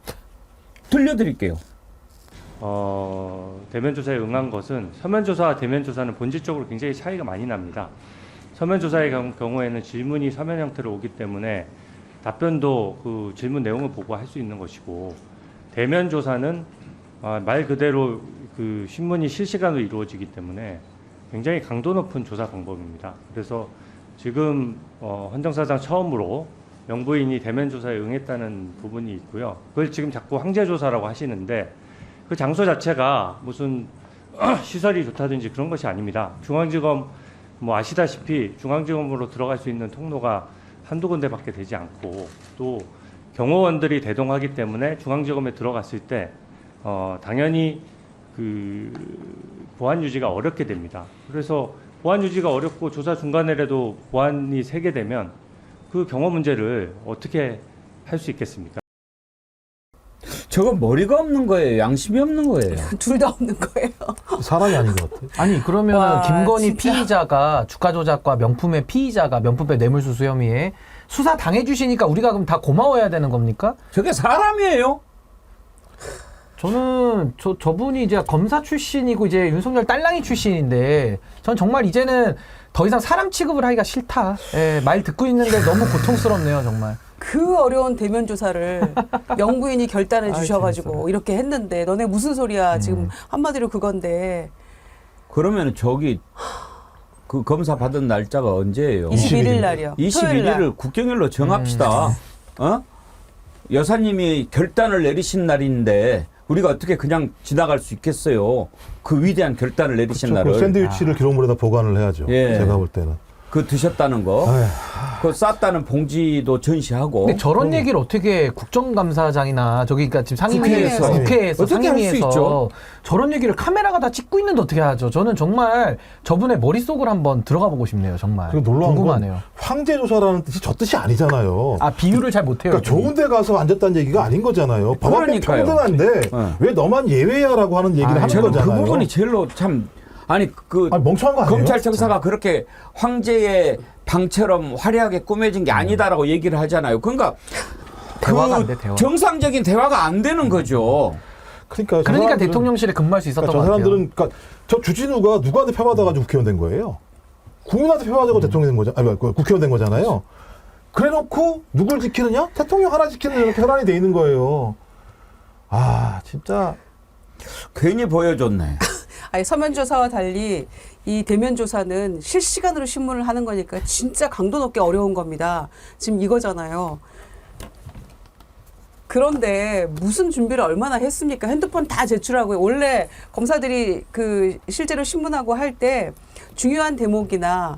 들려드릴게요. 대면 조사에 응한 것은 서면 조사와 대면 조사는 본질적으로 굉장히 차이가 많이 납니다. 서면 조사의 경우에는 질문이 서면 형태로 오기 때문에 답변도 그 질문 내용을 보고 할 수 있는 것이고, 대면 조사는 말 그대로 그 신문이 실시간으로 이루어지기 때문에 굉장히 강도 높은 조사 방법입니다. 그래서 지금 헌정사상 처음으로 영부인이 대면 조사에 응했다는 부분이 있고요. 그걸 지금 자꾸 황제 조사라고 하시는데 그 장소 자체가 무슨 시설이 좋다든지 그런 것이 아닙니다. 중앙지검 뭐 아시다시피 중앙지검으로 들어갈 수 있는 통로가 한두 군데밖에 되지 않고 또 경호원들이 대동하기 때문에 중앙지검에 들어갔을 때 당연히 그 보안 유지가 어렵게 됩니다. 그래서 보안 유지가 어렵고 조사 중간에라도 보안이 세게 되면 그 경호 문제를 어떻게 할 수 있겠습니까? 저건 머리가 없는 거예요? 양심이 없는 거예요? 둘 다 없는 거예요. 사람이 아닌 것 같아요. 아니 그러면 와, 김건희 진짜. 피의자가 주가 조작과 명품의 피의자가 명품백 뇌물수수 혐의에 수사 당해주시니까 우리가 그럼 다 고마워해야 되는 겁니까? 저게 사람이에요? 저는 저분이 이제 검사 출신이고 이제 윤석열 딸랑이 출신인데 전 정말 이제는 더 이상 사람 취급을 하기가 싫다. 예, 말 듣고 있는데 너무 고통스럽네요, 정말. 그 어려운 대면 조사를 영부인이 결단해 아이, 주셔가지고 재밌어요. 이렇게 했는데 너네 무슨 소리야 지금 한마디로 그건데 그러면 저기 그 검사 받은 날짜가 언제예요? 21일 날이요. 토요일 날. 21일을 국경일로 정합시다. 여사님이 결단을 내리신 날인데 우리가 어떻게 그냥 지나갈 수 있겠어요? 그 위대한 결단을 내리신 그렇죠. 날을. 그 샌드위치를 기록물에다 보관을 해야죠. 예. 제가 볼 때는. 그 드셨다는 거. 그 쌌다는 봉지도 전시하고. 근데 저런 얘기를 어떻게 국정감사장이나 저기 그러니까 지금 국회에서. 국회에서 어떻게 할수 상임위에서 있죠? 저런 얘기를 카메라가 다 찍고 있는데 어떻게 하죠? 저는 정말 저분의 머릿속을 한번 들어가 보고 싶네요, 정말. 그리고 놀라운 궁금하네요. 건 황제 조사라는 뜻이 저 뜻이 아니잖아요. 아, 비유를 잘 못해요. 그러니까 좋은 데 가서 앉았다는 얘기가 아닌 거잖아요. 법 앞에 그러니까요. 평등한데 왜 너만 예외야라고 하는 얘기를 하는 저는 거잖아요. 그 부분이 제일로 참 아니 멍청한 거 아니에요? 검찰 청사가 그렇게 황제의 방처럼 화려하게 꾸며진 게 아니다라고 얘기를 하잖아요. 그러니까 대화가 안 돼, 대화. 정상적인 대화가 안 되는 거죠. 그러니까 대통령실에 근무할 수 있었던 저 것 같아요. 사람들은 그러니까 저 주진우가 누구한테 표받아가지고 국회의원 된 거예요. 국민한테 표받아가지고 대통령 된 거잖아요. 아니, 국회의원 된 거잖아요. 그래놓고 누굴 지키느냐? 대통령 하나 지키는 이렇게 혈안이 돼 있는 거예요. 아 진짜 괜히 보여줬네. 아니 서면 조사와 달리 이 대면 조사는 실시간으로 신문을 하는 거니까 진짜 강도 높게 어려운 겁니다. 지금 이거잖아요. 그런데 무슨 준비를 얼마나 했습니까? 핸드폰 다 제출하고 원래 검사들이 그 실제로 신문하고 할 때 중요한 대목이나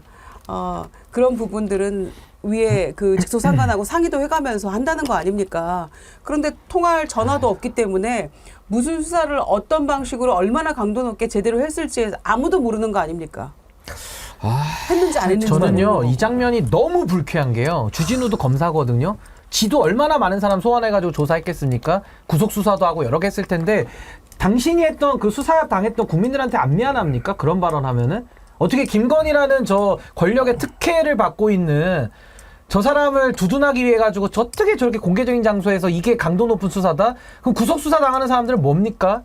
그런 부분들은 위에 그 직소상관하고 상의도 해가면서 한다는 거 아닙니까? 그런데 통할 전화도 없기 때문에 무슨 수사를 어떤 방식으로 얼마나 강도 높게 제대로 했을지 아무도 모르는 거 아닙니까? 했는지 안 했는지 저는요 이 장면이 너무 불쾌한 게요. 주진우도 검사거든요. 지도 얼마나 많은 사람 소환해가지고 조사했겠습니까? 구속 수사도 하고 여러 개 했을 텐데 당신이 했던 그 수사 당했던 국민들한테 안 미안합니까? 그런 발언하면은 어떻게 김건희라는 저 권력의 특혜를 받고 있는 저 사람을 두둔하기 위해 가지고 어떻게 저렇게 공개적인 장소에서 이게 강도 높은 수사다? 그럼 구속 수사 당하는 사람들은 뭡니까?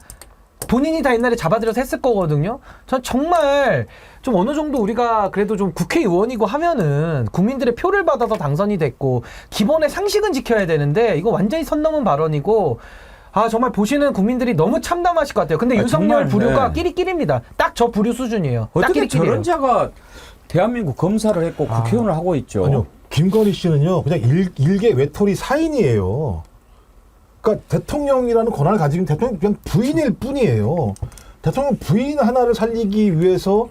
본인이 다 옛날에 잡아들여서 했을 거거든요. 전 정말 좀 어느 정도 우리가 그래도 좀 국회의원이고 하면은 국민들의 표를 받아서 당선이 됐고 기본의 상식은 지켜야 되는데 이거 완전히 선 넘은 발언이고 아 정말 보시는 국민들이 너무 참담하실 것 같아요. 근데 윤석열 정말, 부류가 네. 끼리끼리입니다. 딱 저 부류 수준이에요. 딱 어떻게 끼리끼리예요. 저런 자가 대한민국 검사를 했고 국회의원을 하고 있죠. 아니요. 김건희 씨는요, 그냥 일개 외톨이 사인이에요. 그러니까 대통령이라는 권한을 가지고 있는 대통령 그냥 부인일 뿐이에요. 대통령 부인 하나를 살리기 위해서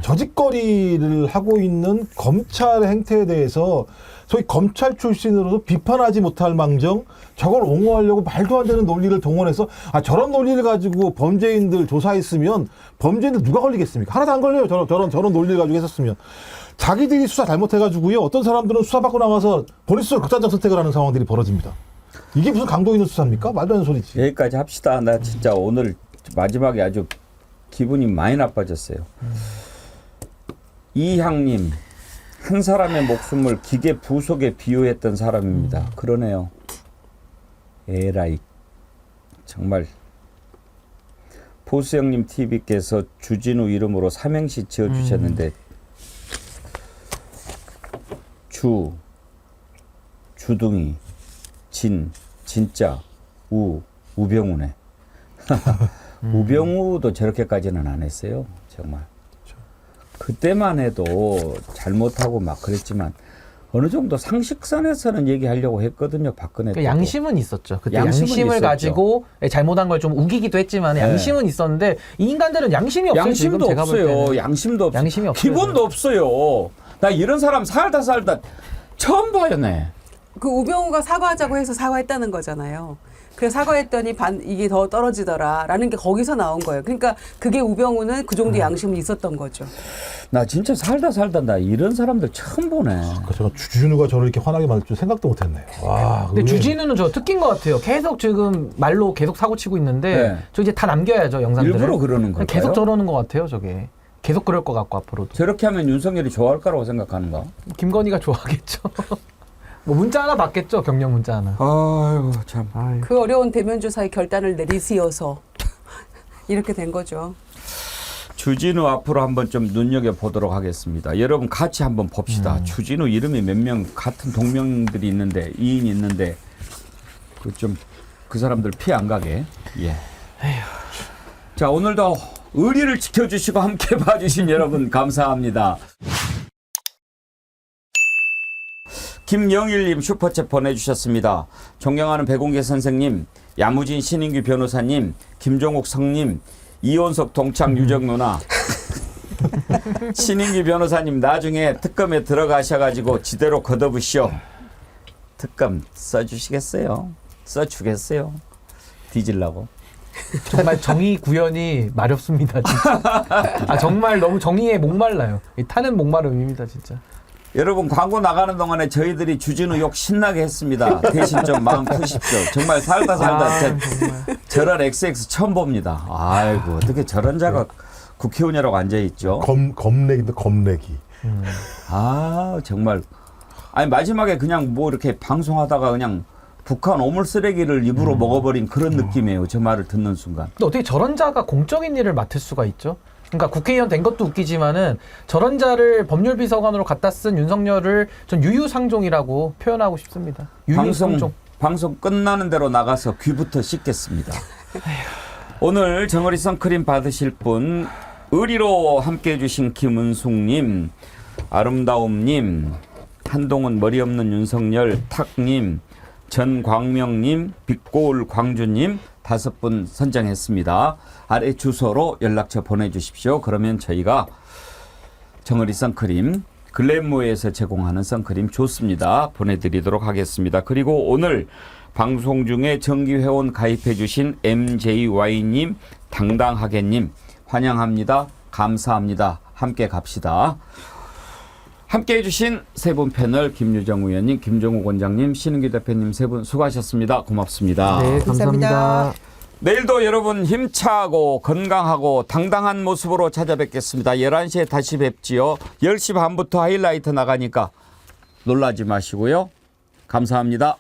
저짓거리를 하고 있는 검찰의 행태에 대해서 소위 검찰 출신으로도 비판하지 못할 망정 저걸 옹호하려고 말도 안 되는 논리를 동원해서 저런 논리를 가지고 범죄인들 조사했으면 범죄인들 누가 걸리겠습니까? 하나도 안 걸려요. 저런 논리를 가지고 했었으면. 자기들이 수사 잘못해가지고요. 어떤 사람들은 수사받고 나가서 본인 스스로 극단적 선택을 하는 상황들이 벌어집니다. 이게 무슨 강도 있는 수사입니까? 말도 안 되는 소리지. 여기까지 합시다. 나 진짜 오늘 마지막에 아주 기분이 많이 나빠졌어요. 이향님, 한 사람의 목숨을 기계 부속에 비유했던 사람입니다. 그러네요. 에라이. 정말. 보수형님 TV께서 주진우 이름으로 삼행시 지어주셨는데 주둥이, 진짜, 우병우네. 우병우도 저렇게까지는 안 했어요. 정말. 그때만 해도 잘못하고 막 그랬지만 어느 정도 상식선에서는 얘기하려고 했거든요. 박근혜 때. 양심은 있었죠. 그때 양심은 양심을 있었죠. 가지고 잘못한 걸 좀 우기기도 했지만 양심은 있었는데 이 인간들은 양심이 없어요. 양심도 지금 제가 볼 때는. 없어요. 양심도 없어요. 양심이 없어요. 기본도 없어요. 나 이런 사람 살다 처음 봐요, 네. 그 우병우가 사과하자고 해서 사과했다는 거잖아요. 그래서 사과했더니 이게 더 떨어지더라라는 게 거기서 나온 거예요. 그러니까 그게 우병우는 그 정도 양심이 있었던 거죠. 나 진짜 살다 나 이런 사람들 처음 보네. 제가 주진우가 저를 이렇게 화나게 만들 줄 생각도 못했네요. 와, 근데 주진우는 저 특기인 것 같아요. 계속 지금 말로 계속 사고 치고 있는데 네. 저 이제 다 남겨야죠 영상들을. 일부러 그러는 걸까요? 계속 저러는 것 같아요 저게. 계속 그럴 것 같고 앞으로도. 저렇게 하면 윤석열이 좋아할 거라고 생각하는가? 김건희가 좋아하겠죠. 뭐 문자 하나 받겠죠. 격려 문자 하나. 아유 참. 그 어려운 대면 조사의 결단을 내리시어서 이렇게 된 거죠. 주진우 앞으로 한번 좀 눈여겨보도록 하겠습니다. 여러분 같이 한번 봅시다. 주진우 이름이 몇 명 같은 동명들이 있는데 2인 있는데 그 사람들 피해 안 가게. 예. 자 오늘도 의리를 지켜주시고 함께 봐주신 여러분 감사합니다. 김영일님 슈퍼챗 보내주셨습니다. 존경하는 배공계 선생님, 야무진 신인규 변호사님, 김종욱 성님, 이원석 동창 유정 누나, 신인규 변호사님 나중에 특검에 들어가셔가지고 지대로 걷어부시오. 특검 써주시겠어요? 써주겠어요? 뒤질라고. 정말 정의 구현이 마렵습니다 진짜. 정말 너무 정의에 목말라요. 타는 목마름입니다 진짜. 여러분 광고 나가는 동안에 저희들이 주진우 욕 신나게 했습니다. 대신 좀 마음 푸십시오. 정말 살다 저런 XX 처음 봅니다. 아이고 어떻게 저런 자가 국회의원이라고 앉아있죠. 검내기인데 검내기. 아 정말. 아니 마지막에 그냥 뭐 이렇게 방송하다가 그냥 북한 오물 쓰레기를 입으로 먹어버린 그런 느낌이에요. 저 말을 듣는 순간. 근데 어떻게 저런 자가 공적인 일을 맡을 수가 있죠? 그러니까 국회의원 된 것도 웃기지만은 저런 자를 법률비서관으로 갖다 쓴 윤석열을 전 유유상종이라고 표현하고 싶습니다. 유유상종. 방송 끝나는 대로 나가서 귀부터 씻겠습니다. 오늘 정어리 선크림 받으실 분 의리로 함께해 주신 김은숙님, 아름다움님, 한동훈 머리 없는 윤석열 탁님, 전광명님, 빛고울 광주님 5분 선정했습니다. 아래 주소로 연락처 보내주십시오. 그러면 저희가 정어리 선크림 글램모에서 제공하는 선크림 좋습니다. 보내드리도록 하겠습니다. 그리고 오늘 방송 중에 정기회원 가입해 주신 MJY님, 당당하게님 환영합니다. 감사합니다. 함께 갑시다. 함께해 주신 세 분 패널 김유정 의원님, 김종욱 원장님, 신은기 대표님 세 분 수고하셨습니다. 고맙습니다. 네, 감사합니다. 내일도 여러분 힘차고 건강하고 당당한 모습으로 찾아뵙겠습니다. 11시에 다시 뵙지요. 10시 반부터 하이라이트 나가니까 놀라지 마시고요. 감사합니다.